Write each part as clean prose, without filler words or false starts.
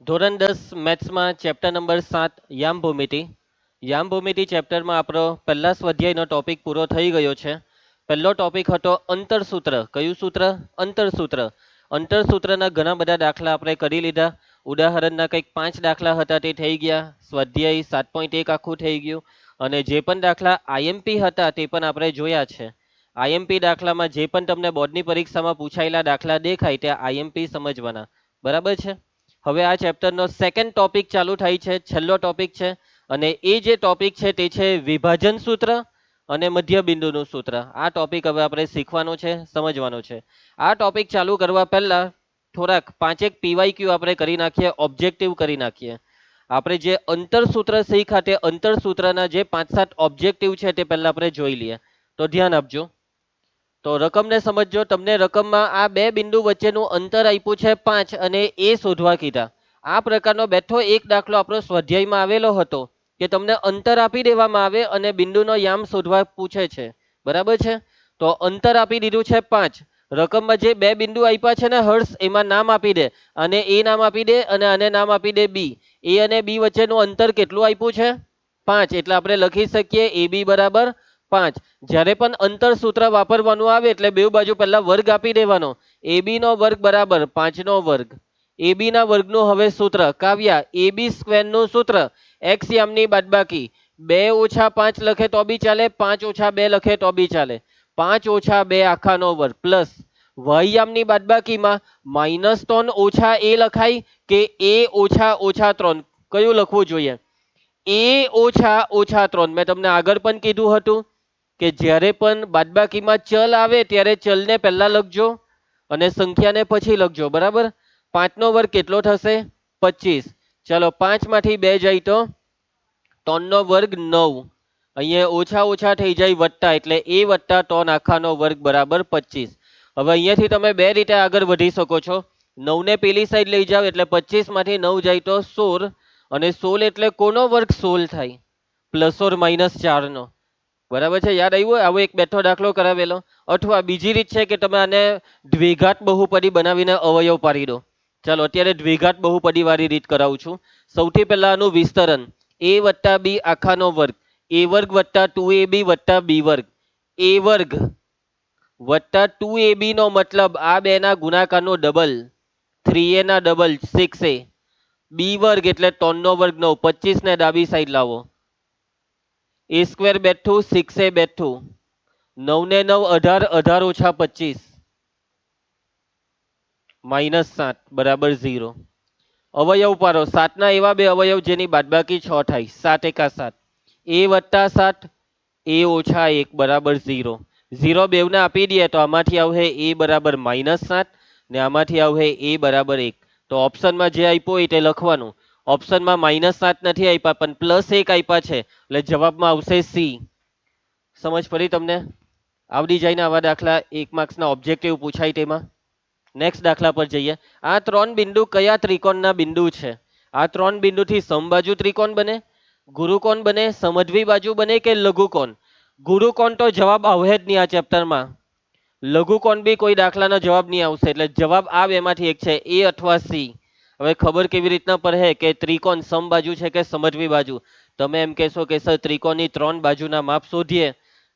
ધોરણ 10 મેથ્સમાં chapter number 7 યામ ભૂમિતિ ચેપ્ટરમાં આપણો પહેલા સ્વાધ્યાયનો ટોપિક પૂરો થઈ ગયો છે. પહેલો ટોપિક હતો અંતરસૂત્ર. કયું સૂત્ર? અંતરસૂત્ર. અંતરસૂત્રના ઘણા બધા દાખલા આપણે કરી લીધા. ઉદાહરણના કંઈક 5 દાખલા હતા તે થઈ ગયા. સ્વાધ્યાય 7.1 આખું થઈ ગયું. અને જે પણ દાખલા આઈએમપી હતા તે પણ આપણે જોયા છે. આઈએમપી દાખલામાં જે પણ તમને બોર્ડની પરીક્ષામાં પૂછાયેલા દાખલા દેખાય તે આઈએમપી સમજવાના. બરાબર છે. હવે આ ચેપ્ટરનો સેકન્ડ ટોપિક ચાલુ થાય છે, છેલ્લો ટોપિક છે. અને એ જે ટોપિક છે તે છે વિભાજન સૂત્ર અને મધ્ય બિંદુનું સૂત્ર. આ ટોપિક હવે આપણે શીખવાનો છે, સમજવાનો છે. આ ટોપિક ચાલુ કરવા પહેલા થોડાક 5 પીવાયક્યુ આપણે કરી નાખીએ, ઓબ્જેક્ટિવ કરી નાખીએ. આપણે જે અંતરસૂત્ર શીખ્યા તે અંતરસૂત્રના જે 5-7 ઓબ્જેક્ટિવ છે તે પહેલા આપણે જોઈ લઈએ. તો ધ્યાન આપજો. તો રકમને સમજજો. તમને રકમમાં આ બે બિંદુ વચ્ચેનું અંતર આપ્યું છે 5 અને એ શોધવા કીધા. આ પ્રકારનો બેઠો એક દાખલો આપણો સ્વાધ્યાયમાં આવેલો હતો કે તમને અંતર આપી દેવામાં આવે અને બિંદુનો યામ શોધવા પૂછે છે. બરાબર છે. તો અંતર આપી દીધું છે 5. રકમમાં જે બે બિંદુ આપ્યા છે ને હર્ષ, એમાં નામ આપી દે. અને એ નામ આપી દે અને આને નામ આપી દે બી. એ અને બી વચ્ચેનું અંતર કેટલું આપ્યું છે? 5. એટલે આપણે લખી શકીએ એ બી બરાબર 5. જ્યારે પણ અંતર સૂત્ર વાપરવાનું આવે એટલે બે બાજુ પહેલા વર્ગ આપી દેવાનો. એ બી નો વર્ગ બરાબર 5 નો વર્ગ. એ બી ના વર્ગનું હવે સૂત્ર કાવ્યા એ બી સ્ક્વેર નું સૂત્ર એક્સ યામની બાદબાકી 2 ઓછા 5 લખે તો બી ચાલે, 5 ઓછા 2 લખે તો બી ચાલે. 5 ઓછા 2 આખાનો વર્ગ પ્લસ વાય યામની બાદબાકીમાં -3 ઓછા એ લખાય કે એ ઓછા ઓછા 3? કયું લખવું જોઈએ? એ ઓછા ઓછા 3. મેં તમને આગળ પણ કીધું હતું કે જ્યારે પણ બાદબાકીમાં ચલ આવે ત્યારે ચલને પહેલા લખજો અને સંખ્યાને પછી લખજો. બરાબર. 5 નો વર્ગ કેટલો થશે? 25. ચલો 5 માંથી 2 જાય તો 3 નો વર્ગ 9. અહીંયા ઓછા ઓછા થઈ જાય વત્તા, એટલે એ વત્તા 3 આખાનો વર્ગ બરાબર 25. હવે અહીંયાથી તમે બે રીતે આગળ વધી શકો છો. 9 ને પેલી સાઈડ લઈ જાઓ એટલે 25 માંથી 9 જાય તો 16. અને 16 એટલે કોનો વર્ગ 16 થાય? +or -4 નો. બરાબર છે. યાદ આવ્યું? આવો એક બેઠો દાખલો કરાવેલો. અથવા બીજી રીત છે કે તમે આને દ્વિઘાત બહુપદી બનાવીને અવયવ પાડી દો. ચાલો અત્યારે દ્વિઘાત બહુપદી વાળી રીત કરાવું છું. સૌથી પહેલા આનું વિસ્તરણ a વત્તા બી આખાનો વર્ગ, a વર્ગ વત્તા 2ab વત્તા b વર્ગ. a વર્ગ વત્તા 2ab નો મતલબ આ બે ના ગુણાકારનો ડબલ, 3a ના ડબલ 6a. બી વર્ગ એટલે 3 નો વર્ગ 9. 25 ને ડાબી સાઈડ લાવો. એ સ્ક્વેર બેઠું, 6a બેઠું. 9 ને 9 18, 18 ઓછા 25 -7 બરાબર 0. અવયવ પાડો. 7 ના એવા બે અવયવ જેની બાદબાકી 6 થાય. 7 એકા 7. એ વત્તા 7, એ ઓછા 1 બરાબર 0. 0 બેવને આપી દઈએ તો આમાંથી આવશે એ બરાબર -7 ને આમાંથી આવશે એ બરાબર 1. તો ઓપ્શનમાં જે આપ્યું હોય તે લખવાનું. ઓપ્શનમાં -7 નથી આપ્યા પણ +1 આપ્યા છે એટલે જવાબમાં આવશે સી. સમજ પડી તમને? આવડી જાય ને આવા દાખલા 1 માર્ક્સના ઓબ્જેક્ટિવ પૂછાય તેમાં. નેક્સ્ટ દાખલા પર જઈએ. આ 3 બિંદુ કયા ત્રિકોણના બિંદુ છે? આ 3 બિંદુથી સમબાજુ ત્રિકોણ બને, ગુરુકોણ બને, સમદ્વિ બાજુ બને કે લઘુકોણ? ગુરુકોણ તો જવાબ આવશે જ નહીં આ ચેપ્ટરમાં. લઘુકોણ બી કોઈ દાખલાનો જવાબ નહીં આવશે. એટલે જવાબ આ બેમાંથી એક છે, એ અથવા સી. હવે ખબર કેવી રીતના પડે કે ત્રિકોણ સમબાજુ છે કે સમદ્વિ બાજુ? તમે એમ કહેશો કે સર ત્રિકોણની 3 બાજુના માપ શોધીએ.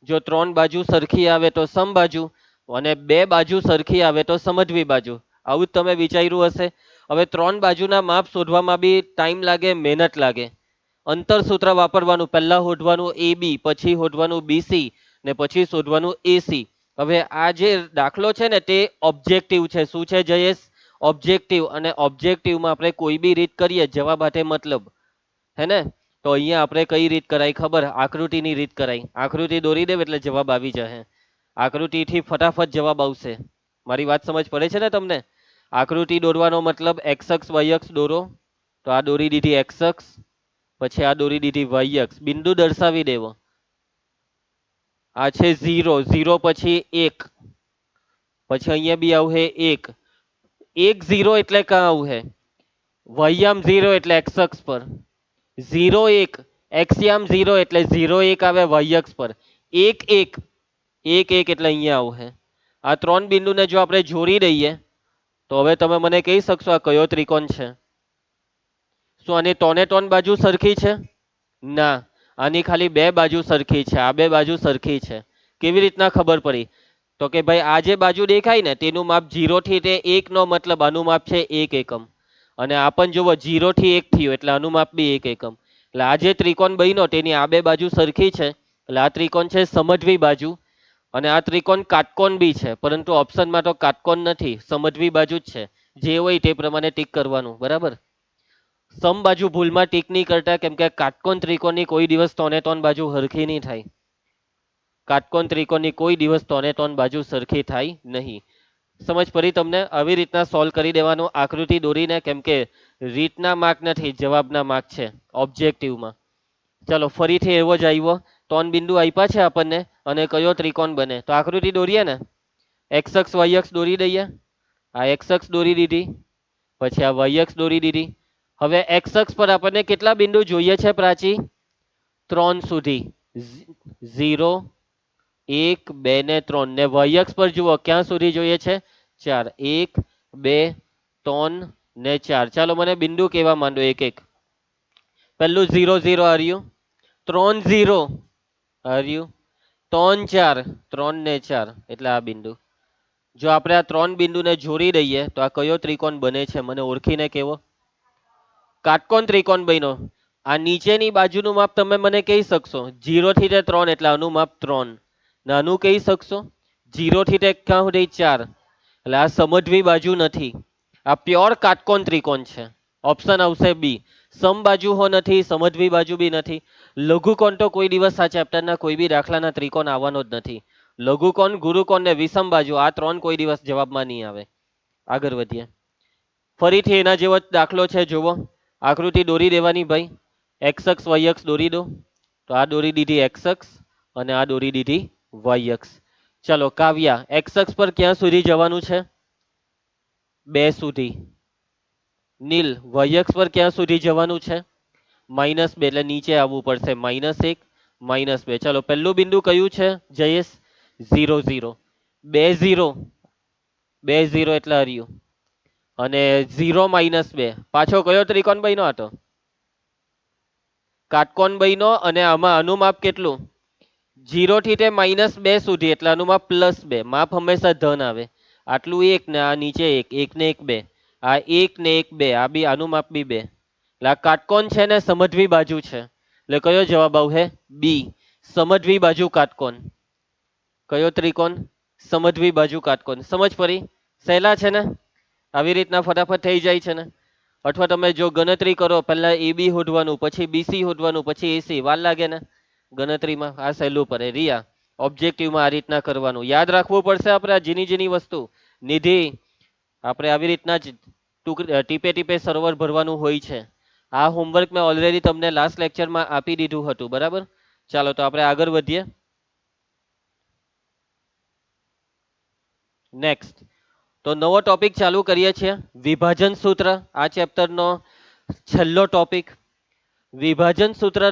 જો 3 બાજુ સરખી આવે તો સમબાજુ અને 2 બાજુ સરખી આવે તો સમદ્વિ બાજુ. આવું જ તમે વિચાર્યું હશે. હવે 3 બાજુના માપ શોધવામાં બી ટાઈમ લાગે, મહેનત લાગે. અંતર સૂત્ર વાપરવાનું. પહેલા શોધવાનું એ બી, પછી શોધવાનું બીસી ને પછી શોધવાનું એસી. હવે આ જે દાખલો છે ને તે ઓબ્જેક્ટિવ છે. શું છે જયેશ? ઓબ્જેક્ટિવ. અને ઓબ્જેક્ટિવમાં આપણે કોઈ બી રીત કરીએ જવાબ હાથે મતલબ. હે ને? તો અહીંયા આપણે કઈ રીત કરાય ખબર? આકૃતિની રીત કરાય. આકૃતિ દોરી દેવ એટલે જવાબ આવી જશે. આકૃતિથી ફટાફટ જવાબ આવશે. મારી વાત સમજ પડે છે ને તમને? આકૃતિ દોરવાનો મતલબ એક્સ અક્ષ વાય અક્ષ દોરો. તો આ દોરી દીધી એક્સ અક્ષ, પછી આ દોરી દીધી વાય અક્ષ. બિંદુ દર્શાવી દેવો. આ છે 0, 0 પછી 1, પછી અહીંયા બી આવશે 1. 1 0 એટલે ક્યાં આવશે? વાયામ 0 એટલે એક્સ અક્ષ પર. 0 1 એક્સયામ 0 એટલે 0 1 આવે વાય અક્ષ પર. 1 1 1 1 એટલે અહીંયા આવશે. આ 3 બિંદુને જો આપણે જોડી દઈએ તો હવે તમે મને કહી શકશો આ કયો ત્રિકોણ છે? શું આની ત્રણે ત્રણ બાજુ સરખી છે? ના, આની ખાલી બે બાજુ સરખી છે, આ બે બાજુ સરખી છે. કેવી રીતના ખબર પડી? તો કે ભાઈ આ જે બાજુ દેખાય ને તેનું માપ 0 થી તે 1 નો મતલબ આનું માપ છે 1 એકમ, અને આ પણ જુઓ 0 થી 1 થયું એટલે આનું માપ બી 1 એકમ. એટલે આ જે ત્રિકોણ બન્યો તેની આ બે બાજુ સરખી છે એટલે આ ત્રિકોણ છે સમજવી બાજુ, અને આ ત્રિકોણ કાટકોણ બી છે, પરંતુ ઓપ્શનમાં તો કાટકોણ નથી, સમજવી બાજુ જ છે. જે હોય તે પ્રમાણે ટીક કરવાનું, બરાબર. સમબાજુ ભૂલમાં ટીક નહીં કરતા, કેમ કે કાટકોણ ત્રિકોણની કોઈ દિવસ ત્રણે ત્રણ બાજુ હરખી નહીં થાય. કાટકોણ ત્રિકોણની કોઈ દિવસ ત્રણે ત્રણ બાજુ સરખી થાય નહીં. સમજ પડી તમને? આવી રીતના સોલ્વ કરી દેવાનું આકૃતિ દોરીને, કેમ કે રીતના માર્ક નથી, જવાબના માર્ક છે ઓબ્જેક્ટિવમાં. ચલો ફરીથી એવો જ આવ્યો, ત્રણ બિંદુ આપ્યા છે આપણને અને કયો ત્રિકોણ બને, તો આકૃતિ દોરીએ ને. એક્સ અક્ષ વાય અક્ષ દોરી દઈએ. આ એક્સ અક્ષ દોરી દીધી, પછી આ વાય અક્ષ દોરી દીધી. હવે એક્સ અક્ષ પર આપણને કેટલા બિંદુ જોઈએ છે પ્રાચી? 3 સુધી. 0, 1, 2 ને 3, ને વાય અક્ષ પર જુઓ ક્યાં સુધી જોઈએ છે? 4. 1, 2, 3 ને 4. ચાલો મને બિંદુ કેવા માંડો એક એક. પહેલું 0 0 હાર્યું, 3 0 હાર્યું, 3 4, 3 ને 4 એટલે આ બિંદુ. જો આપણે આ ત્રણ બિંદુને જોડી દઈએ તો આ કયો ત્રિકોણ બને છે મને ઓળખીને કેવો? કાટકોણ ત્રિકોણ બન્યો. આ નીચેની બાજુનું માપ તમે મને કહી શકશો? 0 થી તે 3 એટલે આનું માપ 3. નાનું કહી શકશો? 0 થી તે ક્યાં સુધી? 4. એટલે આ સમજવી બાજુ નથી, આ પ્યોર કાટકોણ ત્રિકોણ છે. ઓપ્શન આવશે બી. સમબાજુ હો નથી, સમજવી બાજુ બી નથી. લઘુકોણ તો કોઈ દિવસ આ ચેપ્ટરના કોઈ બી દાખલાના ત્રિકોણ આવવાનો જ નથી. લઘુકોણ, ગુરુકોણ ને વિષમ બાજુ આ ત્રણ કોઈ દિવસ જવાબમાં નહીં આવે. આગળ વધીએ. ફરીથી એના જેવો દાખલો છે, જુઓ. આકૃતિ દોરી દેવાની ભાઈ. એક્સ અક્ષ વાય અક્ષ દોરી દો. તો આ દોરી દીધી એક્સ અક્ષ અને આ દોરી દીધી વાય અક્ષ. ચલો કાવ્યા, એક્સ અક્ષ પર ક્યાં સુધી જવાનું છે? 2 સુધી. નીલ, વાય અક્ષ પર ક્યાં સુધી જવાનું છે? -2 એટલે નીચે આવવું પડશે. -1, -2. ચલો પહેલું બિંદુ કયું છે જયેશ? 0 0. 2 0, 2 0 એટલે હર્યું. અને 0 -2 પાછો કયો ત્રિકોણ બન્યો? હતો કાટકોણ બન્યો, અને આમાં આનું માપ કેટલું? 0 થી તે -2 સુધી એટલે આનું માપ +2. માપ હંમેશા ધન આવે. આટલું 1 ને આ નીચે 1, 1 ને 1 2. આ 1 ને 1 2, આ બી આનું માપ બી 2. એટલે આ કાટકોણ છે ને સમજવી બાજુ છે, એટલે કયો જવાબ આવશે? બી. સમજવી બાજુ કાટકોણ. કયો ત્રિકોણ? સમજવી બાજુ કાટકોણ. સમજ પડી? સહેલા છે ને? આવી રીતના ફટાફટ થઈ જાય છે ને? અથવા તમે જો ગણતરી કરો, પહેલા એ બી શોધવાનું, પછી બીસી શોધવાનું, પછી એસી, વાર લાગે ને ગણતરીમાં? આ સહેલું પડે. રિયા, ઓબ્જેક્ટિવમાં આ રીતના કરવાનું. યાદ રાખવું પડશે આપણે આ ઝીણી ઝીણી વસ્તુ. નિધિ, આપણે આવી રીતના જ ટીપે ટીપે સરોવર ભરવાનું હોય છે. આ હોમવર્ક મેં ઓલરેડી તમને લાસ્ટ લેક્ચરમાં આપી દીધું હતું, બરાબર. ચાલો તો આપણે આગળ વધીએ. નેક્સ્ટ, તો નવો ટોપિક ચાલુ કરીએ છીએ, વિભાજન સૂત્ર. આ ચેપ્ટરનો છેલ્લો ટોપિક. વિભાજન સૂત્ર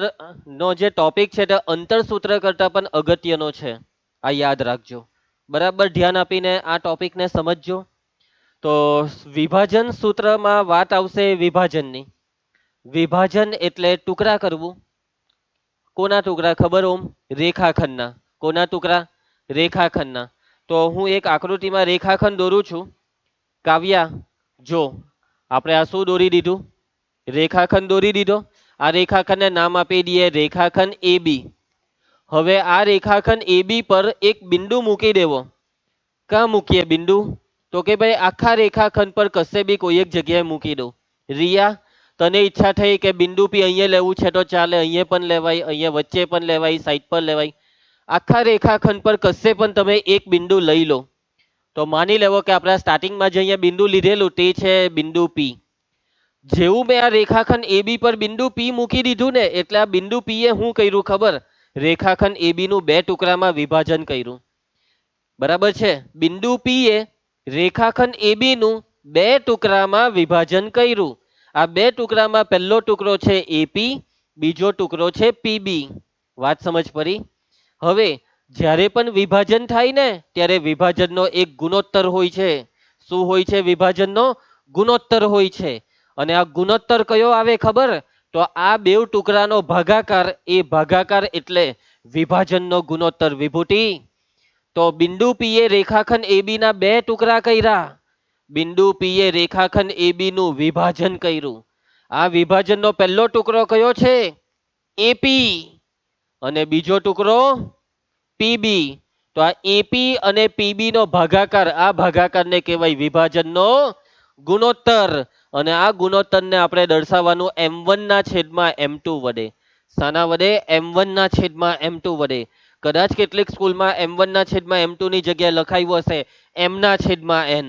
નો જે ટોપિક છે તે અંતર સૂત્ર કરતા પણ અગત્યનો છે. આ યાદ રાખજો, બરાબર. ધ્યાન આપીને આ ટોપિકને સમજજો. તો વિભાજન સૂત્રમાં વાત આવશે વિભાજનની. વિભાજન એટલે ટુકડા કરવું. કોના ટુકડા ખબર? ઓમ, રેખાખંડના. કોના ટુકડા? રેખાખંડના. તો હું એક આકૃતિમાં રેખાખંડ દોરું છું. કાવ્યા, જો આપણે આ શું દોરી દીધું? રેખાખંડ દોરી દીધો. આ રેખાખંડને નામ આપી દઈએ રેખાખંડ એ બી. હવે આ રેખાખંડ એ બી પર એક બિંદુ મૂકી દેવો. ક્યાં મૂકીએ બિંદુ? તો કે ભાઈ આખા રેખાખંડ પર કશે બી કોઈ એક જગ્યાએ મૂકી દો. રિયા, તને ઈચ્છા થઈ કે બિંદુ પી અહીંયા લેવું છે તો ચાલે, અહીંયા પણ લેવાય, અહીંયા વચ્ચે પણ લેવાય, સાઈડ પર લેવાય. આખા રેખાખંડ પર કશે પણ તમે એક બિંદુ લઈ લો. તો માની લેવો કે આપણે સ્ટાર્ટિંગમાં જે અહીંયા બિંદુ લીધેલું તે છે બિંદુ પી. જેવું મેં આ રેખાખંડ એ બી પર બિંદુ પી મૂકી દીધું ને, એટલે આ બિંદુ પી એ શું કર્યું ખબર? રેખાખંડ એ બી નું બે ટુકડામાં વિભાજન કર્યું. બરાબર છે? બિંદુ પી એ રેખાખંડ એ બી નું બે ટુકડામાં વિભાજન કર્યું. આ બે ટુકડામાં પહેલો ટુકડો છે એપી, બીજો ટુકડો છે પીબી. વાત સમજ પડી? હવે જ્યારે પણ વિભાજન થાય ને ત્યારે વિભાજનનો એક ગુણોત્તર હોય છે. શું હોય છે? વિભાજનનો ગુણોત્તર હોય છે. અને આ ગુણોત્તર કયો આવે ખબર? તો આ બેવ ટુકડાનો ભાગાકાર, એ ભાગાકાર એટલે વિભાજનનો ગુણોત્તર. વિભૂતિ, તો બિંદુ પી એ રેખાખંડ એબી ના બે ટુકડા કર્યા. બિંદુ પી એ રેખાખંડ એબી નું વિભાજન કર્યું. આ વિભાજનનો પહેલો ટુકડો કયો છે? એપી. અને બીજો ટુકડો પીબી. તો આ એપી અને પીબી નો ભાગાકાર, આ ભાગાકારને કહેવાય વિભાજનનો ગુણોત્તર. અને આ ગુણોત્તરને આપણે દર્શાવવાનું m1 ના છેદમાં m2 વડે. શાના વડે? m1 ના છેદમાં m2 વડે. કદાચ કેટલીક સ્કૂલમાં m1 ના છેદમાં m2 ની જગ્યાએ લખાયું હશે m ના છેદમાં n.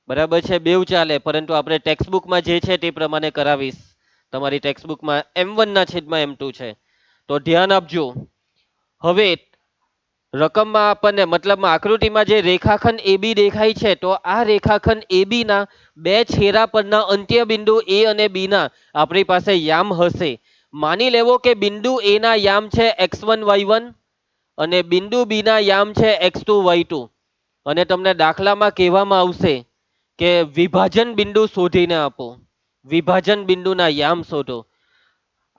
બરાબર છે, બેવ ચાલે, પરંતુ આપણે ટેક્સ્ટબુકમાં જે છે તે પ્રમાણે કરાવીશ. તમારી ટેક્સ્ટબુકમાં m1 ના છેદમાં m2 છે, તો ધ્યાન આપજો. હવે રકમમાં આપણને, મતલબમાં આકૃતિમાં જે રેખાખંડ એબી દેખાય છે, તો આ રેખાખંડ એબી ના બે છેડા પરના અંત્ય બિંદુ એ અને બી ના આપણી પાસે યામ હશે. માની લેવો કે બિંદુ એ ના યામ છે x1 y1 અને બિંદુ બી ના યામ છે x2 y2. અને તમને દાખલામાં કહેવામાં આવશે કે વિભાજન બિંદુ શોધીને આપો, વિભાજન બિંદુના યામ શોધો.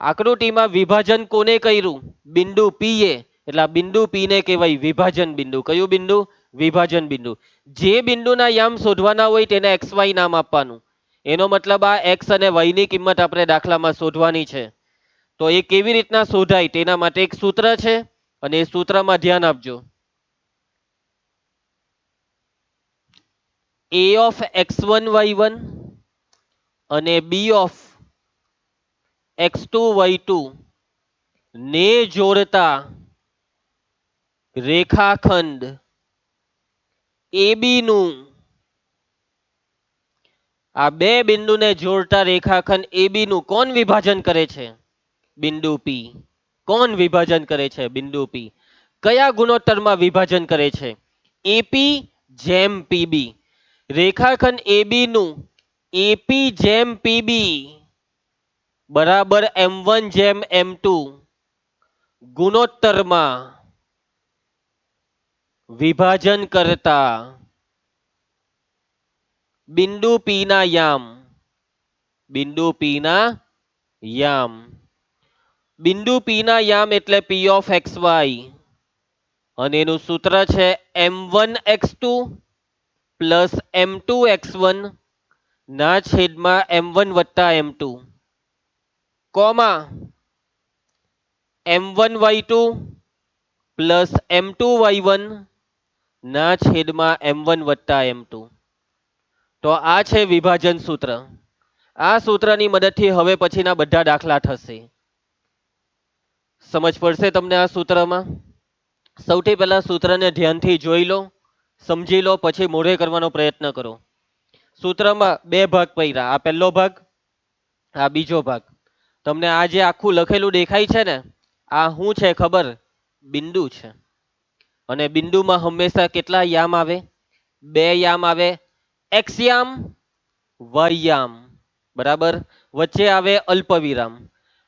આકૃતિમાં વિભાજન કોને કર્યું? બિંદુ પી એ. એટલે બિંદુ પી ને કહેવાય વિભાજન બિંદુ. કયું બિંદુ? વિભાજન બિંદુ. જે બિંદુના યામ શોધવાના હોય તેને xy નામ આપવાનું. એનો મતલબ આ x અને y ની કિંમત આપણે દાખલામાં શોધવાની છે. તો એ કેવી રીતના શોધાય તેના માટે એક સૂત્ર છે, અને એ સૂત્રમાં ધ્યાન આપજો. a of x1 y1 અને b of x2 y2 ને જોડતા રેખાખંડ AB નું, આ બે બિંદુને જોડતા રેખાખંડ AB નું કોણ વિભાજન કરે છે? બિંદુ P. કોણ વિભાજન કરે છે? બિંદુ P. કયા ગુણોત્તરમાં વિભાજન કરે છે? AP જેમ PB. રેખાખંડ AB નું AP જેમ PB બરાબર m1 જેમ m2 ગુણોત્તરમાં વિભાજન કરતા બિંદુ P ના યામ, બિંદુ P ના યામ, બિંદુ P ના યામ એટલે P of xy, અને એનું સૂત્ર છે m1x2 પ્લસ m2x1 ના છેદમાં m1 વત્તા m2 comma m1y2 plus m2y1 ના છેદમાં m1 વત્તા m2. તો આ છે વિભાજન સૂત્ર. આ સૂત્રની મદદથી હવે પછીના બધા દાખલા થશે. સમજ પડશે તમને આ સૂત્રમાં? સૌથી પહેલા સૂત્રને ધ્યાનથી જોઈ લો, સમજી લો, પછી મોઢે કરવાનો પ્રયત્ન કરો. સૂત્રમાં બે ભાગ પડ્યા, આ પહેલો ભાગ, આ બીજો ભાગ. તમને આ જે આખું લખેલું દેખાય છે ને, આ શું છે ખબર? બિંદુ છે. અને બિંદુમાં હંમેશા કેટલા યામ આવે? બે યામ આવે, x યામ, y યામ. બરાબર, વચ્ચે આવે અલ્પવિરામ.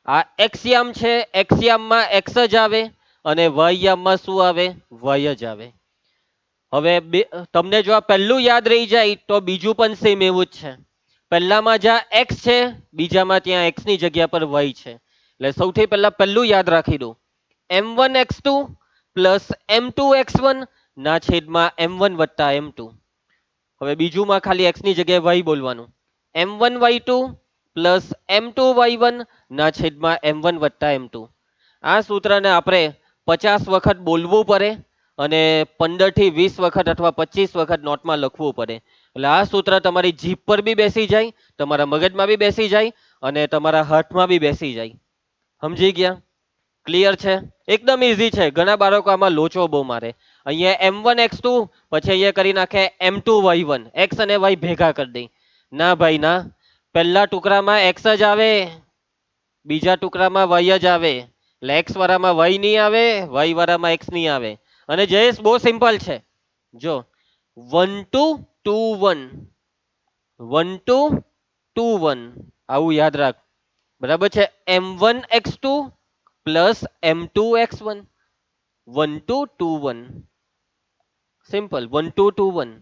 આ x યામ છે, x યામમાં x જ આવે, અને y યામમાં શું આવે? y જ આવે. હવે તમને જો આ પહેલું યાદ રહી જાય તો બીજું પણ સેમ એવું જ છે. પહેલામાં જ્યાં x છે, બીજામાં ત્યાં x ની જગ્યા પર y છે. એટલે સૌથી પહેલા પહેલું યાદ રાખી દો, m1x2 પ્લસ m2x1 ના છેદમાં m1 વત્તા m2. હવે બીજુમાં ખાલી x ની જગ્યાએ y બોલવાનું, m1y2 પ્લસ m2y1 ના છેદમાં m1 વત્તા m2. આ સૂત્રને આપણે 50 વખત બોલવું પડે અને 15 થી 20 વખત અથવા 25 વખત નોટમાં લખવું પડે. એટલે આ સૂત્ર તમારી જીભ પર બી બેસી જાય, તમારા મગજમાં બી બેસી જાય, અને તમારા હાથમાં બી બેસી જાય. સમજી ગયા? ક્લિયર છે? એકદમ ઈઝી છે. ઘણા બાળકો આમાં લોચો બહુ મારે. અહીંયા m1x2 પછી અહીંયા કરી નાખે m2y1, x અને y ભેગા કરી દે. ના ભાઈ ના, પહેલા ટુકડામાં x જ આવે, બીજા ટુકડામાં y જ આવે. એટલે x વાળામાં y નહીં આવે, y વાળામાં x નહીં આવે. અને જયેશ બહુ સિમ્પલ છે, જો 1 2 2 1 1 2 2 1 આવું યાદ રાખ. બરાબર છે? m1x2 plus m2x1 1 2 2 1 simple 1 2 2 1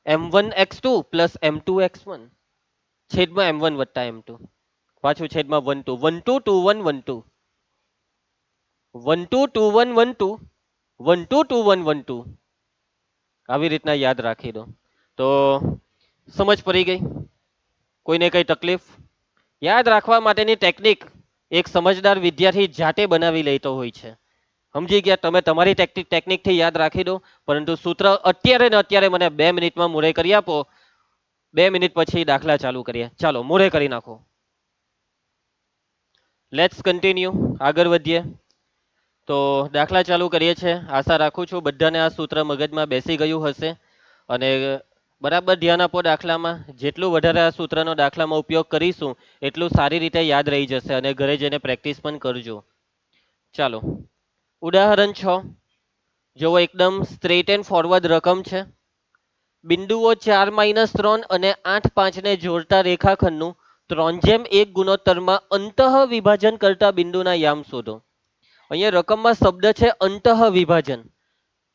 m1x2 plus m2x1. છેદમાં M1 વત્તા M2, પાછું છેદમાં 1 2 1 2 2 1 1 2 1 2 2 1 1 2 1 2 2 1 1 2, આવી રીતના યાદ રાખી દો તો સમજ પડી ગઈ. કોઈને કઈ તકલીફ? યાદ રાખવા માટેની ટેકનિક એક સમજદાર વિદ્યાર્થી જાતે બનાવી લેતો હોય છે. સમજી ગયા? તમે તમારી ટેકનિકથી યાદ રાખી દો, પરંતુ સૂત્ર અત્યારે ને અત્યારે મને 2 મિનિટમાં મોરે કરી આપો. 2 મિનિટ પછી દાખલા ચાલુ કરીએ. ચાલો મોરે કરી નાખો. લેટ્સ કન્ટિન્યુ, આગળ વધીએ. તો દાખલા ચાલુ કરીએ છીએ. આશા રાખું છું બધાને આ સૂત્ર મગજમાં બેસી ગયું હશે અને બરાબર ધ્યાન આપો દાખલામાં. જેટલું વધારે આ સૂત્રનો દાખલામાં ઉપયોગ કરીશું એટલું સારી રીતે યાદ રહી જશે અને ઘરે જઈને પ્રેક્ટિસ પણ કરજો. ચાલો ઉદાહરણ 6 જોવો, એકદમ સ્ટ્રેટ એન્ડ ફોરવર્ડ રકમ છે. બિંદુઓ 4-3 અને 8 5 ને જોડતા રેખાખંડનું 3:1 ગુણોત્તરમાં અંતઃ વિભાજન કરતા બિંદુના યામ શોધો. અહીંયા રકમમાં શબ્દ છે અંતઃ વિભાજન.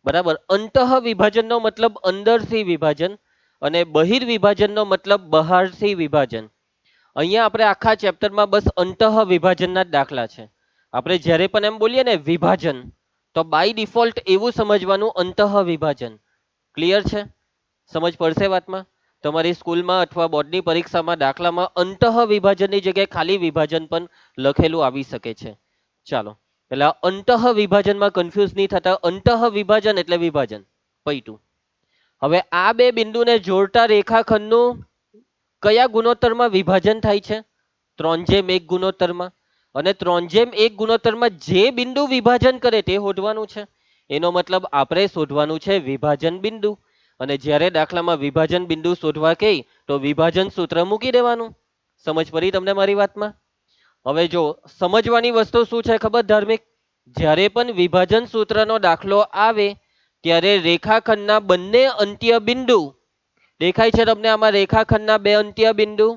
બરાબર, અંતઃ વિભાજનનો મતલબ અંદરથી વિભાજન અને બહિર્વિભાજનનો મતલબ બહારથી વિભાજન. અહીંયા આપણે આખા ચેપ્ટરમાં બસ અંતઃ વિભાજનના જ દાખલા છે. આપણે જ્યારે પણ એમ બોલીએ ને વિભાજન, તો બાય ડિફોલ્ટ એવું સમજવાનું અંતઃ વિભાજન. ક્લિયર છે? સમજ પડશે વાતમાં? તમારી સ્કૂલમાં અથવા બોર્ડની પરીક્ષામાં દાખલામાં અંતઃ વિભાજનની જગ્યાએ ખાલી વિભાજન પણ લખેલું આવી શકે છે. ચાલો એટલે અંતઃ વિભાજનમાં કન્ફ્યુઝ નહીં થતા. અંતઃ વિભાજન એટલે વિભાજન, પૈતું. હવે આ બે બિંદુને જોડતા રેખાખંડનું કયા ગુણોત્તરમાં વિભાજન થાય છે? 3:1 ગુણોત્તરમાં. અને 3:1 ગુણોત્તરમાં જે બિંદુ વિભાજન કરે તે શોધવાનું છે. એનો મતલબ આપણે શોધવાનું છે વિભાજન બિંદુ. અને જ્યારે દાખલામાં વિભાજન બિંદુ શોધવા કહે તો વિભાજન સૂત્ર મૂકી દેવાનું. સમજ પડી તમને મારી વાતમાં? હવે જો સમજવાની વસ્તુ શું છે ખબર ધાર્મિક? જ્યારે પણ વિભાજન સૂત્રનો દાખલો આવે ત્યારે રેખાખંડના બંને અંત્ય બિંદુ દેખાય છે તમને આમાં? રેખાખંડના બે અંત્ય બિંદુ,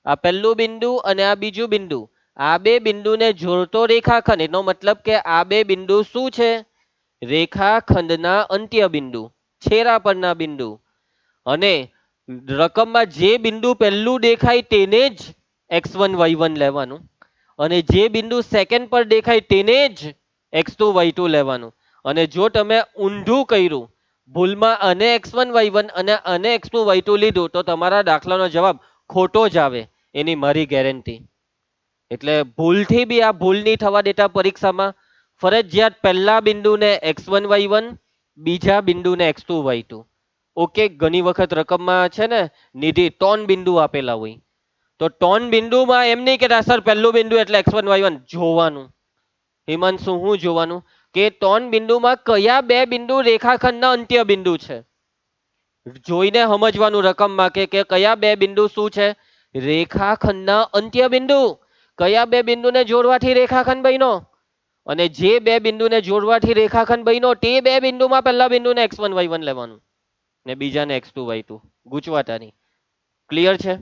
આ પહેલું બિંદુ અને આ બીજું બિંદુ. આ બે બિંદુને જોડતો રેખાખંડ, એનો મતલબ કે આ બે બિંદુ શું છે? રેખાખંડના અંત્ય બિંદુ, છેરા પરના બિંદુ. અને રકમમાં જે બિંદુ પહેલું દેખાય તેને જ x1 y1 લેવાનું અને જે બિંદુ સેકન્ડ પર દેખાય તેને જ x2 y2 લેવાનું. અને જો તમે ઊંધું કર્યું, ભૂલમાં અને x1 y1 અને x2 y2 લીધું તો તમારા દાખલાનો જવાબ ખોટો જ આવે, એની મારી ગેરંટી. એટલે ભૂલથી બી આ ભૂલ નહીં થવા દેતા પરીક્ષામાં. ફરજિયાત પહેલા બિંદુને x1 y1, બીજા બિંદુને x2 y2. ઓકે, ઘણી વખત રકમમાં છે ને નિધિ 3 બિંદુ આપેલા હોય, તો 3 બિંદુમાં એમ નહીં કે સર પહેલું બિંદુ એટલે x1 y1 જોવાનું. હિમાંશુ શું જોવાનું? કે 3 બિંદુમાં કયા બે બિંદુ રેખાખંડના અંત્ય બિંદુ છે જોઈને સમજવાનું. રકમમાં કે કયા બે બિંદુ શું છે? રેખાખંડના અંત્ય બિંદુ. કયા બે બિંદુને જોડવાથી રેખાખંડ બન્યો? અને જે બે બિંદુને જોડવાથી રેખાખંડ બન્યો તે બે બિંદુમાં પહેલા બિંદુને x1 y1 લેવાનું ને બીજાને x2 y2. ગૂંચવાતા નહીં. ક્લિયર છે?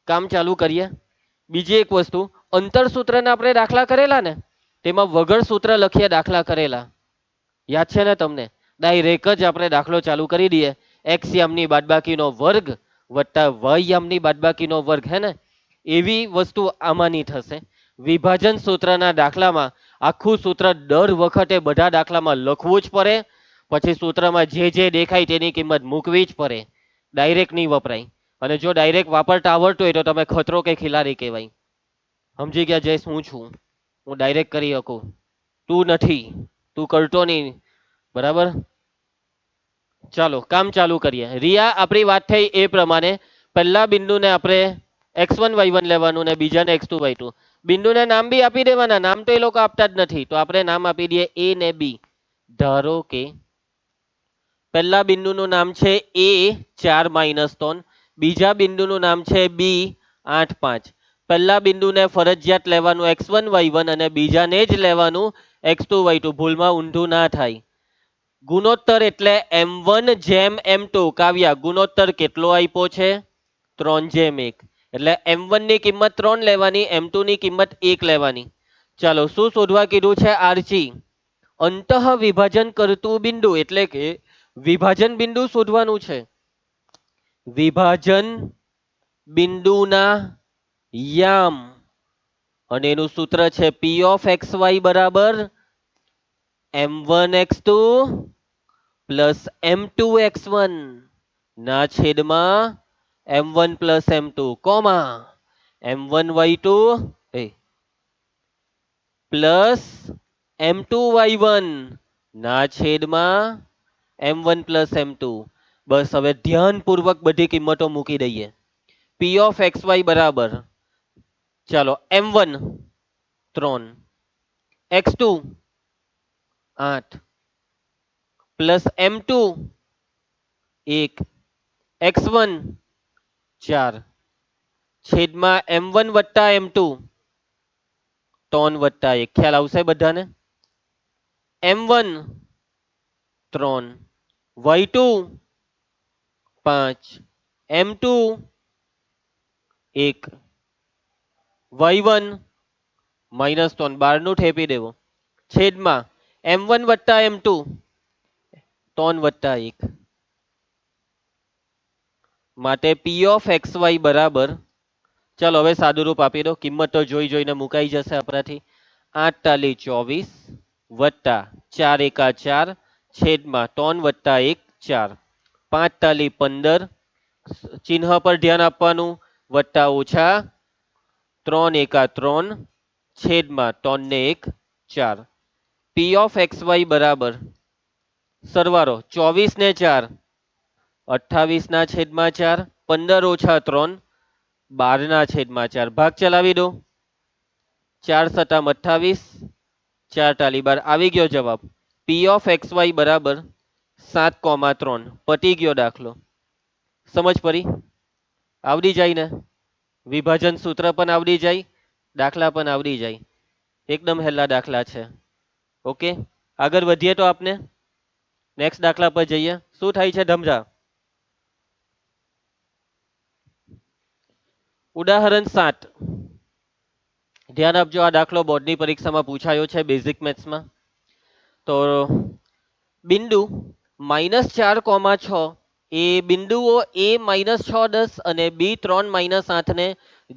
કામ ચાલુ કરીએ. બીજી એક વસ્તુ, અંતર સૂત્રના આપણે દાખલા કરેલા ને, તેમાં વગર સૂત્ર લખીએ દાખલા કરેલા. યાદ છે ને તમને? ડાયરેક્ટ જ આપણે દાખલો ચાલુ કરી દઈએ. x યામની બાદબાકીનો વર્ગ વત્તા y યામની બાદબાકીનો વર્ગ, હે ને? એવી વસ્તુ આમાંની થશે. વિભાજન સૂત્રના દાખલામાં આખું સૂત્ર દર વખતે બધા દાખલામાં લખવું જ પડે. પછી સૂત્રમાં જે જે દેખાય તેની કિંમત મૂકવી જ પડે. ડાયરેક્ટ નહીં વપરાય. અને જો ડાયરેક્ટ વાપરતા આવડતું હોય તો તમે ખતરો કે ખિલાડી કહેવાય. સમજી ગયા જયેશ? હું છું, હું ડાયરેક્ટ કરી શકું, તું નથી, તું કરતો નહીં. બરાબર? ચાલો કામ ચાલુ કરીએ. રિયા, આપણી વાત થઈ એ પ્રમાણે પહેલા બિંદુને આપણે x1 y1 લેવાનું ને બીજાને x2 y2. બિંદુને નામ બી આપી દેવાના. નામ તો એ લોકો આપતા જ નથી, તો આપણે નામ આપી દઈએ a ને b. ધારો કે પહેલા બિંદુનું નામ છે a 4-3, બીજા બિંદુનું નામ છે b 8-5. પહેલા બિંદુને ફરજિયાત લેવાનું x1 y1 અને બીજાને જ લેવાનું x2 y2. ભૂલમાં ઊંધું ના થાય. ગુણોત્તર એટલે m1/m2. કાવ્યા, ગુણોત્તર કેટલો આપ્યો છે? 3/1. એટલે m1 ની કિંમત 3 લેવાની, m2 ની કિંમત 1 લેવાની. ચાલો શું શોધવા કીધું છે? આરજી, અંતઃ વિભાજન કરતું બિંદુ એટલે કે વિભાજન બિંદુ શોધવાનું છે. વિભાજન બિંદુના યામ અને એનું સૂત્ર છે પી ઓફ એક્સ વાય બરાબર m1x2 પ્લસ m2x1 ના છેદમાં m1 plus m2 comma m1y2 plus m2y1 ના છેદમાં m1 પ્લસ m2. બસ હવે ધ્યાનપૂર્વક બધી કિંમતો મૂકી દઈએ. પી ઓફ એક્સ વાય બરાબર ચાલો m1 3 x2 8 plus m2 1 x1 4 છેદમાં m1 વત્તા m2 3 વત્તા 1. ખ્યાલ આવશે બધાને? m1 3 y2 5 m2 1 y1 -3 બારનું ઠેપી દેવો છેદમાં m1 વત્તા m2 3 વત્તા 1 માટે પી ઓફ એક્સ વાય બરાબર ચાલો હવે સાદુરૂપ આપી દો. કિંમત તો જોઈ જોઈને મુકાઈ જશે આપણાથી. 8 તાલી 24 વત્તા 4 એકા 4 છેદમાં 3 વત્તા 1 4 5 તાલી 15 ચિહ્ન પર ધ્યાન આપવાનું વત્તા ઓછા 3 એકા 3 છેદમાં 3 ને 1 4 પી ઓફ એક્સ વાય બરાબર સરવાળો 24 ને 4 28 ના છેદમાં 4 15 ઓછા 3 12 ના છેદમાં 4 ભાગ ચલાવી દો 4 સત્તામ 28 4 તાલી 12 આવી ગયો જવાબ. પી ઓફ એક્સ વાય બરાબર 7,3 પતી ગયો દાખલો. સમજ પડી? આવડી જાય ને? વિભાજન સૂત્ર પણ આવડી જાય, દાખલા પણ આવડી જાય. એકદમ હેલા દાખલા છે. ઓકે, આગળ વધીએ તો આપને નેક્સ્ટ દાખલા પર જઈએ. શું થાય છે ધમજા? ઉદાહરણ 7 ધ્યાન આપજો. આ દાખલો બોર્ડની પરીક્ષામાં પૂછાયો છે બેઝિક મેથ્સમાં. તો બિંદુ -4,6 એ બિંદુઓ a -6 10 અને b 3 -8 ને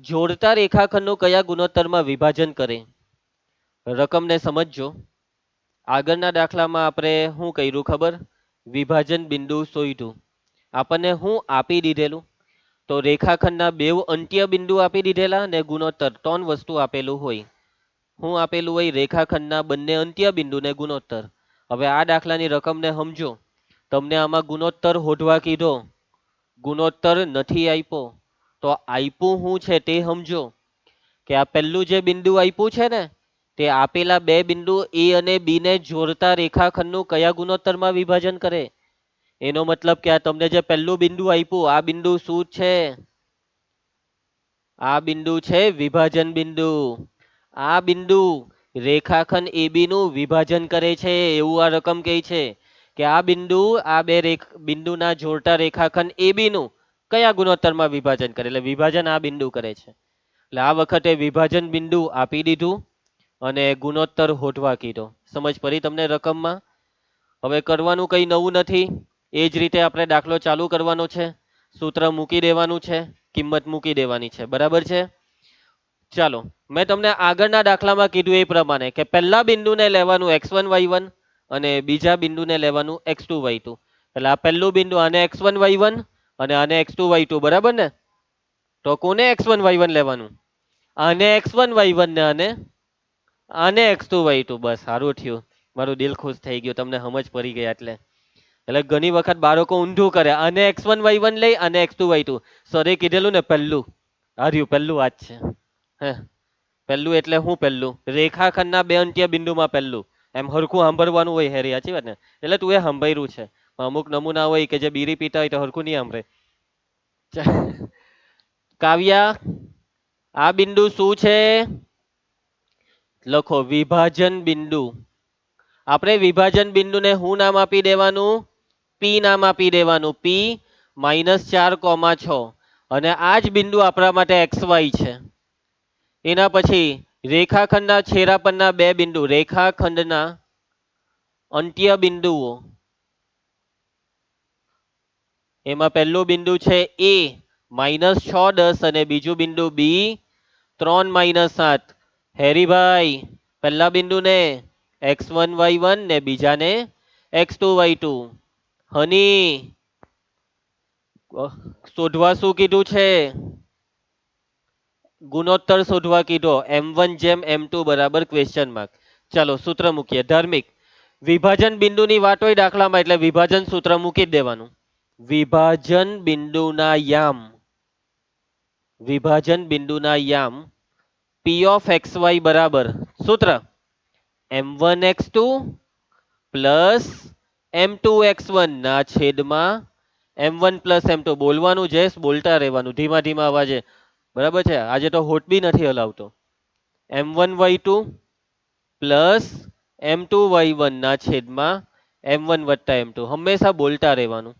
જોડતા રેખાખંડનું કયા ગુણોત્તરમાં વિભાજન કરે? રકમને સમજજો. આગળના દાખલામાં આપણે શું કર્યું ખબર? વિભાજન બિંદુ શોધ્યું. આપણને શું આપી દીધેલું? તો રેખાખંડના બે અંત્ય બિંદુ આપી દીધેલા ને ગુણોત્તર 3 વસ્તુ આપેલું હોય. શું આપેલું હોય? રેખાખંડના બંને અંત્ય બિંદુ ને ગુણોત્તર. હવે આ દાખલાની રકમને સમજો. તમને આમાં ગુણોત્તર શોધવા કીધો, ગુણોત્તર નથી આપ્યો, તો આપ્યું શું છે તે સમજો. કે આ પહેલું જે બિંદુ આપ્યું છે ને તે આપેલા બે બિંદુ એ અને બી ને જોડતા રેખાખંડનું કયા ગુણોત્તરમાં વિભાજન કરે? એનો મતલબ કે આ તમને જે પહેલું બિંદુ આપ્યું આ બિંદુ શું છે? આ બિંદુ છે વિભાજન બિંદુ. આ બિંદુ રેખાખંડ AB નું વિભાજન કરે છે એવું આ રકમ કહે છે. કે આ બિંદુ આ બે બિંદુના જોડતા રેખાખંડ AB નું કયા ગુણોત્તરમાં વિભાજન કરે? એટલે વિભાજન આ બિંદુ કરે છે. એટલે આ વખતે વિભાજન બિંદુ આપી દીધું અને ગુણોત્તર શોધવા કીધો. સમજ પડી તમને રકમમાં? હવે કરવાનું કંઈ નવું નથી. એ જ રીતે આપણે દાખલો ચાલુ કરવાનો છે. સૂત્ર મૂકી દેવાનું છે, કિંમત મૂકી દેવાની છે. બરાબર છે? ચાલો, મેં તમને આગળના દાખલામાં કીધું એ પ્રમાણે કે પહેલા બિંદુને લેવાનું x1 y1 અને બીજા બિંદુને લેવાનું x2 y2. એટલે આ પહેલું બિંદુ આને x1 y1 અને આને x2 y2. બરાબર ને? તો કોને x1 y1 લેવાનું? આને x1 y1 ને આને x2 y2. બસ સારું થયું, મારું દિલ ખુશ થઈ ગયું તમને સમજ પડી ગઈ એટલે. એટલે ઘણી વખત બાળકો ઊંધું કરે, આને x1 y1 લઈ અને x2 y2. સરે કીધેલું ને પહેલું હાર્યું, પહેલું આ જ છે. હે, પહેલું એટલે શું? પહેલું રેખાખંડના બે અંત્ય બિંદુમાં પહેલું. એમ હરખું સાંભળવાનું હોય હેરી, સાચી વાત ને? એટલે તું એ સાંભળ્યું છે. અમુક નમૂના હોય કે જે બીડી પીતા હોય તો હરખું નહીં સાંભળે. કાવ્યા, આ બિંદુ શું છે? લખો વિભાજન બિંદુ. આપણે વિભાજન બિંદુને શું નામ આપી દેવાનું? પી નામ આપી દેવાનું. પી -4,6 અને આ જ બિંદુ આપણા માટે XY છે. એના પછી રેખાખંડના છેડા પરના બે બિંદુ, રેખાખંડના અંત્ય બિંદુઓ. એમાં પહેલું બિંદુ છે A -6 10 અને બીજું બિંદુ બી 3 - 7. હેરીભાઈ પહેલા બિંદુને x1 y1 ને બીજાને x2 y2. હની શોધવા શું કીધું છે? ગુણોત્તર શોધવા કીધો. m1/m2 બરાબર ક્વેશ્ચન માર્ક. ચાલો સૂત્ર મૂકીએ. ધાર્મિક વિભાજન બિંદુની વાત હોય દાખલામાં એટલે વિભાજન સૂત્ર મૂકી જ દેવાનું. વિભાજન બિંદુના યામ વિભાજન બિંદુના યામ p of xy બરાબર સૂત્ર m1x2 પ્લસ m2x1 ના છેદમાં m1 પ્લસ m2. બોલવાનું જયેશ, બોલતા રહેવાનું ધીમા ધીમા અવાજે. બરાબર છે, આજે તો હોટ બી નથી હલાવતો. m1y2 પ્લસ m2y1 ના છેદમાં m1 વત્તા m2. હંમેશા બોલતા રહેવાનું.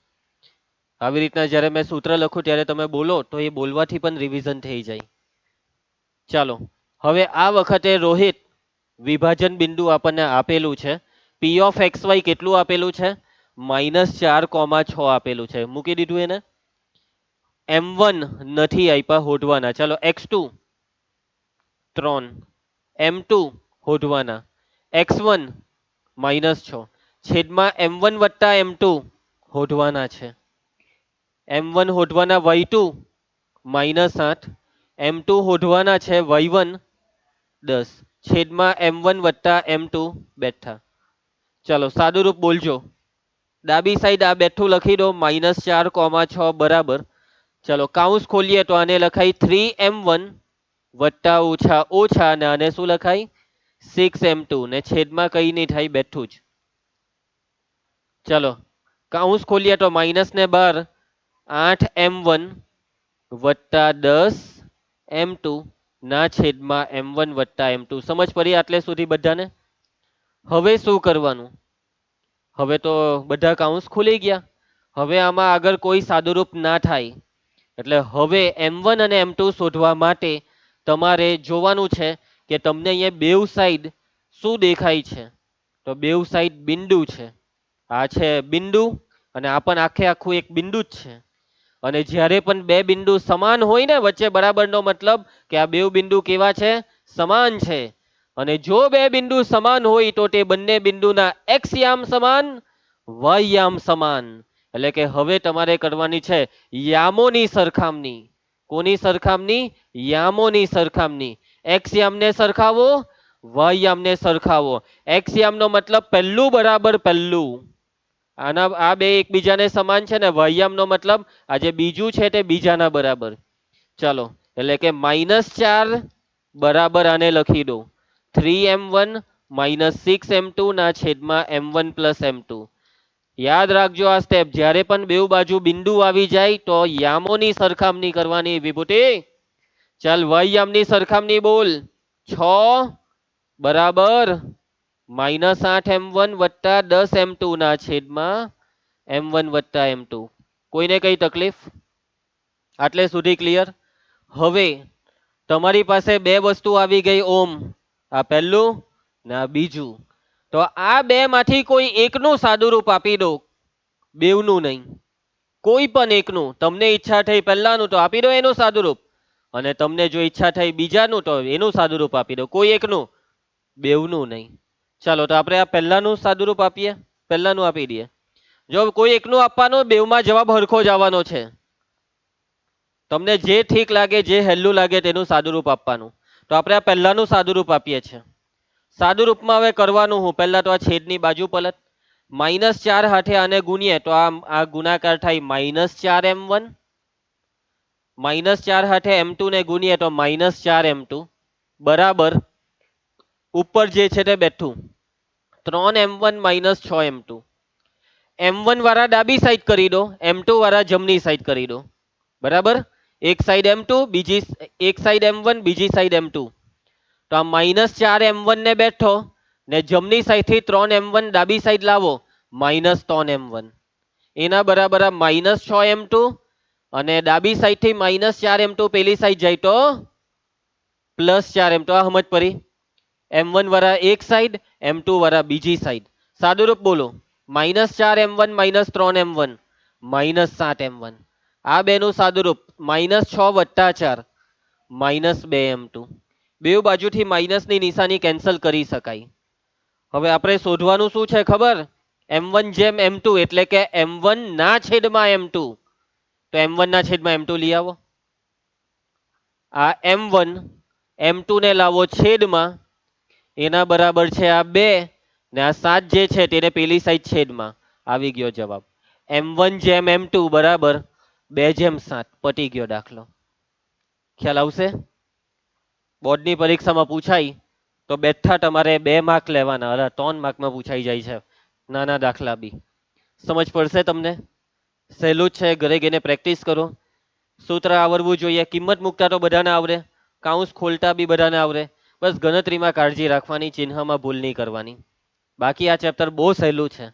આવી રીતના જ્યારે મેં સૂત્ર લખું ત્યારે તમે બોલો તો એ બોલવાથી પણ રિવિઝન થઈ જાય. ચાલો હવે આ વખતે રોહિત વિભાજન બિંદુ આપણને આપેલું છે. p of xy કેટલું આપેલું છે? -4,6 આપેલું છે. મૂકી દીધું એને. m1 નથી આપ્યા, હોધવાના. ચાલો x2 3, m2 હોધવાના, x1 -6 છેદમાં m1 વત્તા m2 હોધવાના છે. m1 હોધવાના y2 -8, m2 હોધવાના છે y1 10 છેદમાં m1 વત્તા m2 બેઠા. ચાલો સાદુરૂપ બોલજો. ડાબી સાઈડ આ બેઠું લખી દો -4,6 બરાબર. ચલો કાઉન્સ ખોલીએ તો આને લખાય 3m1 વત્તા ઓછા ઓછા ને આને શું લખાય 6m2 ને છેદમાં કઈ નહીં થાય, બેઠું જ. ચલો કાઉન્સ ખોલીએ તો -12 8m1 વત્તા 10m2 ના છેદમાં m1 વત્તા m2. સમજ પડી આટલે સુધી બધાને? હવે શું કરવાનું? હવે તો બધા કાઉન્સ ખુલી ગયા. હવે આમાં આગળ કોઈ સાદુરૂપ ના થાય. એટલે હવે m1 અને m2 શોધવા માટે તમારે જોવાનું છે કે તમને અહીંયા બેવ સાઈડ શું દેખાય છે. તો બેવ સાઈડ બિંદુ છે. આ છે બિંદુ અને આ પણ આખે આખું એક બિંદુ જ છે. અને જ્યારે પણ બે બિંદુ સમાન હોય ને વચ્ચે બરાબરનો મતલબ કે આ બેવ બિંદુ કેવા છે? સમાન છે. અને જો બે બિંદુ સમાન હોય તો તે બંને બિંદુના x યામ સમાન y યામ સમાન. એટલે કે હવે તમારે કરવાની છે યામોની સરખામણી. કોની સરખામણી? યામોની સરખામણી. x યામને સરખાવો, y યામને સરખાવો. x યામનો મતલબ પહેલું બરાબર પહેલું. આના આ બે એકબીજાને સમાન છે ને y યામનો મતલબ આ જે બીજું છે તે બીજાના બરાબર. ચાલો એટલે કે -4 બરાબર આને લખી દો 3m1 -6m2 ના છેદમાં m1 પ્લસ m2. યાદ રાખજો આ સ્ટેપ. જ્યારે પણ બેવ બાજુ બિંદુ આવી જાય તો યામોની સરખામણી કરવાની. વિભૂતિ ચાલ y યામની સરખામણી બોલ. 6 બરાબર -8m1 વત્તા 10m2 ના છેદમાં m1 વત્તા m2. કોઈને કઈ તકલીફ? આટલે સુધી ક્લિયર? હવે તમારી પાસે બે વસ્તુ આવી ગઈ ઓમ. આ પહેલું ને આ બીજું. તો આ બે માંથી કોઈ એકનું સાદુરૂપ આપી દો. બેવનું નહીં, કોઈ પણ એકનું. તમને ઈચ્છા થઈ પહેલાનું તો આપી દો એનું સાદુરૂપ, અને તમને જો ઈચ્છા થઈ બીજાનું તો એનું સાદુરૂપ આપી દો. કોઈ એકનું, બેવનું નહીં. ચાલો તો આપણે આ પહેલાનું સાદુરૂપ આપીએ. પહેલાનું આપી દઈએ. જો કોઈ એકનું આપવાનું, બેવમાં જવાબ હરખો જ આવવાનો છે. તમને જે ઠીક લાગે, જે હેલ્લું લાગે તેનું સાદુરૂપ આપવાનું. તો આપણે આ પહેલાનું સાદુરૂપ આપીએ છીએ. સાદુરૂપમાં હવે કરવાનું હું, પહેલા તો આ છેદની બાજુ પલટ. -4 હાથે આને ગુણીએ તો આ ગુણાકાર થાય -4m1. -4 હાથે m2 ને ગુણીએ તો -4m2 બરાબર ઉપર જે છે તે બેઠું 3m1 -6m2. m1 વાળા ડાબી સાઈડ કરી દો, m2 વાળા જમણી સાઈડ કરી દો. બરાબર, એક સાઈડ m2 બીજી એક સાઈડ m1 બીજી સાઈડ m2. તો આ -4m1 ને બેઠો ને જમણી સાઈડ થી 3m1 ડાબી સાઈડ લાવો -3m1. એના બરાબર આ -6m2 અને ડાબી સાઈડ થી -4m2 પેલી સાઈડ જાય તો +4m2. આ સમજ પડી? m1 વાળા એક સાઈડ, m2 વાળા બીજી સાઈડ. સાદુરૂપ બોલો. -4m1 -3m1 -7m1. આ બેનું સાદુરૂપ -6 + 4 -2m2. બેઉ બાજુથી માઇનસની નિશાની કેન્સલ કરી શકાય. હવે આપણે શોધવાનું શું છે ખબર? m1/m2 એટલે કે m1 ના છેદમાં m2. તો m1 ના છેદમાં m2 લઈ આવો. આ m1 m2 ને લાવો છેદમાં, એના બરાબર છે આ 2 ને આ 7 જે છે તેને પેલી સાઈડ છેદમાં. આવી ગયો જવાબ. m1/m2 બરાબર 2/7. પટી ગયો દાખલો. ખ્યાલ આવશે? બોર્ડની પરીક્ષામાં પૂછાય તો બેઠા તમારે 2 માર્ક લેવાના, અરે 3 માર્કમાં પૂછાઈ જાય છે નાના દાખલા બી. સમજ પડશે તમને? સહેલું જ છે, ઘરે ગઈને પ્રેક્ટિસ કરો. સૂત્ર આવડવું જોઈએ. કિંમત મૂકતા તો બધાને આવડે, કાઉન્સ ખોલતા બી બધાને આવડે. બસ ગણતરીમાં કાળજી રાખવાની, ચિહ્નમાં ભૂલ નહીં કરવાની. બાકી આ ચેપ્ટર બહુ સહેલું છે.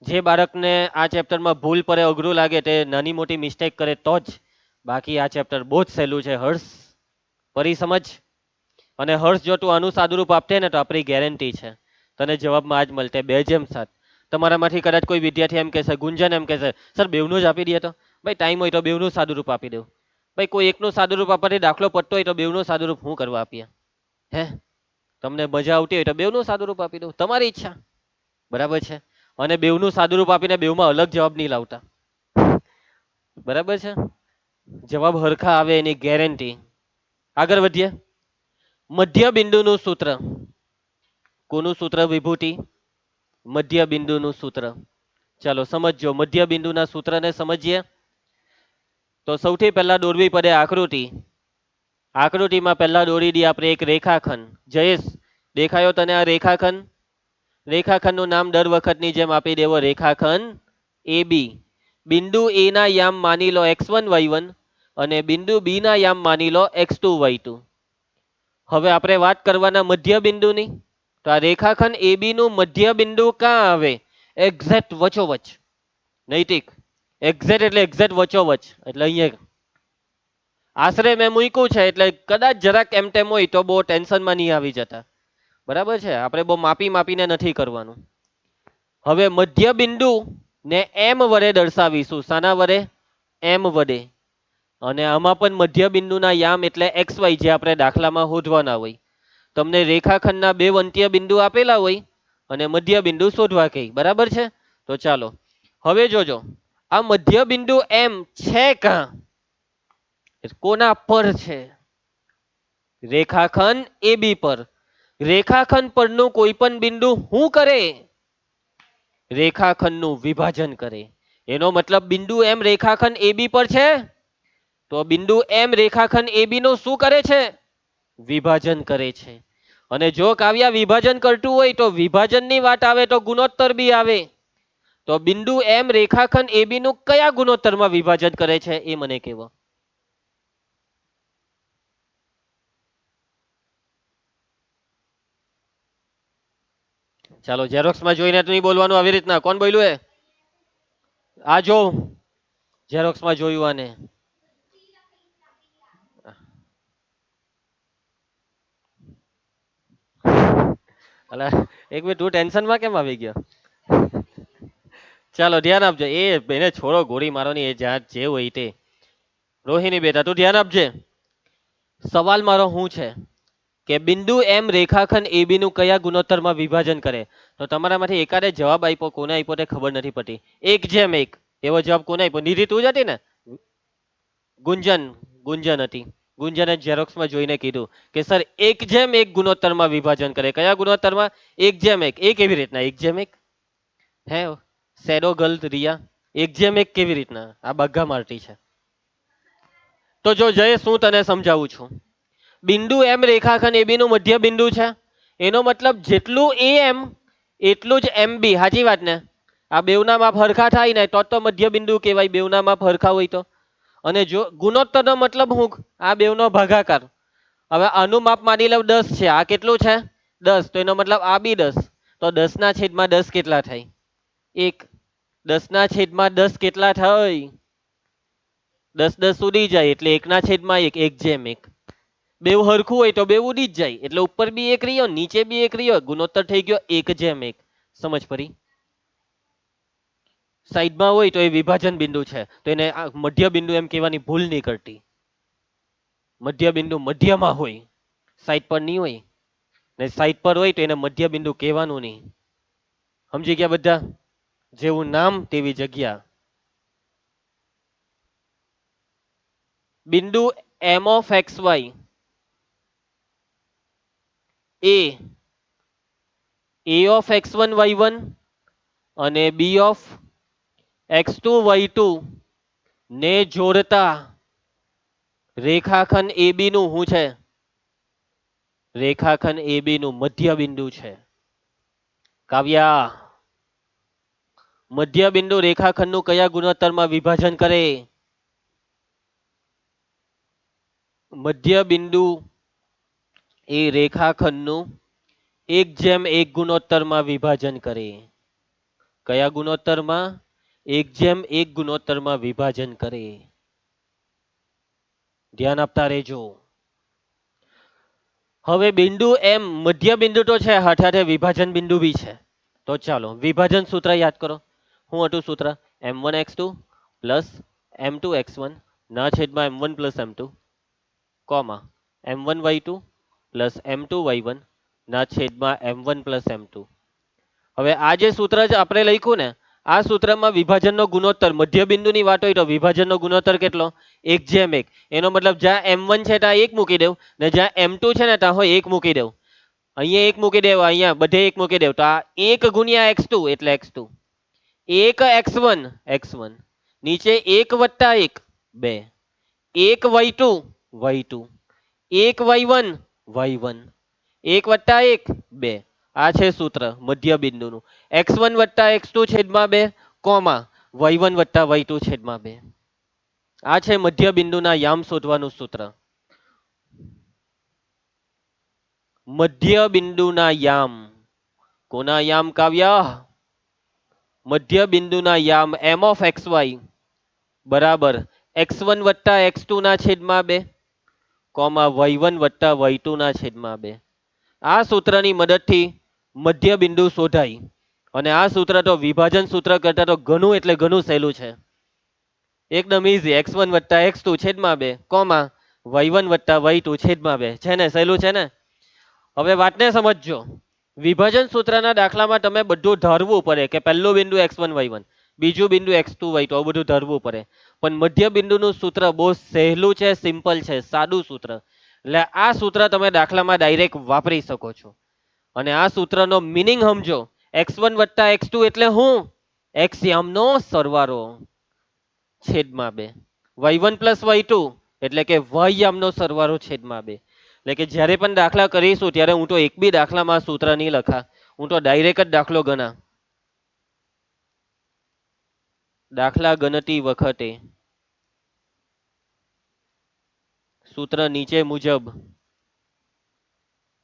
જે બાળકને આ ચેપ્ટરમાં ભૂલ પડે, અઘરું લાગે, તે નાની મોટી મિસ્ટેક કરે તો જ. બાકી આ ચેપ્ટર બહુ જ સહેલું છે. હર્ષ, પરી સમજ. અને હર્ષ, જો તું આનું સાદુરૂપ આપતે ને તો આપણી ગેરંટી છે તને જવાબમાં આજ મળતે 2/7. તમારામાંથી કદાચ કોઈ વિદ્યાર્થી એમ કહેશે, ગુંજન એમ કહેશે, સર બેવનું જ આપી દઈએ તો. ભાઈ ટાઈમ હોય તો બેવનું સાદુરૂપ આપી દઉં. ભાઈ કોઈ એકનું સાદુરૂપ આપવાથી દાખલો પટતો હોય તો બેવનું સાદુરૂપ હું કરવા આપીએ? હે, તમને મજા આવતી હોય તો બેવનું સાદુરૂપ આપી દઉં, તમારી ઈચ્છા. બરાબર છે? અને બેવનું સાદુરૂપ આપીને બેવમાં અલગ જવાબ નહીં લાવતા. બરાબર છે? જવાબ હરખા આવે એની ગેરંટી. આગળ વધીએ. મધ્ય બિંદુનું સૂત્ર. કોનું સૂત્ર વિભૂતિ? મધ્ય બિંદુનું સૂત્ર. ચાલો સમજો. મધ્ય બિંદુના સૂત્રને સમજીએ. તો સૌથી પહેલા દોરવી પડે આકૃતિ. આકૃતિમાં પહેલા દોરી દઈએ આપણે એક રેખાખંડ. જયેશ, દેખાયો તને આ રેખાખંડ? રેખાખંડનું નામ દર વખતની જેમ આપી દેવો, રેખાખંડ AB. બિંદુ A ના યામ માની લો x1 y1 અને બિંદુ B ના યામ માની લો x2 y2. હવે આપણે વાત કરવાના મધ્ય બિંદુની. તો આ રેખાખંડ AB નું મધ્ય બિંદુ ક્યાં આવે? એક્ઝેક્ટ વચોવચ. નૈતિક, એક્ઝેક્ટ એટલે એક્ઝેક્ટ વચોવચ, એટલે અહીંયા આશરે મેં મૂક્યું છે, એટલે કદાચ જરાક એમ તેમ હોય તો બહુ ટેન્શનમાં નહીં આવી જતા. બરાબર છે? આપણે બહુ માપી માપીને નથી કરવાનું. હવે મધ્ય બિંદુ ને m વડે દર્શાવીશું. શાના વડે? m વડે. અને આમાં પણ મધ્ય બિંદુના યામ એટલે xy, જે આપણે દાખલામાં શોધવાના હોય. તમને રેખાખંડના બે અંત્ય બિંદુ આપેલા હોય અને મધ્ય બિંદુ શોધવા કહે. બરાબર છે? તો ચાલો હવે જોજો, આ મધ્ય બિંદુ m છે કાં? કોના પર છે? રેખાખંડ AB પર. રેખાખંડ પરનું કોઈ પણ બિંદુ શું કરે? રેખાખંડનું વિભાજન કરે. એનો મતલબ બિંદુ m રેખાખંડ AB પર છે, તો બિંદુ m રેખાખંડ AB નું શું કરે છે? વિભાજન કરે છે. અને જો કાવ્યા વિભાજન કરતું હોય તો વિભાજનની વાત આવે તો ગુણોત્તર બી આવે. તો બિંદુ m રેખાખંડ AB નું કયા ગુણોત્તરમાં વિભાજન કરે છે એ મને કહેવો. ચાલો ઝેરોક્સમાં જોઈને તો નહીં બોલવાનું આવી રીતના. કોણ બોલ્યું એ? આ જો ઝેરોક્સમાં જોયું આને. અલા એક મિનિટ, તું ટેન્શનમાં કેમ આવી ગયો? ચાલો ધ્યાન આપજો. એને છોડો, ગોળી મારો ની, એ જ્યાં જે હોય તે. રોહિણી બેટા તું ધ્યાન આપજે. સવાલ મારો શું છે કે બિંદુ m રેખાખંડ AB નું કયા ગુણોત્તરમાં વિભાજન કરે? તો તમારામાંથી એકાદે જવાબ આપ્યો, કોને આપ્યો તે ખબર નથી પડતી. 1/1. એવો જવાબ કોને આપ્યો? નિધિ તું જ હતી ને? ગુંજન, ગુંજન હતી. ગુંજને ઝેરોક્સમાં જોઈને કીધું કે સર 1/1 ગુણોત્તરમાં વિભાજન કરે. કયા ગુણોત્તરમાં? 1/1. એ કેવી રીતના 1/1? હે શેડો ગર્લ રિયા, 1/1 કેવી રીતના? આ બગ્ગા મારતી છે. તો જો જય, શું તને સમજાવું છું. બિંદુ m રેખાખંડ AB નું મધ્ય બિંદુ છે. એનો મતલબ જેટલું am એટલું જ MB. સાચી વાત ને? આ બેવના માપ હરખા થાય ને તો મધ્ય બિંદુ કહેવાય, બેવના માપ હરખા હોય તો. અને જો ગુણોત્તરનો મતલબ હું? આ બેવનો ભાગાકાર. હવે આનું માપ માની લઉં 10 છે, આ કેટલું છે? 10. તો એનો મતલબ આ બી 10. તો 10/10 કેટલા થાય? 1. 10/10 કેટલા થાય? 10 ઉડી જાય એટલે 1/1. 1/1. બેવ હરખું હોય તો બેવ ઉડી જ જાય, એટલે ઉપર બી એક રહ્યો, નીચે બી એક રહ્યો, ગુણોત્તર થઈ ગયો 1/1. સમજ પડી? સાઈડમાં હોય તો એ વિભાજન બિંદુ છે, તો એને આ મધ્ય બિંદુ એમ કહેવાની ભૂલ નહીં કરતી. મધ્ય બિંદુ મધ્યમાં હોય, સાઈડ પર નહીં હોય, ને સાઈડ પર હોય તો એને મધ્ય બિંદુ કહેવાનું નહીં. સમજી ગયા બધા? જેવું નામ તેવી જગ્યા. બિંદુ M of x y A of x one y one અને B of x two y two ને જોડતા રેખાખંડ એ બી નું શું છે? રેખાખંડ એ બી નું મધ્ય બિંદુ છે. કાવ્યા, મધ્ય બિંદુ રેખાખંડનું કયા ગુણોત્તરમાં વિભાજન કરે? મધ્ય બિંદુ એ રેખાખંડનું 1:1 ગુણોત્તરમાં વિભાજન કરે. કયા ગુણોત્તરમાં? 1:1 ગુણોત્તરમાં વિભાજન કરે. ધ્યાન આપતા રહેજો. હવે બિંદુ એમ મધ્ય બિંદુ તો છે, હાથે વિભાજન બિંદુ બી છે. તો ચાલો વિભાજન સૂત્ર યાદ કરો. શું હતું સૂત્ર? m1x2 પ્લસ m2x1 ના છેદમાં m1 plus m2 comma m1y2 plus m2y1 ના છેદમાં m1 પ્લસ m2. હવે આ જે સૂત્ર જ આપણે લખ્યું ને, આ સૂત્રમાં વિભાજનનો ગુણોત્તર મધ્ય બિંદુની વાત હોય તો વિભાજનનો ગુણોત્તર કેટલો? 1:1. એનો મતલબ જ્યાં m1 છે ત્યાં 1 મૂકી દેવ, ને જ્યાં m2 છે ને ત્યાં હોય 1 મૂકી દેવ. અહીંયા 1 મૂકી દેવ, અહીંયા બધે 1 મૂકી દેવ, તો આ 1 ગુણ્યા x2 એટલે x2, 1 x1 x1, નીચે 1 વત્તા 1 2, 1 y2 y2, 1 y1 y1, 1 વત્તા 1 2. આ છે સૂત્ર મધ્ય બિંદુનું. x1 વત્તા x2 છેદમાં 2 કોમા y1 વત્તા y2 છેદમાં 2. આ છે મધ્ય બિંદુના યામ શોધવાનું સૂત્ર. મધ્ય બિંદુના યામ. કોના યામ કાવ્યા? મધ્ય બિંદુના યામ m ઓફ xy બરાબર x1 વત્તા x2 ના છેદમાં 2 કોમા y1 વત્તા y2 ના છેદમાં 2. આ સૂત્રની મદદથી મધ્ય બિંદુ શોધાય. અને આ સૂત્ર તો વિભાજન સૂત્ર કરતા તો ઘણું એટલે ઘણું સહેલું છે. એકદમ ઈઝી. x1 વત્તા x2 છેદમાં 2 કોમા y1 વત્તા y2 છેદમાં 2. છે ને? સહેલું છે ને? હવે વાતને સમજજો. વિભાજન સૂત્રના દાખલામાં તમે બધું ધારવું પડે કે પહેલું બિંદુ x1 y1, બીજું બિંદુ x2 y2, આ બધું ધારવું પડે. પણ મધ્ય બિંદુનું સૂત્ર બહુ સહેલું છે, સિમ્પલ છે, સાદું સૂત્ર. એટલે આ સૂત્ર તમે દાખલામાં ડાયરેક્ટ વાપરી શકો છો. અને આ સૂત્રનો મિનિંગ સમજો. x1 વત્તા x2 એટલે શું? x યામનો સરવાળો છેદમાં 2. y1 પ્લસ y2 એટલે કે y યામનો સરવાળો છેદમાં 2. એટલે કે જ્યારે પણ દાખલા કરીશું ત્યારે હું તો એક બી દાખલામાં સૂત્ર નહીં લખા, હું તો ડાયરેક્ટ જ દાખલો ગણા. દાખલા ગણતી વખતે સૂત્ર નીચે મુજબ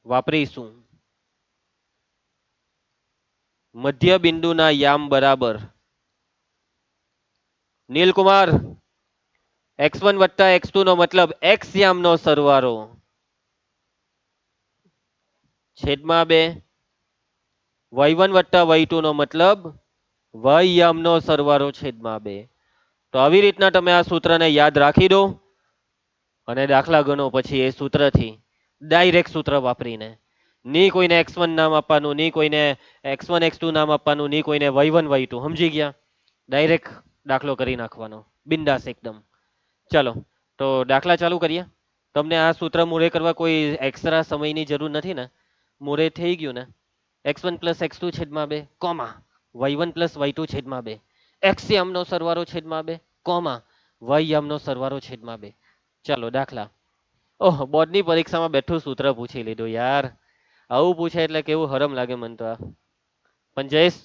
વાપરીશું. મધ્ય બિંદુના યામ બરાબર નીલકુમાર x1 વત્તા x2 નો મતલબ x યામનો સરવાળો છેદમાં 2, y1 વત્તા y2 નો મતલબ y યામનો સરવાળો છેદમાં 2. તો આવી રીતના તમે આ સૂત્રને યાદ રાખી દો અને દાખલા ગણો પછી એ સૂત્રથી ડાયરેક્ટ સૂત્ર વાપરીને. ની કોઈને x1 નામ આપવાનું, ની કોઈને x1 x2 નામ આપવાનું, ની કોઈને y1 y2. સમજી ગયા? ડાયરેક્ટ દાખલો કરી નાખવાનો, બિંદાસ એકદમ. ચાલો તો દાખલા ચાલુ કરીએ. તમને આ સૂત્ર મૂળે કરવા કોઈ એક્સ્ટ્રા સમયની જરૂર નથી ને? મૂળે થઈ ગયું ને? x1 પ્લસ x2 છેદમાં 2 કોમા y1 પ્લસ y2 છેદમાં 2, x યામનો સરવાળો છેદમાં 2 કોમા y યામનો સરવાળો છેદમાં 2. ચાલો દાખલા. ઓહ, બોર્ડની પરીક્ષામાં બેઠું સૂત્ર પૂછી લીધું યાર. આવું પૂછે એટલે કેવું હરમ લાગે મને તો. આ પણ જયેશ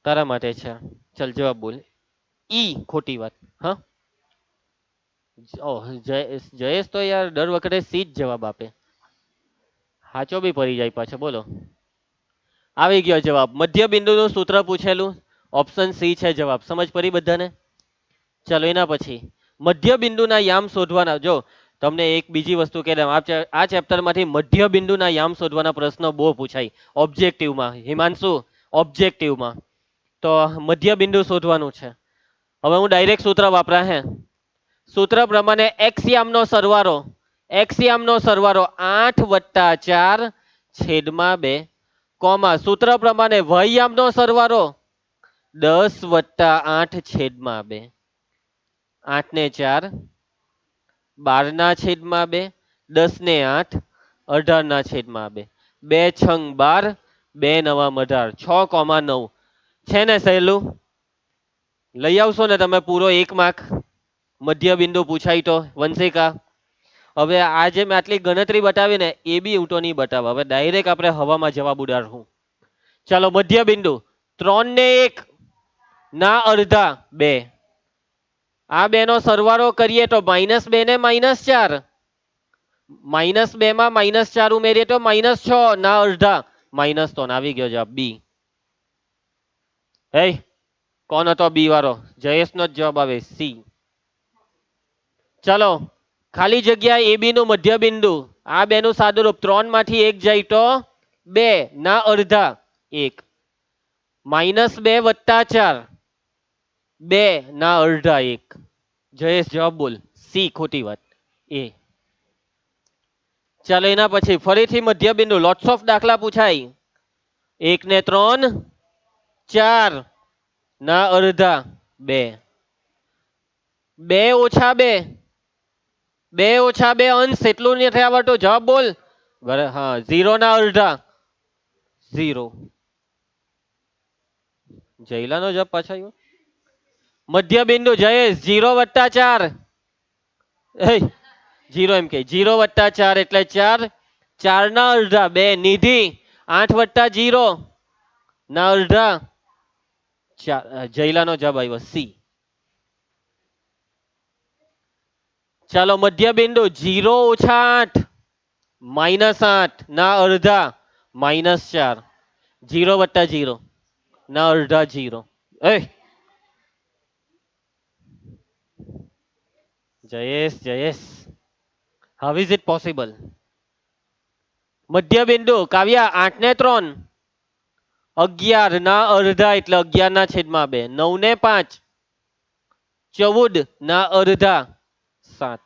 તારા માટે છે. ચલ જવાબ બોલ. ઈ ખોટી વાત. હા, ઓહ જયેશ તો યાર દર વખતે સી જ જવાબ આપે. સાચો બી પડી જાય પાછો. બોલો. આવી ગયો જવાબ. મધ્ય બિંદુનું સૂત્ર પૂછેલું, ઓપ્શન સી છે જવાબ. સમજ પડી બધાને? ચલો એના પછી મધ્ય બિંદુના યામ શોધવાના. જો તમને એક બીજી વસ્તુ કહી દઉં, આ ચેપ્ટરમાંથી મધ્ય બિંદુના યામ શોધવાના પ્રશ્નો બહુ પૂછાય ઓબ્જેક્ટિવમાં. હિમાંશુ, ઓબ્જેક્ટિવમાં. તો મધ્ય બિંદુ શોધવાનું છે. હવે હું ડાયરેક્ટ સૂત્ર વાપરા હે. સૂત્ર પ્રમાણે એક્સયામનો સરવાળો, એક્સયામનો સરવાળો 8 + 4 છેદમાં 2 કોમા સૂત્ર પ્રમાણે વહયામનો સરવાળો 10 + 8 છેદમાં 2. 8 ને 4 12 ના છેદમાં 2, 10 ને 8 18 ના છેદમાં 2. 2 છંગ 12, 2 નવા 18, 6,9 છે ને સહેલું? લઈ આવશો ને તમે પૂરો 1 માર્ક મધ્ય બિંદુ પૂછાય તો વંશિકા. હવે આ જે મેં આટલી ગણતરી બતાવી ને એ બી ઉલટો નહીં બતાવે. હવે ડાયરેક્ટ આપણે હવામાં જવાબ ઉડાડશું. ચાલો મધ્ય બિંદુ 3 ને 1 ના અડધા 2. આ બે નો સરવાળો કરીએ તો -2 ને -4, -2 માં -4 ઉમેરીએ તો -6 ના અડધા -3. આવી ગયો જવાબ બી. હે કોણ હતો બી વાળો? જયેશ નો જ જવાબ આવે સી. ચાલો ખાલી જગ્યા એ બી નું મધ્ય બિંદુ, આ બે નું સાદુરૂપ 3 માંથી 1 જાય તો 2 ના અડધા 1, -2 + 4 2 ના અડધા 1. જયેશ જવાબ બોલ. સી ખોટી વાત એ. ચાલો એના પછી ફરીથી મધ્ય બિંદુ લોટ્સ ઓફ દાખલા પૂછાય. 1 ને 3 4 ના અડધા 2, 2 - 2 2 - 2 અંશ એટલું નથી આવડતું. જવાબ બોલ. હા 0 ના અડધા 0. જયલાનો જવાબ પાછા આવ્યો. મધ્ય બિંદુ જયેશ 0 + 4 0 એમ કે 0 + 4 એટલે 4, 4 ના અડધા 2. નિધિ 8 + 0 ના અડધા 4. જયલાનો જવાબ આવ્યો સી. ચાલો મધ્ય બિંદુ 0 - 8 -8 ના અડધા -4. 0 + 0 ના અડધા 0. Jayesh Jayesh how is it possible? મધ્ય બિંદુ કાવ્યા 8 ને 3 11 ના અડધા એટલે 11 ના છેદમાં 2. 9 ને 5 14 ના અડધા 7.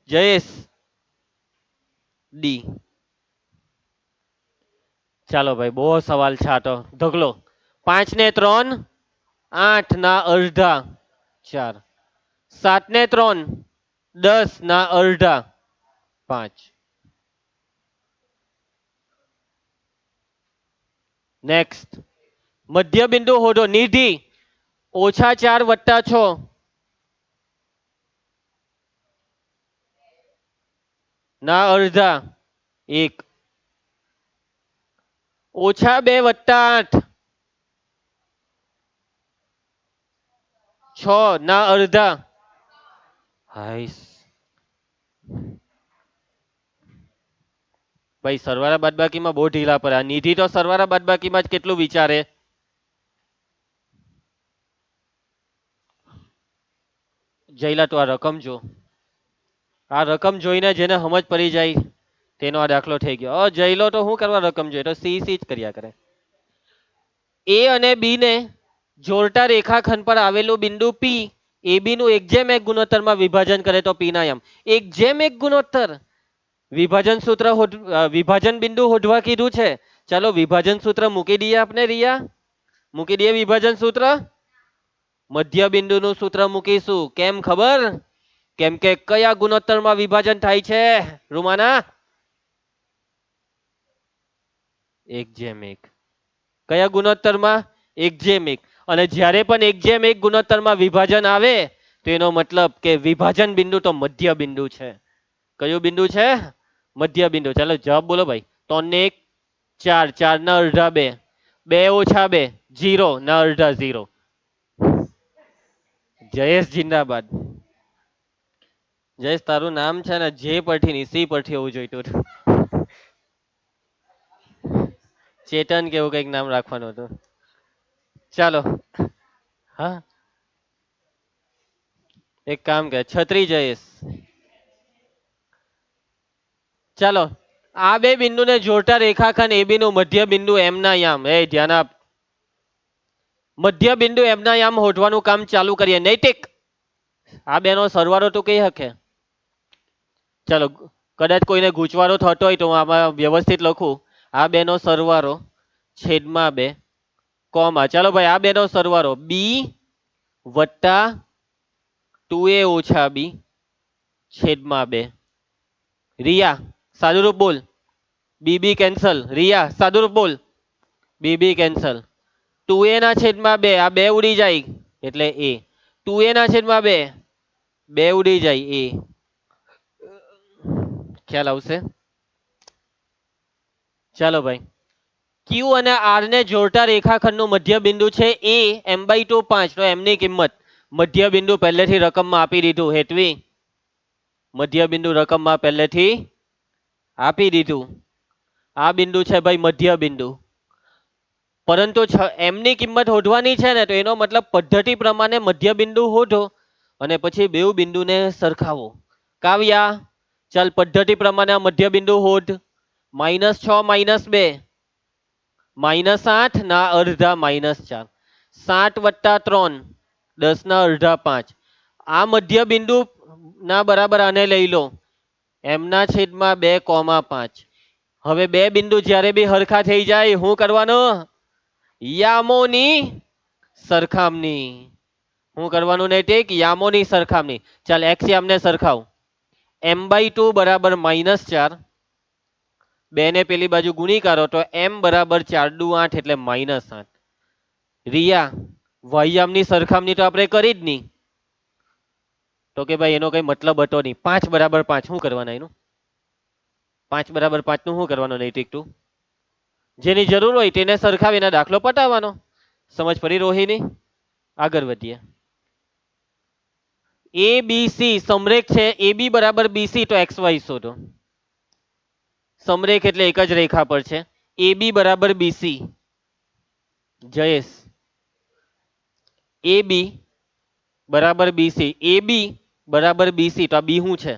જયેશ ડી. ચાલો ભાઈ બહુ સવાલ છે આ તો ઢગલો. 5 ને 3 8 ના અડધા 4, 7 ને 3 10 ના અડધા 5. નેક્સ્ટ મધ્ય બિંદુ હોદો. નિધિ -4 + 6 ના અડધા 1, -2 + 8 6 ના અડધા. હાઈસ ભાઈ સરવાળા બાદબાકીમાં બહુ ઢીલા પડે. આ નિધિ તો સરવાળા બાદબાકીમાં જ કેટલું વિચારે. જયલા તો આ રકમ જો. આ રકમ જોઈને જેને સમજ પડી જાય તેનો આ દાખલો થઈ ગયો. જયલો તો શું કરવા રકમ જોઈએ? તો સી સી જ કર્યા કરે. એ અને બી ને જોડતા રેખાખંડ પર આવેલું બિંદુ પી એ બી નું 1:1 ગુણોત્તરમાં વિભાજન કરે તો પી ના યમ. 1:1 ગુણોત્તર વિભાજન સૂત્ર વિભાજન બિંદુ શોધવા કીધું છે. ચાલો વિભાજન સૂત્ર મૂકી દઈએ આપણે રિયા. મૂકી દઈએ વિભાજન સૂત્ર. મધ્ય બિંદુનું સૂત્ર મૂકીશું. કેમ ખબર? કેમ કે કયા ગુણોત્તરમાં વિભાજન થાય છે રૂમાના? 1:1. કયા ગુણોત્તરમાં? 1:1. અને જ્યારે પણ 1:1 ગુણોત્તરમાં વિભાજન આવે તો એનો મતલબ કે વિભાજન બિંદુ તો મધ્ય બિંદુ છે. કયું બિંદુ છે? મધ્ય બિંદુ. ચાલો જવાબ બોલો ભાઈ. 3 ને 1 4, 4 ના અડધા 2, 2 - 2 0 ના અડધા 0. જયેશ જિંદાબાદ. જયેશ તારું નામ છે ને જે પરથી ની સી પરથી હોવું જોઈતું હતું. ચેતન કેવું કઈક નામ રાખવાનું હતું. ચાલો હા એક કામ કર છત્રી જયેશ. ચાલો આ બે બિંદુને જોડતા રેખાખંડ AB નું મધ્ય બિંદુ એમ ના યામ. એ ધ્યાન આપ. 1 - 2 + 3 = 4 + 5 = 7. 1 + 2 = 4 + 5 = 7. 1 + 3 = 9 + 2 = 11. 1 + 4 = 16. 1 + 5 = 18. 1 + 6 = 24. 1 + 7 = 21. 1 + 8 = 22. 1 + 9 = 33. મધ્ય બિંદુ એમના આમ હોધવાનું કામ ચાલુ કરીએ. નૈતિક આ બેનો સરવાળો તો કહી શકે. ચાલો કદાચ કોઈને ગૂંચવાડો થતો હોય તો હું આમાં વ્યવસ્થિત લખું. આ બેનો સરવાળો છેદમાં 2 કોમા. ચાલો ભાઈ આ બેનો સરવાળો બી વત્તા 2a ઓછા બી છેદમાં 2. રિયા સાદુરૂપ બોલ. BB cancel. રિયા સાદુરૂપ બોલ. BB cancel. 2a ના છેદમાં 2 આ 2 ઉડી જાય એટલે a. 2a ના છેદમાં 2 2 ઉડી જાય a. ખ્યાલ આવશે. ચાલો ભાઈ ક્યુ અને આર ને જોડતા રેખાખંડનું મધ્ય બિંદુ છે એ m/2 5. તો એમની કિંમત મધ્ય બિંદુ પહેલેથી રકમમાં આપી દીધું. હેતવી મધ્ય બિંદુ રકમમાં પહેલેથી આપી દીધું. આ બિંદુ છે ભાઈ મધ્ય બિંદુ. પરંતુ એમની કિંમત શોધવાની છે ને તો એનો મતલબ પદ્ધતિ પ્રમાણે મધ્ય બિંદુ શોધો અને પછી બેઉ બિંદુને સરખાવો. કાવ્યા ચાલ પદ્ધતિ પ્રમાણે આ મધ્ય બિંદુ શોધ. -6 -2 -8 ના અડધા -4 7 + 3 10 ના અડધા 5. આ મધ્ય બિંદુ ના બરાબર આને લઈ લો એમના છેદમાં 2,5. હવે બે બિંદુ જ્યારે બી હરખા થઈ જાય શું કરવાનું? યામોની સરખામણી. શું કરવાનું નૈતિક? યામોની સરખામણી. ચાલ એક્સ યામને સરખાવ. m/2 બરાબર -4. 2 ને પેલી બાજુ ગુણી કરો તો m બરાબર 4 દુ 8 એટલે -8. રિયા વાયામની સરખામણી તો આપણે કરી જ નહીં. તો કે ભાઈ એનો કઈ મતલબ હતો નહીં. 5 બરાબર 5 શું કરવાના એનું? 5 બરાબર 5 નું શું કરવાનું નૈતિક તું? જેની જરૂર હોય તેને સરખાવીને દાખલો પટાવવાનો. સમજ પડી રોહિણી? આગળ વધીએ. એ બી સી સમરેખ છે. એ બી બરાબર બીસી તો એક્સ વાય શોધો. સમરેખ એટલે એક જ રેખા પર છે. એ બી બરાબર બીસી. જયેશ એ બી બરાબર બીસી. એ બી બરાબર બીસી તો આ બી શું છે?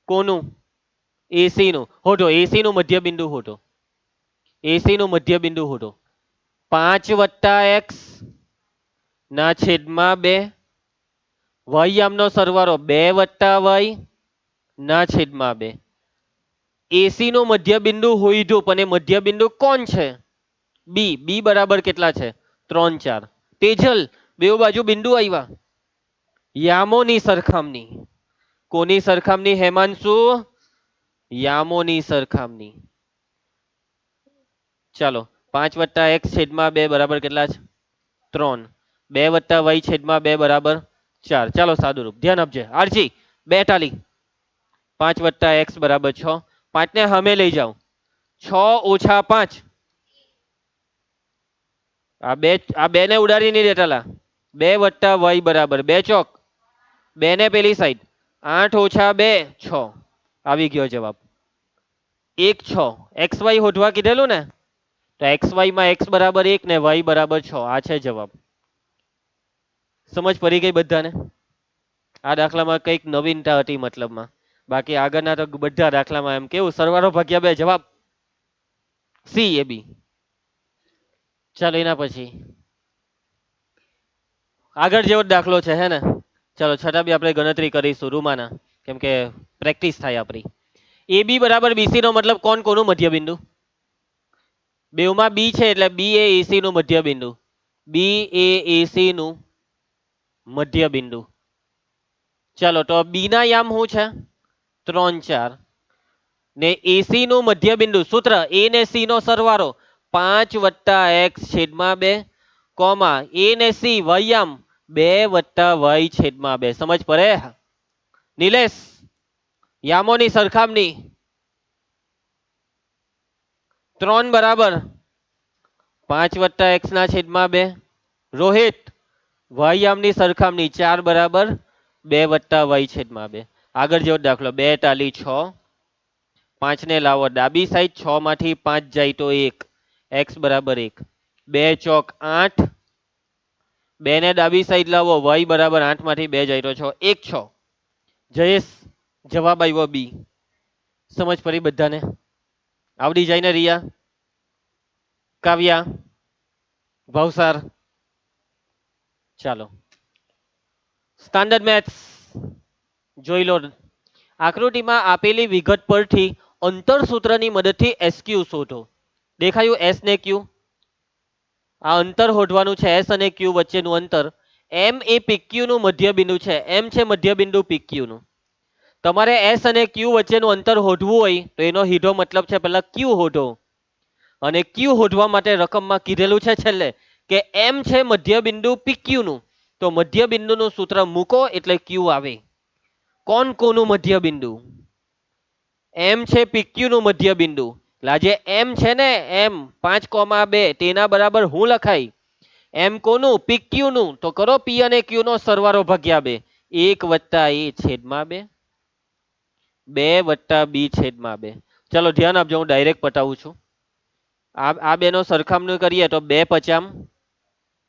કોનું? એસી નું. હોધો એસી નું મધ્ય બિંદુ હોધો. એસી નું મધ્ય બિંદુ હોધો. 5 + x ના છેદમાં 2 વાયામનો સરવાળો 2 + y ના છેદમાં 2. એસી નું મધ્ય બિંદુ હોઈધું પણ એ મધ્ય બિંદુ કોણ છે? બી. બી બરાબર કેટલા છે? 3 4. તેજલ બેઉ બાજુ બિંદુ આવ્યા. યામોની સરખામણી. કોની સરખામણી હેમાંશુ? યામોની સરખામણી. ચાલો 5 + x છેદમાં 2 બરાબર કેટલા છે? 3. 2 + y છેદમાં 2 બરાબર 4. ચાલો સાદુરૂપ ધ્યાન આપજે. આરજી 2 તાલી. 5 + x બરાબર 6. 5 ને સામે લઈ જાઓ. 6 - 5. આ બે ને ઉડાડી નહીં દેતાલા. 2 + y બરાબર 2 ચોક. 2 ને પેલી સાઈડ. 8 - 2 6. આવી ગયો જવાબ. 1 6. xy હોધવા કીધેલું ને તો xy માં x બરાબર 1 ને y બરાબર 6. આ છે જવાબ. સમજ પડી ગઈ બધાને? આ દાખલામાં કંઈક નવીનતા હતી મતલબમાં. બાકી આગળના તો બધા દાખલામાં એમ કેવું સરવાળો ભાગ્યા 2 જવાબ સી એ બી. ચાલો એના પછી આગળ જેવો દાખલો છે હે ને. ચાલો છતાં બી આપણે ગણતરી કરીશું રૂમાના કેમ કે પ્રેક્ટિસ થાય આપણી. એ બી બરાબર બીસી નો મતલબ કોણ કોનું મધ્ય બિંદુ? બેઉમાં બી છે એટલે બી એ એસી નું મધ્ય બિંદુ. બી એ એસી નું મધ્ય બિંદુ. ચાલો તો બી ના યામ શું છે? 3 4. ને એસી નું મધ્ય બિંદુ સૂત્ર એ ને સી નો સરવાળો 5 + x છેદમાં 2 કોમા એ ને સી વાયામ 2 + y છેદમાં 2. સમજ પડે? નિલેશ યામોની સરખામણી 3 બરાબર 5 + x ના છેદમાં 2. રોહિત વાયામની સરખામણી 4 બરાબર 2 + y છેદમાં 2. આગળ જેવો દાખલો 2 તાલી 6. 5 ને લાવો ડાબી સાઈડ. 6 માંથી 5 જાય તો 1. x બરાબર 1. 2 ચોક 8. 2 ને ડાબી સાઈડ લાવો y બરાબર 8 માંથી 2 જાય તો 6. 1 6. જયેશ જવાબ આવ્યો બી. સમજ પડી બધાને? આવડી જાય ને રિયા? કાવ્યા ભાવસાર. ચાલો સ્ટાન્ડર્ડ મેથ્સ જોઈ લો. આકૃતિમાં આપેલી વિગત પરથી અંતર સૂત્રની મદદથી એસક્યુ શોધો. દેખાયું એસ ને ક્યુ? આ અંતર શોધવાનું છે, એસ અને ક્યુ વચ્ચેનું અંતર. એમ એ પીક્યુ નું મધ્ય બિંદુ છે, એમ છે મધ્ય બિંદુ પીક્યુ નું. તમારે એસ અને ક્યુ વચ્ચેનું અંતર શોધવું હોય તો એનો સીધો મતલબ છે પહેલા ક્યુ શોધો, અને ક્યુ શોધવા માટે રકમમાં કીધેલું છે છેલ્લે કે એમ છે મધ્ય બિંદુ પીક્યુ નું, તો મધ્ય બિંદુનું સૂત્ર મૂકો એટલે ક્યુ આવે. કોણ કોનું મધ્ય બિંદુ? એમ છે પીક્યુ નું મધ્ય બિંદુ. એટલે આ જે એમ છે ને, એમ 5,2 તેના બરાબર હું લખાય? એમ કોનું? પીક્યુ નું. તો કરો પી અને ક્યુ નો સરવાળો ભાગ્યા 2. 1 વત્તા એ છેદમાં 2, 2 વત્તા બી છેદમાં 2. ચલો ધ્યાન આપજો, હું ડાયરેક્ટ પતાવું છું. આ બેનો સરખામણી કરીએ તો 2 50,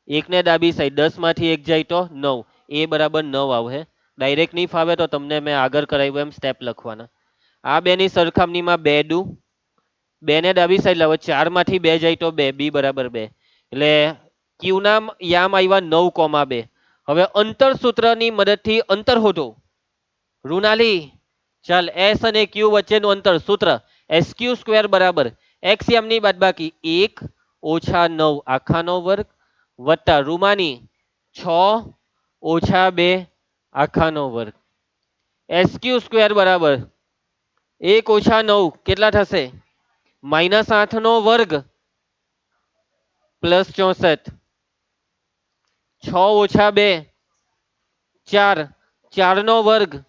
એકને ડાબી સાઈડ 10 માંથી 1 જાય તો 9, એ બરાબર 9 આવે. ડાયરેક્ટ નહીં ફાવે તો તમને મેં આગળ કરાવ્યું એમ સ્ટેપ લખવાના. આ બેની સરખામણીમાં 2 દુ, 2 ને ડાબી સાઈડ લાવો, 4 માંથી 2 જાય તો 2, બી બરાબર 2. એટલે ક્યુ ના યામ આવ્યા 9,2. હવે અંતર સૂત્રની મદદથી અંતર શોધો. રુનાલી ચાલ, એસ અને ક્યુ વચ્ચેનું અંતર સૂત્ર એસ ક્યુ સ્ક્વેર બરાબર એક્સ યામની બાદબાકી 1 ઓછા 9 આખાનો વર્ગ વત્તા રૂમાની 6 ઓછા 2 આખાનો વર્ગ. એસ ક્યુ સ્ક્વેર બરાબર 1 ઓછા 9 કેટલા થશે? -8 નો વર્ગ પ્લસ 64. 6 ઓછા 2 4, 4 નો વર્ગ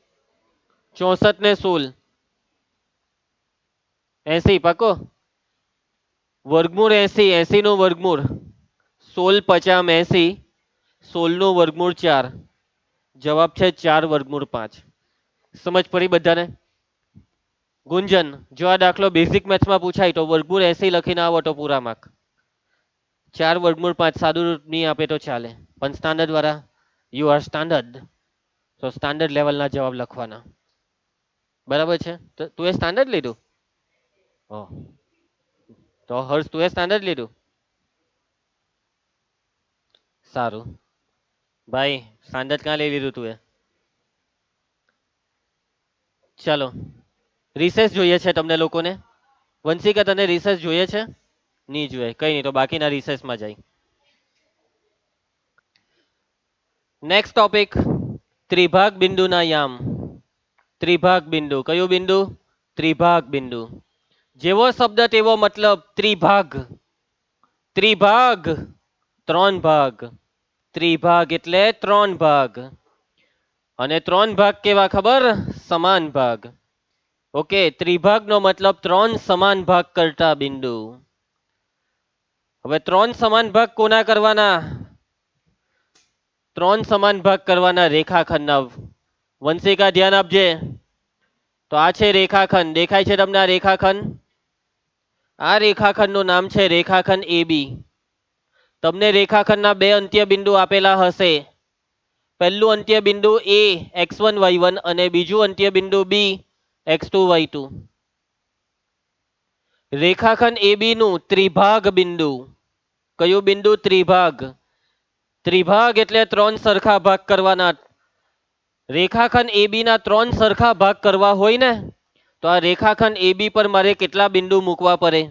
64 ને 16, 80 પાકો. વર્ગમૂળ 80, 80 નું વર્ગમૂળ 16 50 80, 16 નું વર્ગમૂળ 4. જવાબ છે 4 વર્ગમૂળ 5. સમજ પડી બધાને? ગુંજન, જો આ દાખલો બેઝિક મેથ્સમાં પૂછાય તો વર્ગમૂળ 80 લખીને આવો તો પૂરા માર્ક. 4 વર્ગમૂળ 5 સાદું નહીં આપે તો ચાલે, પણ સ્ટાન્ડર્ડ વાળા, યુ આર સ્ટાન્ડર્ડ, તો સ્ટાન્ડર્ડ લેવલના જવાબ લખવાના. બરાબર છે? તો તું એ સ્ટાન્ડર્ડ લીધું? ઓહ, તો હર્ષ તું એ સ્ટાન્ડર્ડ લીધું? સારું ભાઈ, સ્ટાન્ડર્ડ ક્યાં લઈ લીધું તું એ? ચાલો રિસેસ જોઈએ છે તમને લોકોને? વંશિકા તને રિસેસ જોઈએ છે? નહીં જોઈએ, કઈ નહીં, તો બાકીના રિસેસમાં જાય. નેક્સ્ટ ટોપિક, ત્રિભાગ બિંદુના યામ. ત્રિભાગ બિંદુ, કયું બિંદુ? ત્રિભાગ બિંદુ. જેવો શબ્દ તેવો મતલબ. ત્રિભાગ, ત્રિભાગ 3 ભાગ. ત્રિભાગ એટલે 3 ભાગ. અને 3 ભાગ કેવા ખબર? સમાન ભાગ. ઓકે, ત્રિભાગ નો મતલબ 3 સમાન ભાગ કરતા બિંદુ. હવે 3 સમાન ભાગ કોના કરવાના? 3 સમાન ભાગ કરવાના રેખાખંડના. વંશિકા ધ્યાન આપજે. તો આ છે રેખાખંડ, દેખાય છે તમને આ રેખાખંડ? આ રેખાખંડનું નામ છે રેખાખંડ AB. તમને રેખાખંડના 2 અંત્ય બિંદુ આપેલા હશે. પહેલું અંત્ય બિંદુ A x1 y1 અને બીજું અંત્ય બિંદુ B x2 y2. રેખાખંડ AB નું ત્રિભાગ બિંદુ. કયું બિંદુ? ત્રિભાગ. ત્રિભાગ એટલે 3 સરખા ભાગ કરવાના. રેખાખંડ AB ના 3 સરખા ભાગ કરવા હોય ને, તો આ રેખાખંડ AB પર મારે કેટલા બિંદુ મૂકવા પડે?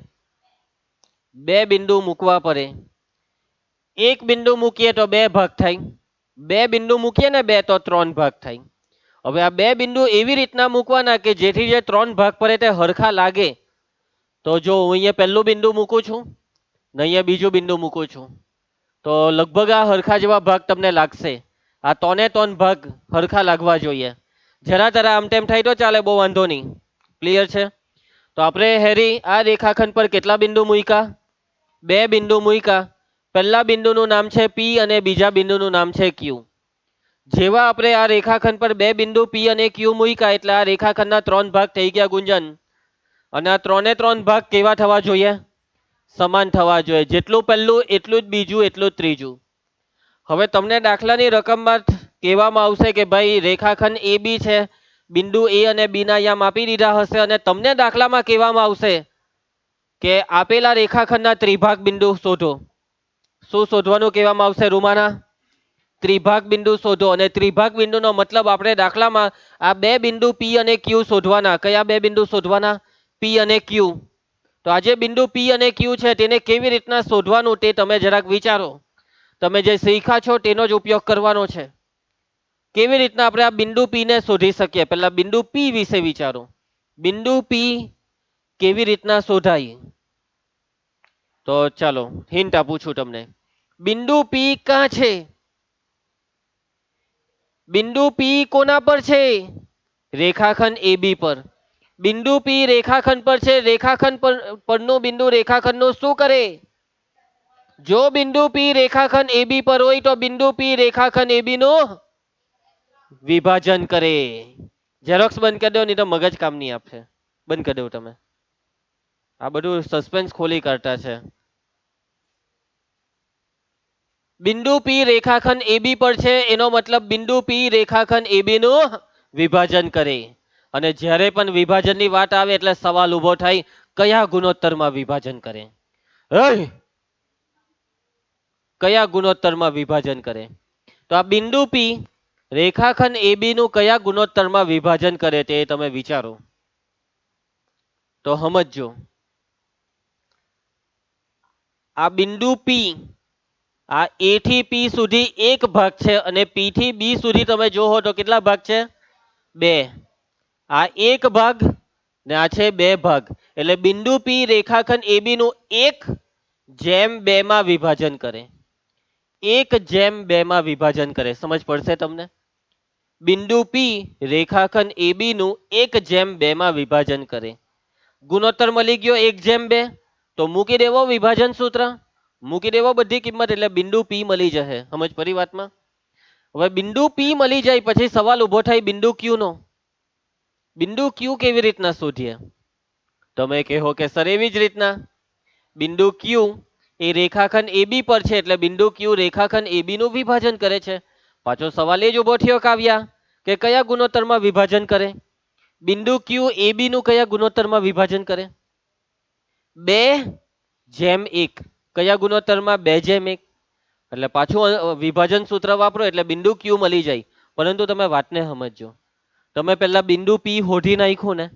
2 બિંદુ મૂકવા પડે. એક બિંદુ મૂકીએ તો 2 ભાગ થાય, 2 બિંદુ મૂકીએ ને 2 તો 3 ભાગ થાય. હવે આ 2 બિંદુ એવી રીતના મૂકવાના કે જેથી જે 3 ભાગ પડે તે હરખા લાગે. તો જો હું અહીંયા પહેલું બિંદુ મૂકું છું ને અહીંયા બીજું બિંદુ મૂકું છું, તો લગભગ આ હરખા જેવા ભાગ તમને લાગશે. આ 3 ભાગ હરખા લાગવા જોઈએ. જરા તરા આમ તેમ થાય તો ચાલે, બહુ વાંધો નહીં. ક્લિયર છે? તો આપણે હેરી આ રેખાખંડ પર કેટલા બિંદુ મૂક્યા? 2 બિંદુ મૂક્યા. પહેલા બિંદુનું નામ છે P અને બીજા બિંદુનું નામ છે Q. જેવા આપણે આ રેખાખંડ પર 2 બિંદુ P અને Q મૂક્યા એટલે આ રેખાખંડના 3 ભાગ થઈ ગયા ગુંજન. અને આ 3 ભાગ કેવા થવા જોઈએ? સમાન થવા જોઈએ. જેટલું પહેલું એટલું જ બીજું, એટલું જ ત્રીજું. હવે તમને દાખલાની રકમમાં કહેવામાં આવશે કે ભાઈ રેખાખંડ AB છે, બિંદુ A અને B ના યામ આપી દીધા હશે, અને તમને દાખલામાં કહેવામાં આવશે કે આપેલા રેખાખંડના ત્રિભાગ બિંદુ શોધો. શું શોધવાનું કહેવામાં આવશે રૂમાના? ત્રિભાગ બિંદુ શોધો. અને ત્રિભાગ બિંદુનો મતલબ આપણે દાખલામાં આ બે બિંદુ પી અને ક્યુ શોધવાના. કયા બે બિંદુ શોધવાના? પી અને ક્યુ. તો આ જે બિંદુ પી અને ક્યુ છે તેને કેવી રીતના શોધવાનું તે તમે જરાક વિચારો. તમે જે શીખ્યા છો તેનો જ ઉપયોગ કરવાનો છે. કેવી રીતના આપણે આ બિંદુ પી ને શોધી શકીએ? પહેલા બિંદુ પી વિશે વિચારો. બિંદુ પી કેવી રીતના શોધાય? તો ચાલો હિન્ટ આપું છું તમને. બિંદુ પી ક્યાં છે? બિંદુ પી કોના પર છે? રેખાખંડ AB પર. બિંદુ પી રેખાખંડ પર છે. રેખાખંડ પરનું બિંદુ રેખાખંડનું શું કરે? જો બિંદુ પી રેખાખંડ AB પર હોય તો બિંદુ પી રેખાખંડ AB નું વિભાજન કરે. ઝેરોક્સ બંધ કરી દો, નહીં તો મગજ કામ નહીં આપશે. બંધ કરી દો તમે. આ બધું સસ્પેન્સ ખોલી કાઢતા છે. બિંદુ પી રેખાખંડ AB પર છે એનો મતલબ બિંદુ પી રેખાખંડ AB નું વિભાજન કરે. અને જ્યારે પણ વિભાજનની વાત આવે એટલે સવાલ ઉભો થાય, કયા ગુણોત્તરમાં વિભાજન કરે? કયા ગુણોત્તરમાં વિભાજન કરે? તો આ બિંદુ પી રેખાખંડ AB નું કયા ગુણોત્તરમાં વિભાજન કરે તે તમે વિચારો તો સમજો. આ બિંદુ પી, આ A થી P સુધી એક ભાગ છે અને P થી B સુધી તમે જોવો તો કેટલા ભાગ છે? બે. આ એક ભાગ ને આ છે બે ભાગ. એટલે બિંદુ P રેખાખંડ AB નું 1/2 માં વિભાજન કરે. 1/2 માં વિભાજન કરે. સમજ પડશે તમને? બિંદુ P રેખાખંડ AB નું 1/2 માં વિભાજન કરે. ગુણોત્તર મળી ગયો 1/2. તો મૂકી દેવો વિભાજન સૂત્ર, મૂકી દેવો બધી કિંમત એટલે બિંદુ P મળી જશે. સમજ પડી વાતમાં? હવે બિંદુ P મળી જાય પછી સવાલ ઉભો થાય બિંદુ Q નો. બિંદુ Q કેવી રીતના શોધીએ? તમે કહો કે સર એવી જ રીતના. બિંદુ Q એ રેખાખંડ AB પર છે એટલે બિંદુ Q રેખાખંડ AB નું વિભાજન કરે છે. પાછો સવાલ એ જ ઉભો થયો કાવ્યા કે કયા ગુણોત્તરમાં વિભાજન કરે? બિંદુ Q AB નું કયા ગુણોત્તરમાં વિભાજન કરે? 2/1. કયા ગુણોત્તરમાં? 2/1. એટલે પાછું વિભાજન સૂત્ર વાપરો એટલે બિંદુ Q મળી જાય. પરંતુ તમે વાતને સમજો. તમે પહેલા બિંદુ P શોધી નાખ્યું ને,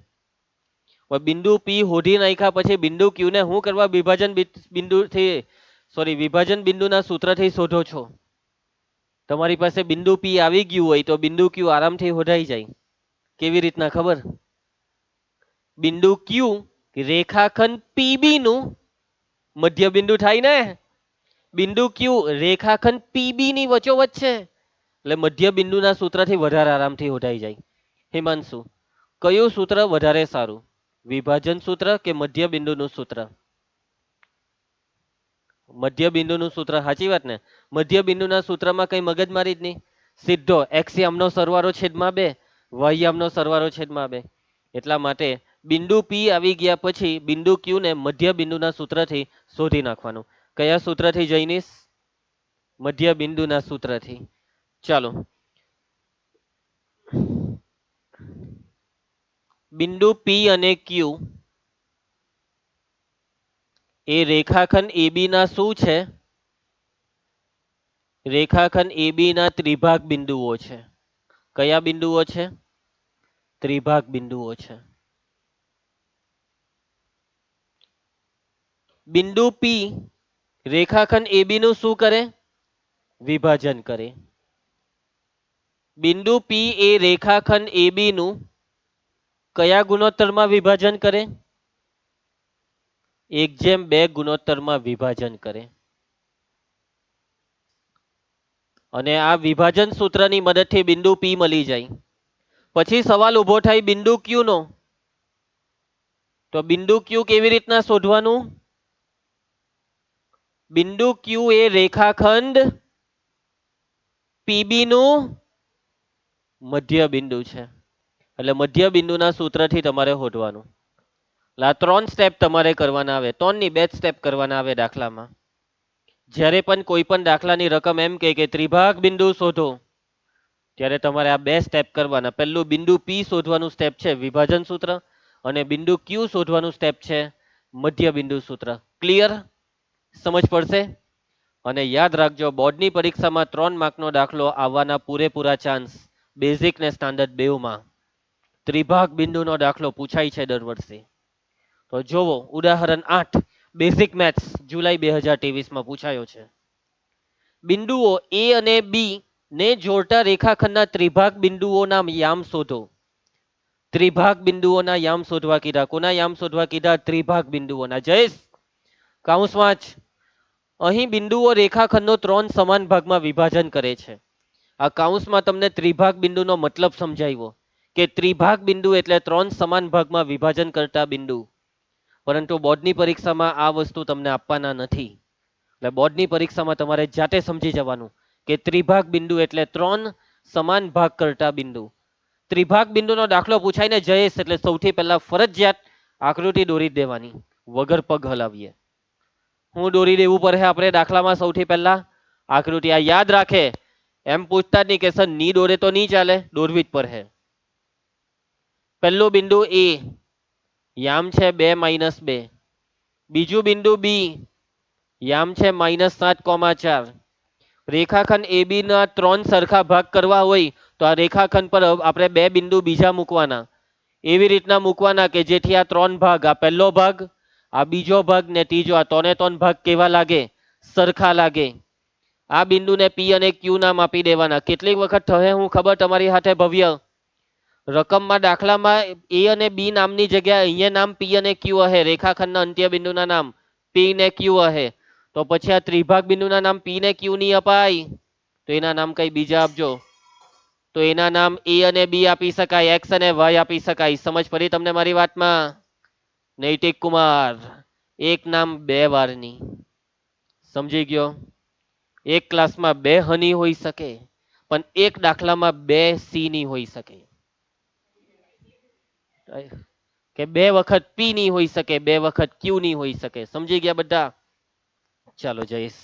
બિંદુ P શોધી નાખ્યા પછી બિંદુ Q ને શું કરવા વિભાજન બિંદુથી વિભાજન બિંદુના સૂત્રથી શોધો છો? તમારી પાસે બિંદુ P આવી ગયું હોય તો બિંદુ Q આરામથી શોધાઈ જાય. કેવી રીતના ખબર? બિંદુ Q રેખાખંડ PB નું મધ્ય બિંદુ થાય ને. બિંદુ Q રેખાખંડ PB ની વચ્ચોવચ્ચ છે એટલે મધ્ય બિંદુના સૂત્રથી વધારે આરામથી શોધાઈ જાય. હિમાંશુ, કયું સૂત્ર વધારે સારું? વિભાજન સૂત્ર કે મધ્ય બિંદુનું સૂત્ર? મધ્ય બિંદુનું સૂત્ર. સાચી વાત ને? મધ્ય બિંદુના સૂત્રમાં કઈ મગજમારી જ નહીં. સીધો એક્સયામનો સરવાળો છેદમાં 2, વાયયામનો સરવાળો છેદમાં 2. એટલા માટે બિંદુ P આવી ગયા પછી બિંદુ Q ને મધ્ય બિંદુના સૂત્રથી શોધી નાખવાનું. કયા સૂત્રથી જઈનીશ? મધ્ય બિંદુના સૂત્રથી. ચાલો, બિંદુ P અને Q એ રેખાખંડ AB ના શું છે? રેખાખંડ AB ના ત્રિભાગ બિંદુઓ છે. કયા બિંદુઓ છે? ત્રિભાગ બિંદુઓ છે. બિંદુ P રેખાખંડ AB નું શું કરે? વિભાજન કરે. બિંદુ P એ રેખાખંડ AB નું કયા ગુણોત્તરમાં વિભાજન કરે? 1/2 ગુણોત્તરમાં વિભાજન કરે. અને આ વિભાજન સૂત્રની મદદથી બિંદુ P મળી જાય. પછી સવાલ ઉભો થાય બિંદુ Q નો. તો બિંદુ Q કેવી રીતના શોધવાનું? બિંદુ Q એ રેખાખંડ PB નું મધ્ય બિંદુ છે એટલે મધ્ય બિંદુના સૂત્રથી તમારે શોધવાનું. આ 3 સ્ટેપ તમારે કરવાના આવે. 3 ની 2 સ્ટેપ કરવાના આવે દાખલામાં. જ્યારે પણ કોઈ પણ દાખલાની રકમ એમ કે ત્રિભાગ બિંદુ શોધો ત્યારે તમારે આ 2 સ્ટેપ કરવાના. પહેલું બિંદુ P શોધવાનું સ્ટેપ છે વિભાજન સૂત્ર, અને બિંદુ Q શોધવાનું સ્ટેપ છે મધ્ય બિંદુ સૂત્ર. ક્લિયર? સમજ પડશે? અને યાદ રાખજો બોર્ડની પરીક્ષામાં 3 માર્કનો દાખલો આવવાના પૂરેપૂરા ચાન્સ બેઝિક ને સ્ટાન્ડર્ડ બેઉમાં. ત્રિભાગ બિંદુનો દાખલો પૂછાય છે દર વર્ષે. તો જોવો ઉદાહરણ 8 બેઝિક મેથ્સ જુલાઈ 2023 માં પૂછાયો છે. બિંદુઓ એ અને બી ને જોડતા રેખાખંડના ત્રિભાગ બિંદુઓના યામ શોધો. ત્રિભાગ બિંદુઓના યામ શોધવા કીધા. કોના યામ શોધવા કીધા? ત્રિભાગ બિંદુઓના. જયેશ કૌંસમાં જ અહીં બિંદુઓ રેખાખંડનો 3 સમાન ભાગમાં વિભાજન કરે છે. આ કૌંસમાં તમને ત્રિભાગ બિંદુનો મતલબ સમજાવ્યો કે ત્રિભાગ બિંદુ એટલે 3 સમાન ભાગમાં વિભાજન કરતા બિંદુ. પરંતુ બોર્ડની પરીક્ષામાં આ વસ્તુ તમને આપવાના નથી. એટલે બોર્ડની પરીક્ષામાં તમારે જાતે સમજી જવાનું કે ત્રિભાગ બિંદુ એટલે 3 સમાન ભાગ કરતા બિંદુ. ત્રિભાગ બિંદુનો દાખલો પૂછાય ને જયેશ એટલે સૌથી પહેલા ફરજિયાત આકૃતિ દોરી દેવાની વગર પગ હલાવીએ. હું દોરી દેવું પડે આપણે દાખલામાં સૌથી પહેલા આકૃતિ. આ યાદ રાખે એમ પૂછતા જ નહીં કે સર ની દોરે તો નહીં ચાલે, દોરવી જ પડે. પહેલું બિંદુ એ યામ છે 2 - 2. બીજું બિંદુ બી યામ છે -7,4. રેખાખંડ AB ના 3 સરખા ભાગ કરવા હોય તો આ રેખાખંડ પર આપણે 2 બિંદુ બીજા મૂકવાના. એવી રીતના મૂકવાના કે જેથી આ 3 ભાગ, આ પહેલો ભાગ, આ બીજો ભાગ ને ત્રીજો, આ 3 ભાગ કેવા લાગે? સરખા લાગે. આ બિંદુને P અને Q નામ આપી દેવાના. કેટલીક વખત થશે હું ખબર તમારી સાથે ભવ્ય રકમમાં દાખલામાં A અને B નામની જગ્યાએ અહીંયા નામ P અને Q હશે. રેખાખંડના અંત્ય બિંદુના નામ P ને Q હશે. તો પછી આ ત્રિભાગ બિંદુના નામ P ને Q ની અપાય તો એના નામ કઈ બીજા આપજો. તો એના નામ A અને B આપી શકાય, X અને Y આપી શકાય. સમજ પડી તમને મારી વાતમાં? નૈતિક કુમાર એક નામ 2 વારની. સમજી ગયો? એક ક્લાસમાં 2 હની હોઈ શકે પણ એક દાખલામાં 2 સી ની હોઈ શકે કે 2 વખત P ની હોઈ શકે, 2 વખત Q ની હોઈ શકે. સમજી ગયા બધા? ચાલો જઈશ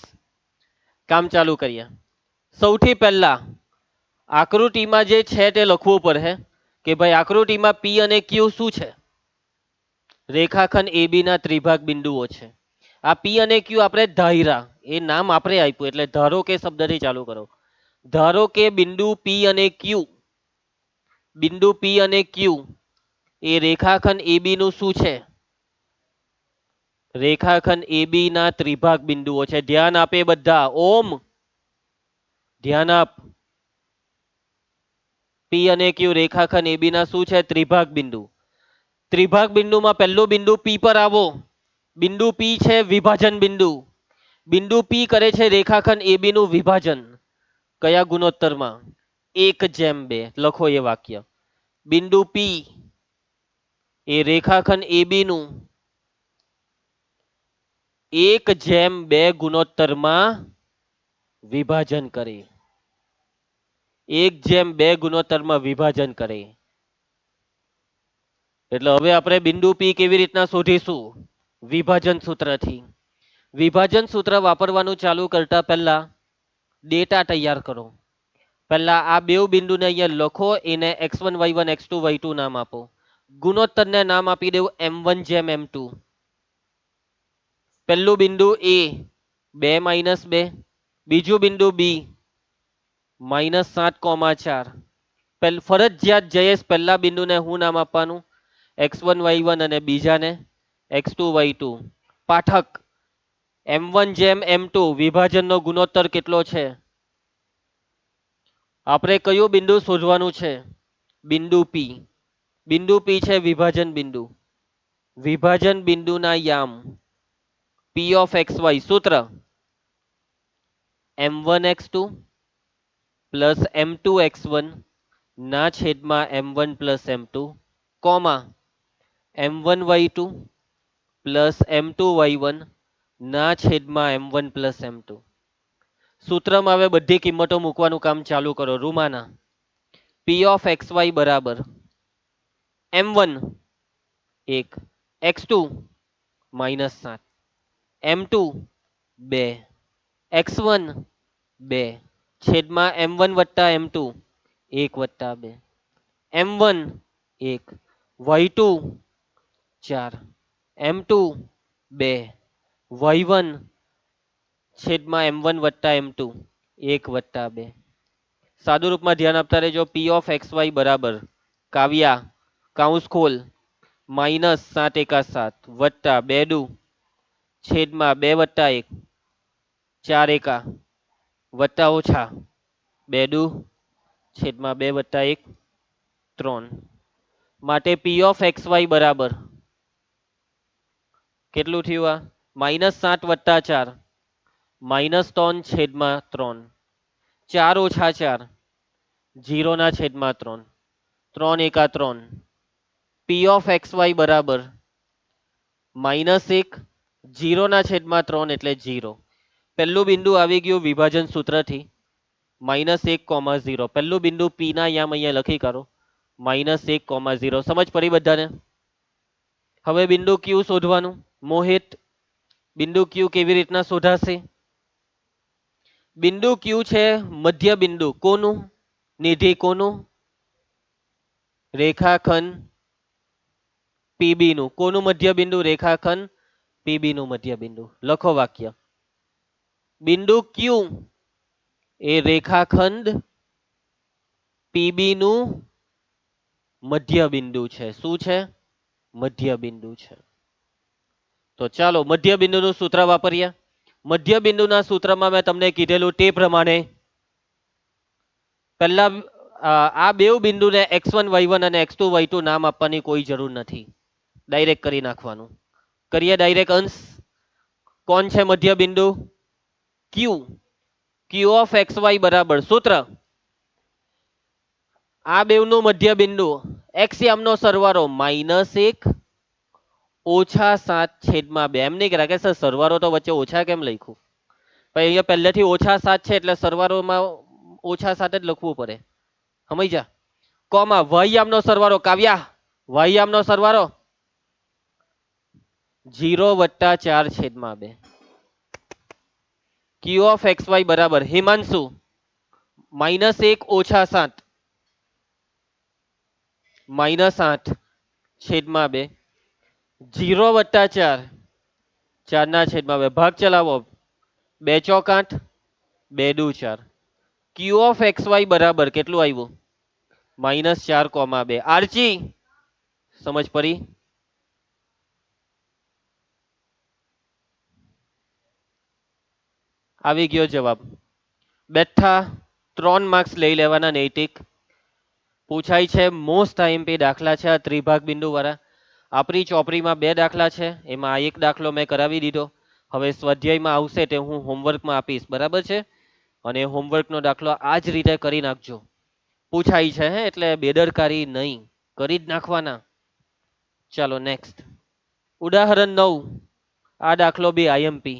કામ ચાલુ કરીએ. સૌથી પહેલા આકૃતિમાં જે છે તે લખવું પડે કે ભાઈ આકૃતિમાં P અને Q શું છે? રેખાખંડ AB ના ત્રિભાગ બિંદુઓ છે. આ P અને Q આપણે ધાર્યા, એ નામ આપણે આપ્યું એટલે ધારો કે શબ્દથી ચાલુ કરો. ધારો કે બિંદુ P અને Q, બિંદુ P અને Q એ રેખાખંડ AB નું શું છે? રેખાખંડ AB ના ત્રિભાગ બિંદુઓ છે. ધ્યાન આપે બધા. ઓમ ધ્યાન આપ. P અને Q રેખાખંડ AB ના શું છે? ત્રિભાગ બિંદુ. ત્રિભાગ બિંદુમાં પહેલું બિંદુ P પર આવો. બિંદુ P છે વિભાજન બિંદુ. બિંદુ P કરે છે રેખાખંડ AB નું વિભાજન. કયા ગુણોત્તરમાં? 1/2. લખો એ વાક્ય. બિંદુ P એ રેખાખંડ AB નું 1/2 ગુણોત્તરમાં વિભાજન કરે. 1/2 ગુણોત્તરમાં વિભાજન કરે. એટલે હવે આપણે બિંદુ P કેવી રીતના શોધીશું? વિભાજન સૂત્રથી. વિભાજન સૂત્ર વાપરવાનું ચાલુ કરતા પહેલા ડેટા તૈયાર કરો. પહેલા આ બે બિંદુને અહીંયા લખો, એને x1 y1 x2 y2 નામ આપો. ગુણોત્તરને નામ આપી દેવું m1/m2. પહેલું બિંદુ A 2 - 2. બીજું બિંદુ B -7,4. ફરજિયાત જયેશ પહેલા બિંદુને હું નામ આપવાનું? x1 y1 અને બીજાને x2 y2. પાઠક m1/m2 વિભાજનનો ગુણોત્તર કેટલો છે? આપણે કયું બિંદુ શોધવાનું છે? બિંદુ P. બિંદુ P છે વિભાજન બિંદુ. વિભાજન બિંદુના યામ P of xy સૂત્ર m1x2 પ્લસ m2x1 ના છેદમાં m1 plus m2 comma m1y2 plus m2y1 ના છેદમાં m1 પ્લસ m2. સૂત્રમાં હવે બધી કિંમતો મૂકવાનું કામ ચાલુ કરો. રૂમાના P of xy બરાબર m1 1, x2 -7, m2 2, x1 2 છેદમાં m1 વત્તા m2 1 વત્તા 2, m1 1, y2 4, m2 2, y1 છેદમાં M1 વત્તા M2 1 વત્તા 2. સાદુ રૂપમાં ધ્યાન આપતા રહેજો. P of xy બરાબર કાવ્યા કાઉન્સ ખોલ માઇનસ 7 એકા 7 વત્તા 2 દુ છેદમાં 2 વત્તા 1 4 એકા વત્તા ઓછા 2 દુ છેદમાં 2 વત્તા 1 3 માટે P of xy બરાબર કેટલું થયું? આ -7 વત્તા 4 -3 છેદમાં 3 4 ઓછા 4 0 ના છેદમાં 3 3 એકા 3 P of xy બરાબર -1 0 ના છેદમાં 3 એટલે 0. પહેલું બિંદુ આવી ગયું વિભાજન સૂત્રથી -1,0. પહેલું બિંદુ P ના યામ અહીંયા લખી કાઢો -1,0. સમજ પડી બધાને? હવે બિંદુ Q શોધવાનું. મોહિત, બિંદુ Q કેવી રીતના શોધાશે? બિંદુ Q છે મધ્ય બિંદુ. કોનું? નિધિ કોનું? રેખાખંડ PB નું. કોનું મધ્ય બિંદુ? રેખાખંડ PB નું મધ્ય બિંદુ. લખો વાક્ય. બિંદુ Q એ રેખાખંડ PB નું મધ્ય બિંદુ છે. શું છે? મધ્ય બિંદુ છે. તો ચાલો મધ્ય બિંદુનું સૂત્ર વાપરીએ. મધ્ય બિંદુના સૂત્રમાં મેં તમને કીધેલું તે પ્રમાણે પહેલા આ બે બિંદુને x1 y1 અને x2 y2 નામ આપવાની કોઈ જરૂર નથી. ડાયરેક્ટ કરી નાખવાનું. કરીએ ડાયરેક્ટ અંશ. કોણ છે મધ્ય બિંદુ? Q. Q of xy બરાબર સૂત્ર આ બેવનું મધ્ય બિંદુ x યામનો સરવાળો -1 ઓછા 7 છેદમાં 2. એમ નહીં કે રાકેશ સર સરવાળો તો વચ્ચે ઓછા કેમ લખ્યું? પણ અહીંયા પહેલેથી ઓછા 7 છે એટલે સરવાળોમાં ઓછા 7 જ લખવું પડે. સમજ્યા? કોમા y યામનો સરવાળો કાવ્યા y યામનો સરવાળો 0 વત્તા 4 છેદમાં 2. Q of xy બરાબર હિમાંશુ -1 ઓછા 7 -8 છેદમાં 2 0 વત્તા 4 4 ના છેદમાં 2 ભાગ ચલાવો 2 ચોક 8 2 દુ 4. Q of xy બરાબર કેટલું આવ્યું? -4,2. આરજી સમજ પડી? આવી ગયો જવાબ. બેઠા 3 માર્ક્સ લઈ લેવાના નૈતિક. પૂછાય છે મોસ્ટ આઈએમપી દાખલા છે આ ત્રિભાગ બિંદુ વાળા. આપણી ચોપડીમાં 2 દાખલા છે, એમાં આ એક દાખલો મેં કરાવી દીધો. હવે સ્વાધ્યાયમાં આવશે તે હું હોમવર્કમાં આપીશ. બરાબર છે? અને હોમવર્કનો દાખલો આ જ રીતે કરી નાખજો. પૂછાય છે હે એટલે બેદરકારી નહીં, કરી જ નાખવાના. ચાલો નેક્સ્ટ. ઉદાહરણ 9. આ દાખલો બી આઈએમપી.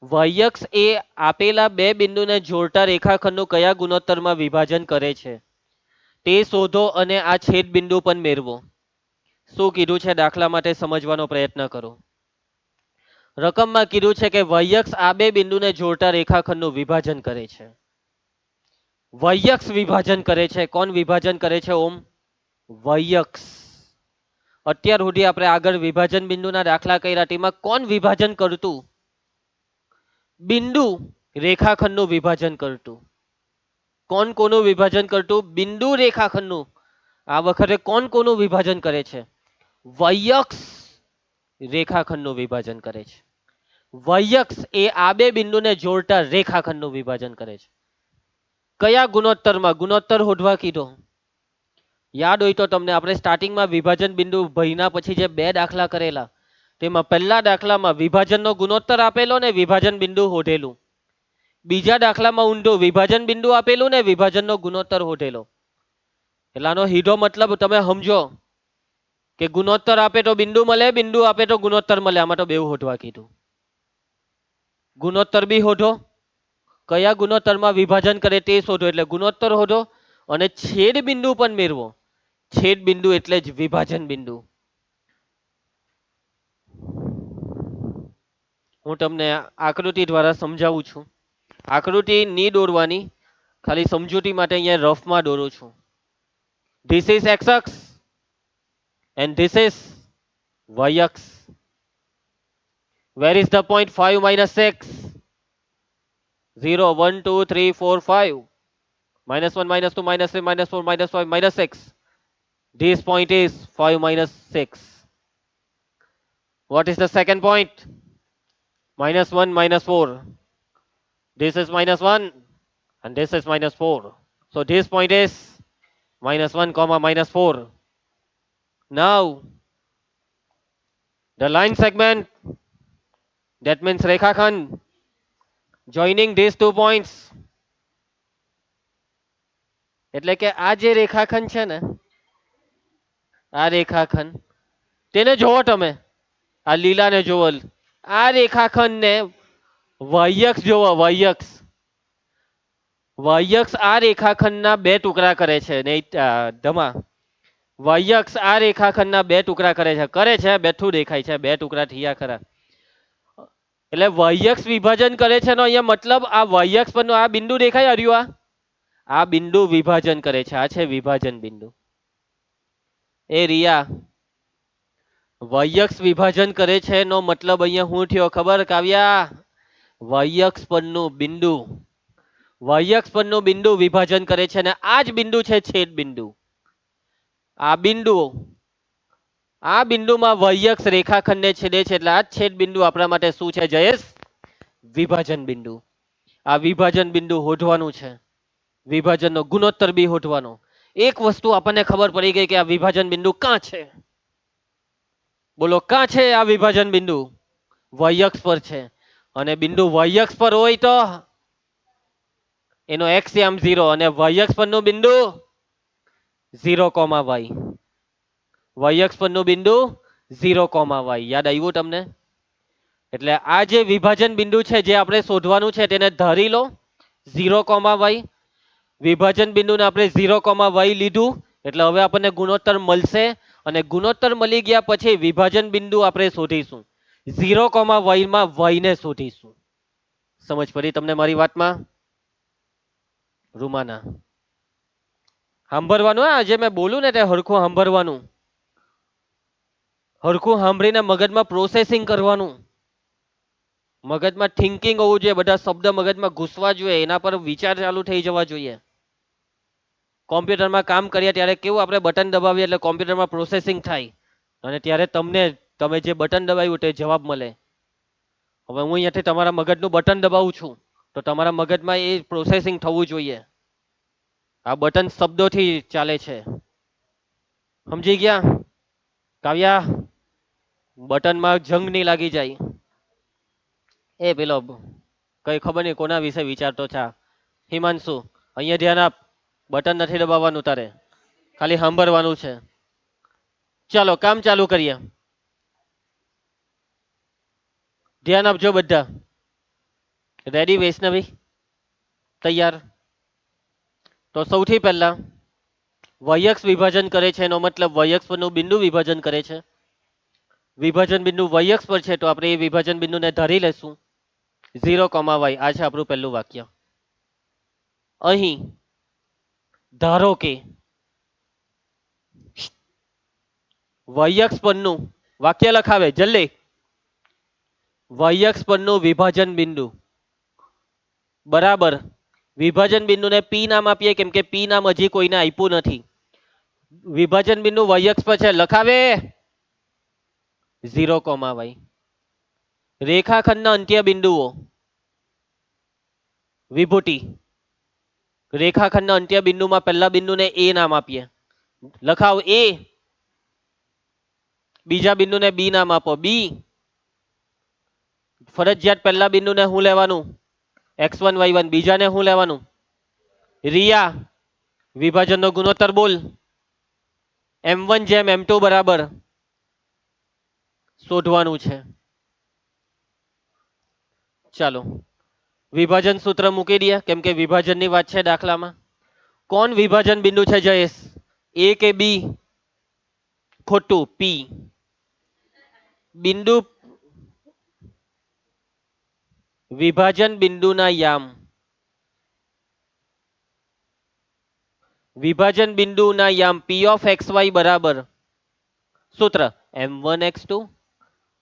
વાયક્ષ એ આપેલા બે બિંદુને જોડતા રેખાખંડનું કયા ગુણોત્તરમાં વિભાજન કરે છે તે શોધો અને આ છેદ બિંદુ પણ મેળવો. શું કીધું છે દાખલા માટે સમજવાનો પ્રયત્ન કરો. રકમમાં કીધું છે કે વાયક્ષ આ બે બિંદુને જોડતા રેખાખંડનું વિભાજન કરે છે. વાયક્ષ વિભાજન કરે છે. કોણ વિભાજન કરે છે? ઓમ વાયક્ષ. અત્યાર સુધી આપણે આગળ વિભાજન બિંદુના દાખલા કર્યા તેમાં કોણ વિભાજન કરતું? બિંદુ રેખાખંડનું વિભાજન કરતું. કોણ કોનું વિભાજન કરતું? બિંદુ રેખાખંડનું. આ વખતે કોણ કોનું વિભાજન કરે છે? વાયક્ષ રેખાખંડનું વિભાજન કરે છે. વાયક્ષ એ આ બે બિંદુને જોડતા રેખાખંડનું વિભાજન કરે છે. કયા ગુણોત્તરમાં? ગુણોત્તર શોધવા કીધો. યાદ હોય તો તમને આપણે સ્ટાર્ટિંગમાં વિભાજન બિંદુ ભણ્યા પછી જે 2 દાખલા કરેલા તેમાં પહેલા દાખલામાં વિભાજનનો ગુણોત્તર આપેલો ને વિભાજન બિંદુ શોધેલું. બીજા દાખલામાં ઊંધું વિભાજન બિંદુ આપેલું ને વિભાજનનો ગુણોત્તર શોધેલો. એટલે આનો સીધો મતલબ તમે સમજો કે ગુણોત્તર આપે તો બિંદુ મળે, બિંદુ આપે તો ગુણોત્તર મળે. આમાં તો બેવ શોધવા કીધું. ગુણોત્તર બી શોધો, કયા ગુણોત્તરમાં વિભાજન કરે તે શોધો. એટલે ગુણોત્તર શોધો અને છેદ બિંદુ પણ મેળવો. છેદ બિંદુ એટલે જ વિભાજન બિંદુ. હું તમને આકૃતિ દ્વારા સમજાવું છું. આકૃતિ ની દોરવાની, ખાલી સમજૂતી માટે અહીંયા રફમાં દોરું છું. ધીસ ઇઝ x અક્ષ એન્ડ ધીસ ઇઝ y અક્ષ. Where is the point 5 minus 6? 0, 1, 2, 3, 4, 5. Minus 1, minus 2, minus 3, minus 4, minus 5, minus 6. This point is 5 minus 6. What is the second point? Minus 1, minus 4. This is minus 1 and this is minus 4. So this point is minus 1 comma minus 4. Now the line segment, that means રેખાખંડ joining these 2 points, એટલે કે આ જે રેખાખંડ છે ને, આ રેખાખંડ તેને જોવો તમે, આ લીલાને જોવો, આ રેખાખંડને વાયક્ષ જોવો, વાયક્ષ વાયક્ષ આ રેખાખંડના બે ટુકડા કરે છે ને ધમા વાયક્ષ આ રેખાખંડના બે ટુકડા કરે છે બેઠું દેખાય છે, બે ટુકડા થયા ખરા, એટલે વાયક્ષ વિભાજન કરે છે નો અહીંયા મતલબ આ વાયક્ષ પરનો આ બિંદુ દેખાય હર્યું, આ બિંદુ વિભાજન કરે છે, આ છે વિભાજન બિંદુ. એ રિયા વાયક્ષ વિભાજન કરે છે નો મતલબ અહીંયા શું થયો ખબર કાવ્યા? વાયક્ષ પરનું બિંદુ, વાયક્ષ પરનું બિંદુ વિભાજન કરે છે અને આ જ બિંદુ છે છેદ બિંદુ. આ બિંદુ, આ બિંદુમાં વાયક્ષ રેખાખંડને છેદે છે એટલે આ જ છેદ બિંદુ આપણા માટે શું છે જયેશ? વિભાજન બિંદુ. આ વિભાજન બિંદુ શોધવાનું છે, વિભાજનનો ગુણોત્તર બી શોધવાનો. એક વસ્તુ આપણને ખબર પડી ગઈ કે આ વિભાજન બિંદુ ક્યાં છે. બોલો ક્યાં છે આ વિભાજન બિંદુ? વાયક્ષ પર છે. અને બિંદુ વાયક્ષ પર હોય તો એનો એક્સયામ 0 અને વાયક્ષ પરનું બિંદુ 0, y. વાયક્ષ પરનું બિંદુ 0, y. યાદ આવ્યું તમને? એટલે આ જે વિભાજન બિંદુ છે જે આપણે શોધવાનું છે તેને ધારી લો 0, y. વિભાજન બિંદુને આપણે 0, y લીધું એટલે હવે આપણને ગુણોત્તર મળશે અને ગુણોત્તર મળી ગયા પછી વિભાજન બિંદુ આપણે શોધીશું 0, y માં y ને શોધીશું. સમજ પડી તમને મારી વાતમાં? રૂમાના સાંભળવાનું, આજે મેં બોલું ને તે હરખું સાંભળવાનું, હરખું સાંભળીને મગજમાં પ્રોસેસિંગ કરવાનું, મગજમાં થિંકિંગ હોવું જોઈએ, બધા શબ્દ મગજમાં ઘૂસવા જોઈએ, એના પર વિચાર ચાલુ થઈ જવા જોઈએ. કોમ્પ્યુટરમાં કામ કરીએ ત્યારે કેવું આપણે બટન દબાવીએ એટલે કોમ્પ્યુટરમાં પ્રોસેસિંગ થાય અને ત્યારે તમે જે બટન દબાવ્યું તે જવાબ મળે. હવે હું અહીંયાથી તમારા મગજનું બટન દબાવું છું તો તમારા મગજમાં એ પ્રોસેસિંગ થવું જોઈએ. આ બટન શબ્દોથી ચાલે છે, સમજી ગયા કાવ્યા? બટનમાં જંગ નહીં લાગી જાય. એ પેલો કઈ ખબર નહીં કોના વિશે વિચારતો છે હિમાંશુ, અહીંયા ધ્યાન આપ, બટન નથી દબાવવાનું તારે, ખાલી સાંભળવાનું છે. ચાલો કામ ચાલુ કરીએ, ધ્યાન આપજો બધા. રેડી વૈષ્ણવી? તૈયાર? તો સૌથી પહેલા વાયક્ષ વિભાજન કરે છે એનો મતલબ વાયક્ષ પરનું બિંદુ વિભાજન કરે છે. વિભાજન બિંદુ વાયક્ષ પર છે તો આપણે એ વિભાજન બિંદુને ધારી લેશું 0, y. આ છે આપણું પહેલું વાક્ય. અહીં ધારો કે વાયક્ષ પરનું વાક્ય લખાવે જલ્દી, વાયક્ષ પરનું વિભાજન બિંદુ બરાબર વિભાજન બિંદુને પી નામ આપીએ કેમ કે પી નામ હજી કોઈને આપ્યું નથી. વિભાજન બિંદુ વાયક્ષ પર છે, લખાવે 0, y. રેખાખંડના અંત્ય બિંદુઓ વિભૂતિ, રેખાખંડના અંત્ય બિંદુમાં પહેલા બિંદુને એ નામ આપીએ, લખાવ એ. બીજા બિંદુને બી નામ આપો બી. ફરજિયાત પહેલા બિંદુને શું લેવાનું? x1 y1. બીજાને શું લેવાનું? રિયા. વિભાજનનો ગુણોત્તર બોલ. m1 જેમ m2 બરાબર શોધવાનું છે. ચાલો વિભાજન સૂત્ર મૂકી દઈએ કેમ કે વિભાજનની વાત છે દાખલામાં. કોણ વિભાજન બિંદુ છે જયેશ? એ કે બી? ખોટું, પી. બિંદુ વિભાજન બિંદુના યામ, વિભાજન બિંદુના યામ p of xy બરાબર સૂત્ર m1 x2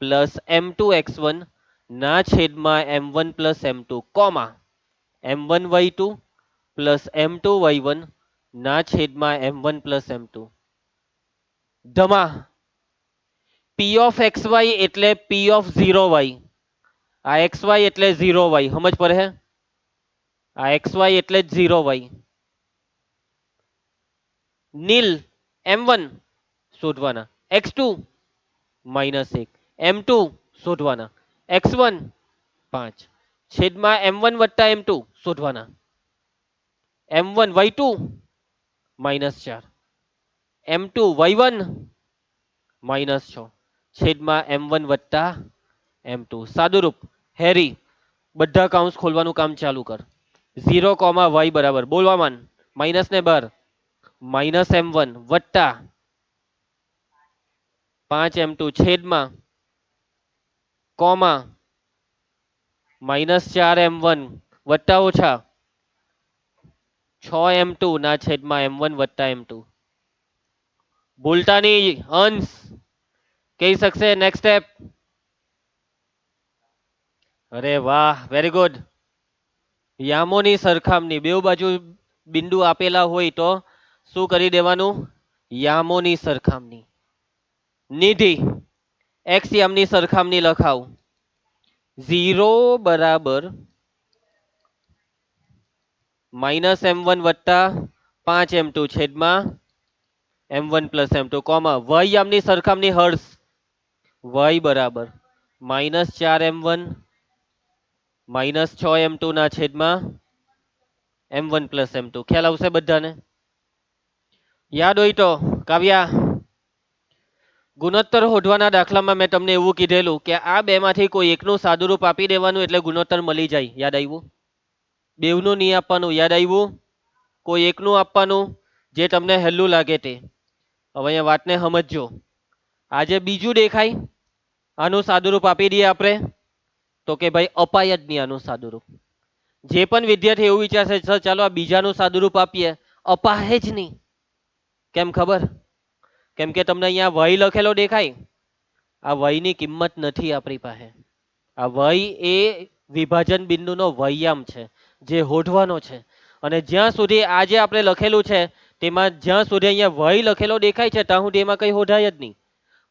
plus m2 x1 ના છેદમાં m1 plus m2 comma m1 y2 plus m2 y1 ના છેદમાં m1 plus m2 Dhama p of xy એટલે p ઓફ 0y આ xy એટલે 0y સમજ પડે હે આ xy એટલે 0y નીલ m1 શોધવાના x2 -1 m2 શોધવાના x1 5 છેદમાં m1 વત્તા m2 શોધવાના m1 y2 -4 m2 y1 -6 છેદમાં m1 વત્તા m2 સાદુરૂપ હેરી બધા કાઉન્સ ખોલવાનું કામ ચાલુ કર 0, y બરાબર બોલવા માંડ માઇનસ ને બાર -m1 વત્તા 5m2 છેદમાં કોમા -4m1 વત્તા ઓછા 6m2 ના છેદમાં m1 વત્તા m2 બોલતા નહીં અંશ કહી શકશે નેક્સ્ટ સ્ટેપ અરે વાહ વેરી ગુડ યામોની સરખામણી બેઉ બાજુ બિંદુ આપેલા હોય તો શું કરી દેવાનું યામોની સરખામણી નિધિ એક્સ યામની સરખામણી લખાવ 0 બરાબર -m1 વત્તા 5m2 છેદમાં m1 plus m2 comma y યામની સરખામણી હર્ષ y બરાબર -4m1 -6m2 ના છેદમાં m1 પ્લસ m2 ખ્યાલ આવશે બધાને યાદ હોય તો કાવ્યા ગુણોત્તર શોધવાના દાખલામાં મેં તમને એવું કીધેલું કે આ બે માંથી કોઈ એકનું સાદુરૂપ આપી દેવાનું એટલે ગુણોત્તર મળી જાય યાદ આવ્યું બેવનું નહીં આપવાનું યાદ આવ્યું કોઈ એકનું આપવાનું જે તમને હેલું લાગે તે હવે અહીંયા વાતને સમજજો આજે બીજું દેખાય આનું સાદુરૂપ આપી દઈએ આપણે તો કે ભાઈ અપાય જ નહીં આનું સાદુરૂપ જે પણ વિદ્યાર્થી એવું વિચારશે સર ચાલો આ બીજાનું સાદુરૂપ આપીએ અપાય જ નહીં કેમ ખબર કેમ કે તમને અહીંયા વય લખેલો દેખાય આ વયની કિંમત નથી આપણી પાસે આ વય એ વિભાજન બિંદુનો વયયામ છે જે હોધવાનો છે અને જ્યાં સુધી આ જે આપણે લખેલું છે તેમાં જ્યાં સુધી અહીંયા વય લખેલો દેખાય છે ત્યાં સુધી એમાં કંઈ હોધાય જ નહીં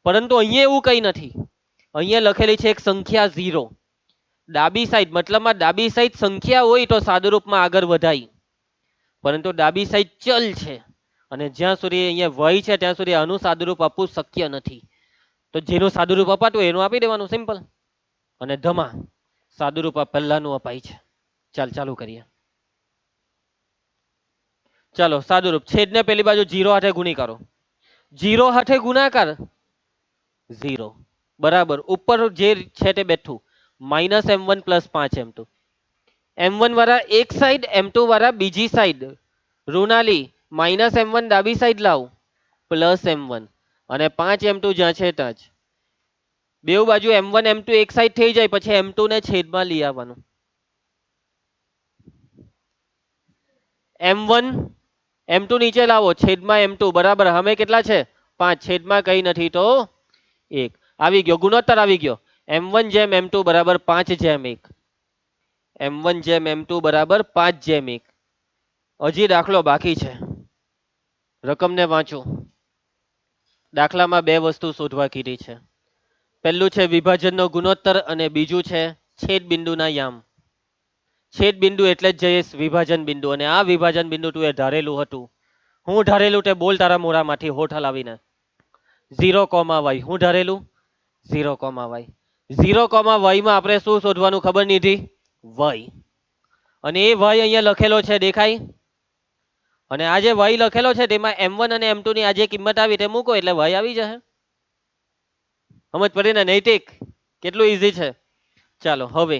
પરંતુ અહીંયા એવું કંઈ નથી અહીંયા લખેલી છે એક સંખ્યા 0 ડાબી સાઈડ મતલબમાં ડાબી સાઈડ સંખ્યા હોય તો સાદુરૂપમાં આગળ વધાય પરંતુ ડાબી સાઈડ ચલ છે અને જ્યાં સુધી અહીંયા વય છે ત્યાં સુધી આનું સાદુરૂપ આપવું શક્ય નથી તો જેનું સાદુરૂપ અપાતું હોય એનું આપી દેવાનું સિમ્પલ અને ધમા સાદુરૂપ આ પહેલાનું અપાય છે ચાલુ કરીએ ચાલો સાદુરૂપ છેદને પેલી બાજુ 0 હાથે ગુણી કરો 0 હાથે ગુણાકાર 0 બરાબર ઉપર જે છે તે બેઠું -m1 પ્લસ 5m2 m1 વાળા એક સાઈડ m2 વાળા બીજી સાઈડ ઋણાલી -m1 ડાબી સાઈડ લાવ પ્લસ m1 અને 5m2 જ્યાં છે ત્યાં જ બેઉ બાજુ m1 m2 એક સાઈડ થઈ જાય પછી m2 ને છેદમાં લઈ આવવાનું m1 m2 નીચે લાવો છેદમાં m2 બરાબર અમે કેટલા છે 5 છેદમાં કઈ નથી તો 1 આવી ગયો ગુણોત્તર આવી ગયો m1 જેમ m2 બરાબર 5 જેમ 1 m1 જેમ m2 બરાબર 5 જેમ 1 હજી દાખલો બાકી છે રકમને વાંચો દાખલામાં બે વસ્તુ શોધવા કીધી છે પહેલું છે વિભાજનનો ગુણોત્તર અને બીજું છે છેદ બિંદુના યામ છેદ બિંદુ એટલે જ જઈશ વિભાજન બિંદુ અને આ વિભાજન બિંદુ તું એ ધારેલું હતું હું ધારેલું તે બોલ તારા મોઢામાંથી હોઠ હલાવીને 0, y હું ધારેલું 0, y 0, y માં આપણે શું શોધવાનું ખબર નથી y અને એ y અહીંયા લખેલો છે દેખાય અને આ જે y લખેલો છે તેમાં m1 અને m2 ની આ જે કિંમત આવી તે મૂકો એટલે y આવી જશે સમજ પડી ને નૈતિક કેટલું ઈઝી છે ચાલો હવે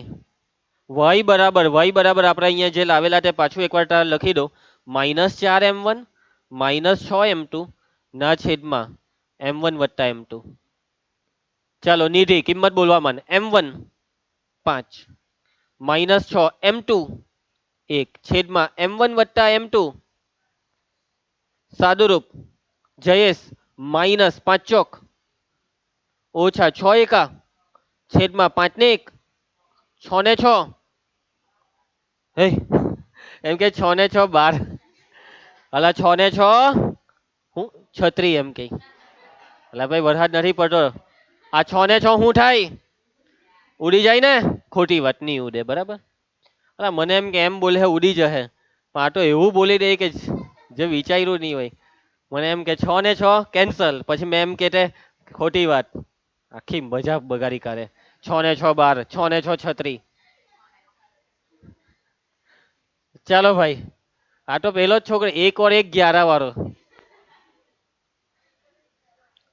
y બરાબર આપણે અહીંયા જે લાવેલા તે પાછું એકવાર લખી દો -4m1 -6m2 ના છેદમાં m1 વત્તા m2 ચાલો નિધિ કિંમત બોલવા માંડ m1 5 -6 m2 1 છેદમાં m1 વત્તા m2 સાદુરૂપ જયેશ -5 ચોક ઓછા 6 એકા છેદમાં 5 ને 1 6 ને 6 હે એમ કે 6 ને 6 12 અલા 6 ને 6 હું 36 એમ કે અલા ભાઈ વરસાદ નથી પડતો આ 6 ને 6 હું થાય ઉડી જાય ને ખોટી વાત નહીં ઉડે બરાબર અલા મને એમ કે એમ બોલે ઉડી જશે પણ આ તો એવું બોલી દે કે જે વિચાર્યું નહીં હોય મને એમ કે 6 ને 6 કેન્સલ પછી મેં એમ કે તે ખોટી વાત આખી મજા બગાડી કરે 6 ને 6 12 6 ને 6 36 ચાલો ભાઈ આ તો પેલો જ છોકરો એક और एक 11 વાળો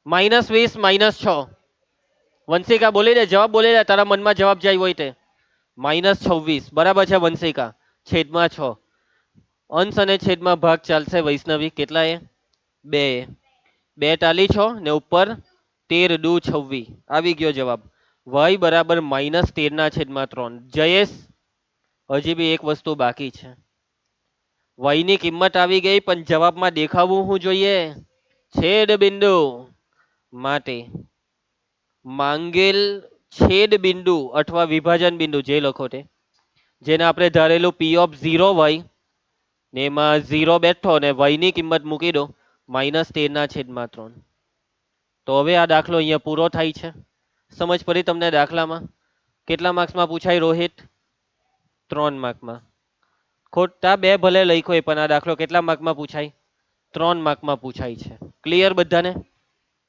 -20 -6 વંશિકા બોલી દે જવાબ બોલી દે તારા મનમાં જવાબ જાય હોય તે -26 બરાબર છે વંશિકા છેદમાં 6 અંશ અને છેદમાં ભાગ ચાલશે વૈષ્ણવી કેટલા એ બે બે ટાલી છો ને ઉપર 13 દુ 26 આવી ગયો જવાબ y બરાબર -13 ના છેદમાં 3 જયેશ હજી બી એક વસ્તુ બાકી છે y ની કિંમત આવી ગઈ પણ જવાબમાં દેખાવું શું જોઈએ છેદ બિંદુ માટે માંગેલ છેદ બિંદુ અથવા વિભાજન બિંદુ જે લખો તે જેને આપણે ધારેલું p ઓફ 0 હોય ને એમાં 0 બેઠો ને y ની કિંમત મૂકી દો -13 ના છેદમાં 3 તો હવે આ દાખલો અહીંયા પૂરો થાય છે સમજ પડી તમને દાખલામાં કેટલા માર્ક્સમાં પૂછાય રોહિત 3 માર્કમાં ખોટા બે ભલે લખ્યો હોય પણ આ દાખલો કેટલા માર્કમાં પૂછાય 3 માર્કમાં પૂછાય છે ક્લિયર બધાને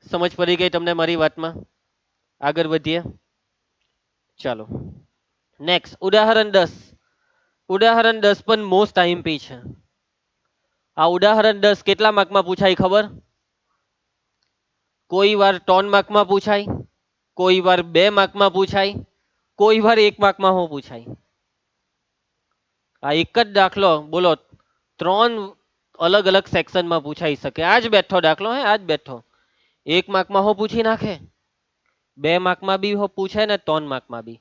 સમજ પડી ગઈ તમને મારી વાતમાં આગળ વધીએ ચાલો નેક્સ્ટ ઉદાહરણ 10 ઉદાહરણ 10 પણ મોસ્ટ આઈએમપી છે આ ઉદાહરણ 10 કેટલા માર્કમાં પૂછાય ખબર કોઈ વાર 3 માર્કમાં પૂછાય કોઈ વાર 2 માર્કમાં પૂછાય કોઈ વાર 1 માર્કમાં હું પૂછાય આ એક જ દાખલો બોલો 3 અલગ અલગ સેક્શનમાં પૂછાઈ શકે આજ બેઠો દાખલો હે આજ બેઠો 1 માર્કમાં હું પૂછી નાખે 2 માર્કમાં બી હો પૂછે ને 3 માર્કમાં બી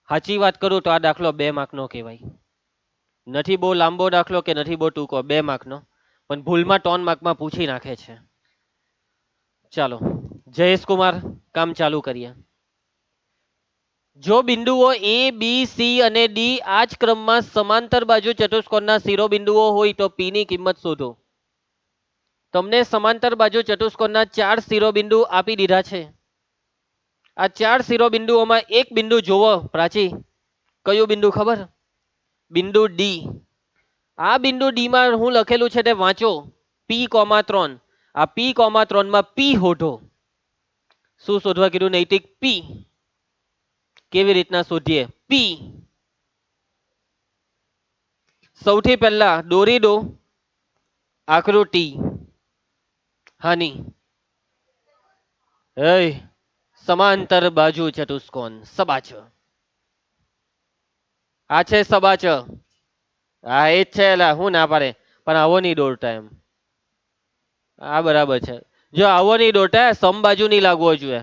સાચી વાત કરું તો આ દાખલો 2 માર્કનો કહેવાય નથી બહુ લાંબો દાખલો કે નથી બહુ ટૂંકો 2 માર્કનો પણ ભૂલમાં 3 માર્કમાં પૂછી નાખે છે ચાલો જયેશ કુમાર કામ ચાલુ કરીએ જો બિંદુઓ એ બી સી અને ડી આ જ ક્રમમાં સમાંતર બાજુ ચતુષ્કોણના શિરોબિંદુઓ હોય તો પી ની કિંમત શોધો તમને સમાંતર બાજુ ચતુષ્કોણના 4 શિરોબિંદુ આપી દીધા છે આ 4 શિરોબિંદુઓમાં એક બિંદુ જોવો પ્રાચી કયું બિંદુ ખબર બિંદુ ડી આ બિંદુ ડી માં હું લખેલું છે તે વાંચો P,3 આ P,3 માં પી શોધો શું શોધવા કીધું નૈતિક પી કેવી રીતના શોધીએ પી સૌથી પહેલા દોરી દો આકૃતિ હાની સમાંતર બાજુ ચતુષ્કોણ સબાચ આ છે સબાચ હા એ જ છે એલા હું ના પાડે પણ આવો નહીં દોરતા એમ હા બરાબર છે જો આવો નહીં દોરતા સમબાજુ નહીં લાગવો જોઈએ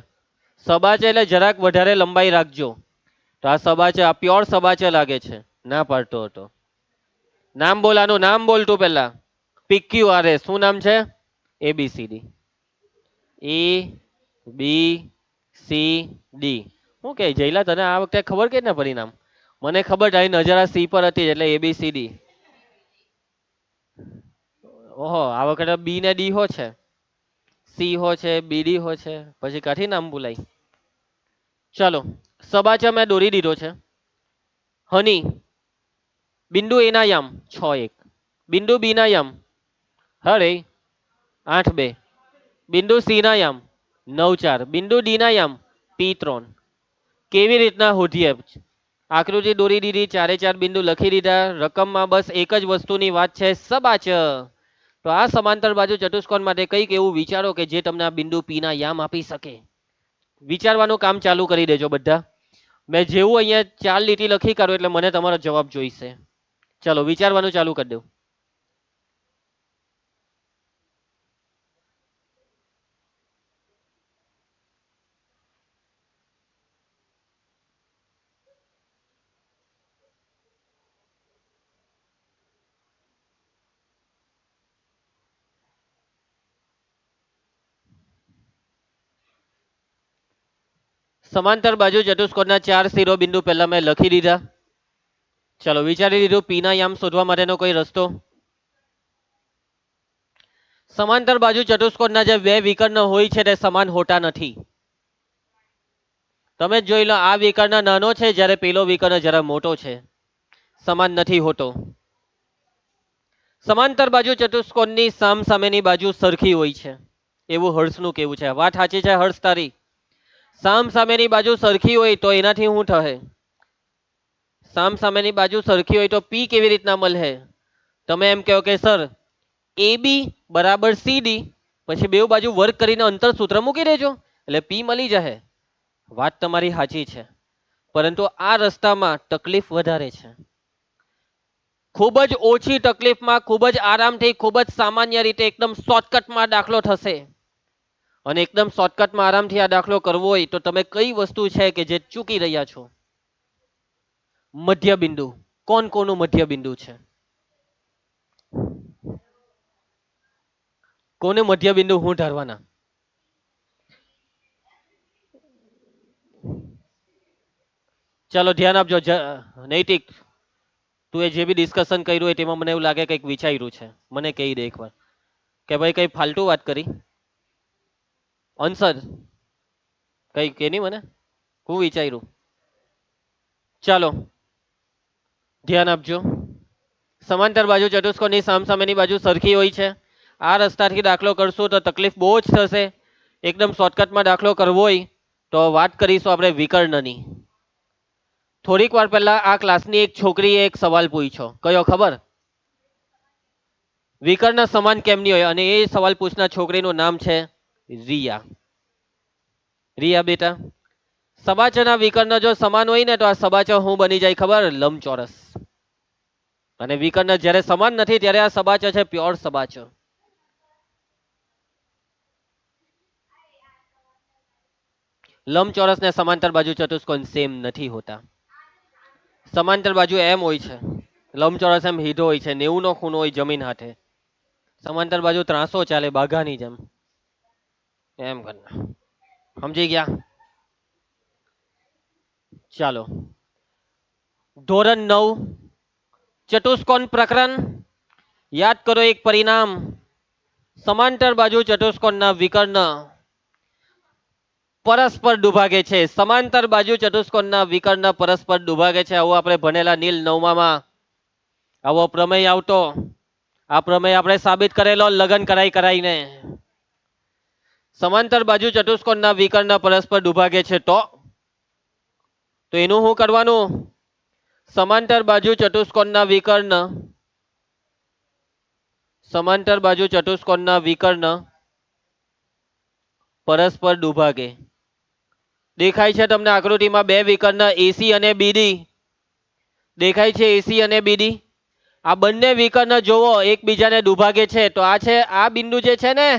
સબાચ એટલે જરાક વધારે લંબાઈ રાખજો તો આ સબાચ આ પ્યોર સબાચ લાગે છે ના પાડતો હતો નામ બોલાનું નામ બોલતું પેલા PQRS શું નામ છે ABCD એ બી સી ડી શું કે જયલા તને આ વખતે ખબર કે ને પરિણામ મને ખબર તારી નજર આ સી પર હતી એટલે ABCD ઓહો આ વખતે બી ને ડી હો છે સી હો છે બીડી હો છે પછી કાથી નામ બોલાય ચાલો સબાચા મેં દોરી દીધો છે હની બિંદુ એ ના યામ 6 1 બિંદુ બી ના યામ હરે 8 2 બિંદુ સી ના યામ 9 4 બિંદુ ડી ના યામ P3 કેવી રીતના શોધીએ આકૃતિ દોરી દીધી ચારે ચાર બિંદુ લખી દીધા રકમમાં બસ એક જ વસ્તુની વાત છે સબાચ તો આ સમાંતર બાજુ ચતુષ્કોણ માટે કંઈક એવું વિચારો કે જે તમને આ બિંદુ પી ના યામ આપી શકે વિચારવાનું કામ ચાલુ કરી દેજો બધા મેં જેવું અહીંયા 4 લીટી લખી કાઢો એટલે મને તમારો જવાબ જોઈશે ચલો વિચારવાનું ચાલુ કરી દો સમાંતર બાજુ ચતુષ્કોણના 4 શિરોબિંદુ પહેલા મેં લખી દીધા. ચલો વિચારી લીધું. પી ના યામ શોધવા માટેનો કોઈ રસ્તો? સમાંતર બાજુ ચતુષ્કોણના જે બે વિકર્ણ હોય છે તે સમાન હોતા નથી. તમે જ જોઈ લો, આ વિકર્ણ નાનો છે જ્યારે પેલો વિકર્ણ જરા મોટો છે, સમાન નથી હોતો. સમાંતર બાજુ ચતુષ્કોણની સામ સામેની બાજુ સરખી હોય છે એવું હર્ષનું કેવું છે. વાત સાચી છે હર્ષ તારી? સામ સામેની બાજુ સરખી હોય તો એનાથી શું થશે? સામ સામેની બાજુ સરખી હોય તો પી કેવી રીતના મળે? તમે એમ કહો કે સર એ બી બરાબર સીડી, પછી બે બાજુ વર્ક કરીને અંતર સૂત્ર મૂકી દેજો એટલે પી મળી જશે. વાત તમારી સાચી છે, પરંતુ આ રસ્તામાં તકલીફ વધારે છે. ખૂબ જ ઓછી તકલીફમાં, ખૂબ જ આરામથી, ખૂબ જ સામાન્ય રીતે એકદમ શોર્ટકટમાં દાખલો થશે. અને એકદમ શોર્ટકટમાં આરામથી આ દાખલો કરવો હોય તો તમે કઈ વસ્તુ છે કે જે ચૂકી રહ્યા છો? મધ્ય બિંદુ. કોણ કોનું મધ્ય બિંદુ છે? કોને મધ્ય બિંદુ હું ધારવાના? ચાલો ધ્યાન આપજો. નૈતિક, તું એ જે બી ડિસ્કશન કર્યું હોય તેમાં મને એવું લાગે કંઈક વિચાર્યું છે. મને કહી દે એકવાર કે ભાઈ કઈ ફાલતુ વાત કરી. આન્સર કઈ કે નહીં મને, હું વિચાર્યું. ચાલો ધ્યાન આપજો. સમાંતર બાજુ ચતુષ્કોણની સામસામેની બાજુ સરખી હોય છે. આ રસ્તાથી દાખલો કરશું તો તકલીફ બહુ જ થશે. એકદમ શોર્ટકટમાં દાખલો કરવો હોય તો વાત કરીશું આપણે વિકર્ણની. થોડીક વાર પહેલા આ ક્લાસની એક છોકરીએ એક સવાલ પૂછ્યો. કયો ખબર? વિકર્ણ સમાન કેમ નહીં હોય? અને એ સવાલ પૂછનાર છોકરીનું નામ છે રિયા. રિયા બેટા, સબાચરના વિકર્ણ જો સમાન હોય ને તો આ સબાચર શું બની જાય ખબર? લંબચોરસ. અને વિકર્ણ જ્યારે સમાન નથી ત્યારે આ સબાચર છે પ્યોર સબાચર. લંબચોરસ ને સમાંતર બાજુ ચતુષ્કોણ સેમ નથી હોતા. સમાંતર બાજુ એમ હોય છે, લંબચોરસ એમ હીધો હોય છે, 90 નો ખૂણો હોય જમીન હાથે. સમાંતર બાજુ ત્રાસો ચાલે બાઘાની જેમ. એમ કરના સમજી ગયા? ચાલો ધોરણ 9 ચતુષ્કોણ પ્રકરણ યાદ કરો. એક પરિણામ, સમાંતર બાજુ ચતુષ્કોણના વિકર્ણ પરસ્પર દુભાગે છે. સમાંતર બાજુ ચતુષ્કોણના વિકર્ણ પરસ્પર દુભાગે છે. આવું આપણે ભણેલા નીલ 9માં આવો પ્રમેય આવતો. આ પ્રમેય આપણે સાબિત કરેલો લગન કરાઈને. સમાંતર બાજુ ચતુષ્કોણના વિકર્ણ પરસ્પર દુભાગે છે તો એનું શું કરવાનું? સમાંતર બાજુ ચતુષ્કોણના વિકર્ણ, સમાંતર બાજુ ચતુષ્કોણના વિકર્ણ પરસ્પર દુભાગે. દેખાય છે તમને આકૃતિમાં બે વિકર્ણ એસી અને બીડી દેખાય છે. એસી અને બીડી આ બંને વિકર્ણ જોવો એકબીજાને દુભાગે છે તો આ છે, આ બિંદુ જે છે ને,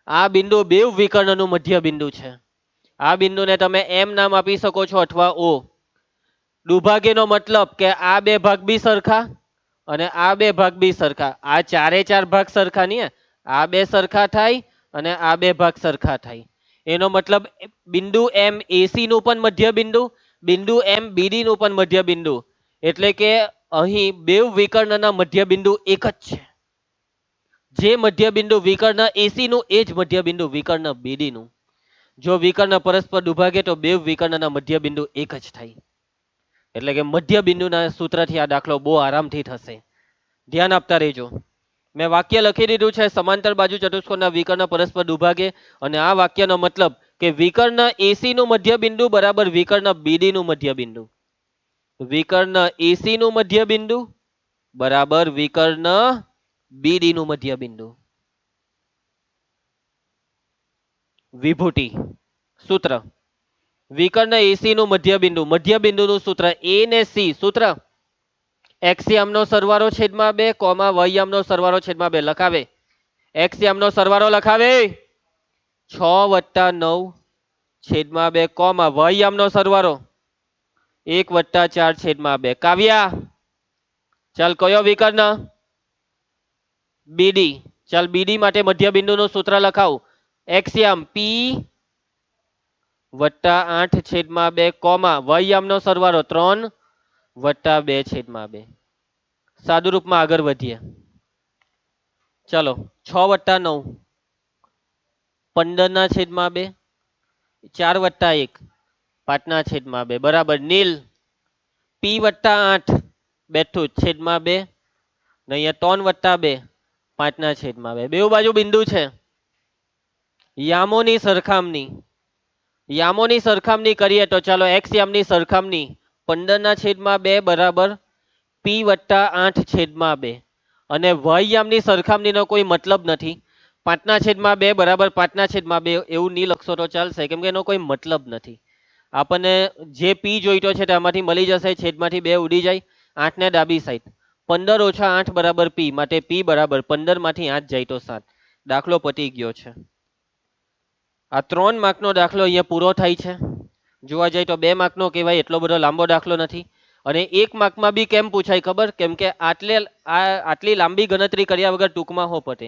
આ બિંદુ બેવ વિકર્ણનું મધ્ય બિંદુ છે. આ બિંદુને તમે એમ નામ આપી શકો છો અથવા ઓ. દુભાગેનો મતલબ કે આ બે ભાગ બી સરખા અને આ બે ભાગ બી સરખા. આ ચારે ચાર ભાગ સરખા નહીં, આ બે સરખા થાય અને આ બે ભાગ સરખા થાય. એનો મતલબ બિંદુ એમ એસી નું પણ મધ્ય બિંદુ, બિંદુ એમ બીડી નું પણ મધ્ય બિંદુ. એટલે કે અહીં બેવ વિકર્ણના મધ્ય બિંદુ એક જ છે. જે મધ્ય બિંદુ વિકર્ણ એસી નું એ જ મધ્ય બિંદુ વિકર્ણ બીડી નું. જો વિકર્ણ પરસ્પર દુભાગે તો બે વિકર્ણના મધ્ય બિંદુ એક જ થાય. એટલે કે મધ્ય બિંદુના સૂત્રથી આ દાખલો બહુ આરામથી થશે. ધ્યાન આપતા રહેજો. મેં વાક્ય લખી દીધું છે, સમાંતર બાજુ ચતુષ્કોણના વિકર્ણ પરસ્પર દુભાગે. અને આ વાક્યનો મતલબ કે વિકર્ણ એસી નું મધ્ય બિંદુ બરાબર વિકર્ણ બીડી નું મધ્ય બિંદુ. વિકર્ણ એસી નું મધ્ય બિંદુ બરાબર વિકર્ણ બીડી નું મધ્ય બિંદુ. વિભૂતિ સૂત્ર, વિકર્ણ એસી નું મધ્ય બિંદુ, મધ્ય બિંદુનું સૂત્ર એ ને સી. સૂત્ર એક્સ યામનો સરવાળો છેદમાં 2 કોમા વાય યામનો સરવાળો છેદમાં 2 લખાવે. એક્સ યામનો સરવાળો લખાવે 6+9 છેદમાં 2 કોમા વાય યામનો સરવાળો 1+4 છેદમાં 2. કાવ્યા ચાલ કયો વિકર્ણ? બીડી. ચાલ બીડી માટે મધ્ય બિંદુનું સૂત્ર લખાવ. એક્સ યામ પી વત્તા 8/2 કોમા વયયામનો સરવાળો 3 વત્તા 2/2. સાદુ રૂપમાં આગળ વધીએ. ચલો 6 વત્તા 9 15/2 4 વત્તા 1 5/2 બરાબર. નીલ પી વત્તા 8 બેઠું છેદમાં 2 ને અહીંયા 3 વત્તા 2 5/2. બેઉ બાજુ બિંદુ છે. યામોની સરખામણી કરીએ તો ચાલો એક્સ યામની સરખામણી 15/2 બરાબર પી વત્તા 8/2 અને વય યામની સરખામણીનો કોઈ મતલબ નથી. 5/2 બરાબર 5/2 એવું નહીં લખશો તો ચાલશે, કેમ કે એનો કોઈ મતલબ નથી. આપણને જે પી જોઈતો છે તેમાંથી મળી જશે, છેદમાંથી 2 ઉડી જાય, 8 ને ડાબી સાઈડ 15 - 8 બરાબર પી, માટે પી બરાબર 15 માંથી 8 જાય તો 7. દાખલો પતી ગયો છે. આ 3 માર્કનો દાખલો અહીંયા પૂરો થાય છે. જોવા જાય તો 2 માર્કનો કહેવાય, એટલો બધો લાંબો દાખલો નથી. અને 1 માર્કમાં બી કેમ પૂછાય ખબર? કેમ કે આટલી લાંબી ગણતરી કર્યા વગર ટૂંકમાં હો પતે.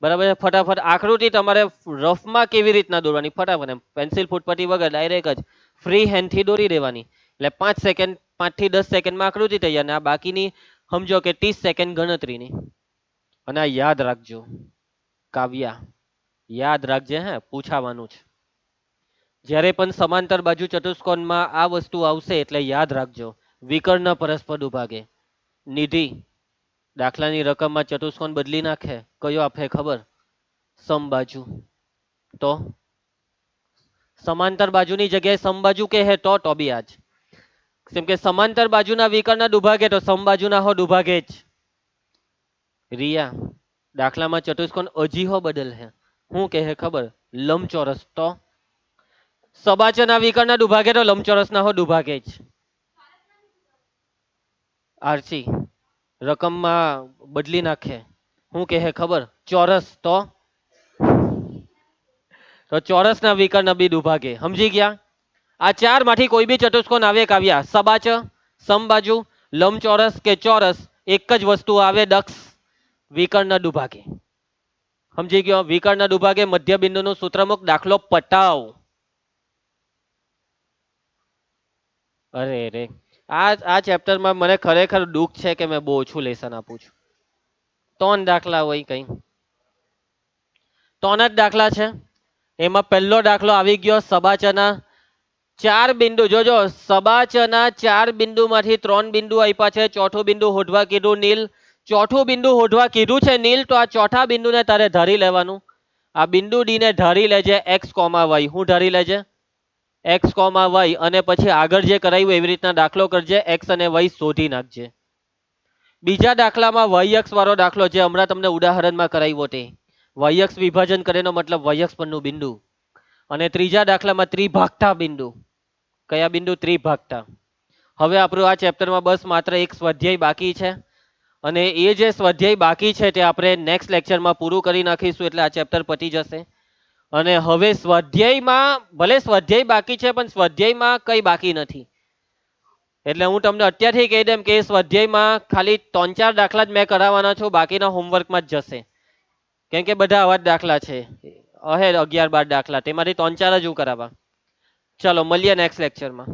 બરાબર. ફટાફટ આકૃતિ તમારે રફમાં કેવી રીતના દોરવાની, ફટાફટ એમ પેન્સિલ ફૂટપટ્ટી વગર ડાયરેક્ટ જ ફ્રી હેન્ડથી દોરી દેવાની. એટલે 5 સેકન્ડ 5 થી 10 સેકન્ડમાં આકૃતિ તૈયાર. ને આ બાકીની સમજો કે 30 સેકન્ડ ગણતરીની. અને આ યાદ રાખજો કાવ્યા, યાદ રાખજે, હે પૂછાવાનું છે. જ્યારે પણ સમાંતર બાજુ ચતુષ્કોણમાં આ વસ્તુ આવશે એટલે યાદ રાખજો, વિકર્ણ પરસ્પર દુભાગે. નિધિ દાખલાની રકમમાં ચતુષ્કોણ બદલી નાખે, કયો આપે ખબર? સમબાજુ. તો સમાંતર બાજુની જગ્યાએ સમબાજુ કે હે તો બી આજ, કેમ કે સમાંતર બાજુના વિકર્ણ દુભાગે તો સમબાજુના હો દુભાગે જ. રિયા દાખલામાં ચતુષ્કોણ હજી હો બદલ હે, શું કહે ખબર? લંબચોરસ. તો સબાચના વિકર્ણ દુભાગે તો લંબચોરસના હો દુભાગે જ. આરસી રકમમાં બદલી નાખે, શું કહે ખબર? ચોરસ. તો ચોરસના વિકર્ણ બી દુભાગે. સમજી ગયા? આ 4 માંથી કોઈ બી ચતુષ્કોણ આવે કાવ્યા, સબાચ, સમબાજુ, લંબચોરસ કે ચોરસ, એક જ વસ્તુ આવે, દક્ષ વિકર્ણ દુભાગે. સમજી ગયો? વિકર્ણ દુભાગે મધ્ય બિંદુનું સૂત્ર મૂક, દાખલો પટાવ. અરે રે, આ ચેપ્ટરમાં મને ખરેખર દુઃખ છે કે મેં બહુ ઓછું લેસન આપું છું. 3 દાખલા હોય, કઈ 3 જ દાખલા છે. એમાં પહેલો દાખલો આવી ગયો સબાચના 4 બિંદુ. જોજો, સબાચના 4 બિંદુમાંથી 3 બિંદુ આપ્યા છે. ચોથું બિંદુ હોધવા કીધું નીલ. ચોથું બિંદુ હોધવા કીધું છે નીલ, તો આ ચોથા બિંદુને તારે ધારી લેવાનું. આ બિંદુ ડી ને ધારી લેજે એક્સ કોમા વાય. હું ધારી લેજે? X comma y. અને પછી આગળ જે કરાયું એવી રીતના દાખલો કરજે, એક્સ અને વાય શોધી નાખજે. બીજા દાખલામાં વાય અક્ષ વાળો દાખલો જે હમણાં તમને ઉદાહરણમાં કરાવ્યો તે વાય અક્ષ વિભાજન કરેનો મતલબ વાય અક્ષ પરનું બિંદુ. અને ત્રીજા દાખલામાં ત્રિભાગતા બિંદુ. કયા બિંદુ? ત્રિભાગતા. હવે આપણું આ ચેપ્ટરમાં બસ માત્ર એક સ્વાધ્યાય બાકી છે, અને એ જે સ્વાધ્યાય બાકી છે તે આપણે નેક્સ્ટ લેક્ચરમાં પૂરું કરી નાખીશું, એટલે આ ચેપ્ટર પતી જશે. અને હવે સ્વાધ્યાયમાં ભલે સ્વાધ્યાય બાકી છે, પણ સ્વાધ્યાયમાં કઈ બાકી નથી. એટલે હું તમને અત્યારથી કહી દઉં કે સ્વાધ્યાયમાં ખાલી 3-4 દાખલા જ મેં કરાવવાના છું, બાકીના હોમવર્કમાં જ જશે. કેમ કે બધા આવા જ દાખલા છે, અહે 11-12 દાખલા, તેમાંથી 3-4 જ હું કરાવવા. ચલો મળીએ નેક્સ્ટ લેક્ચરમાં.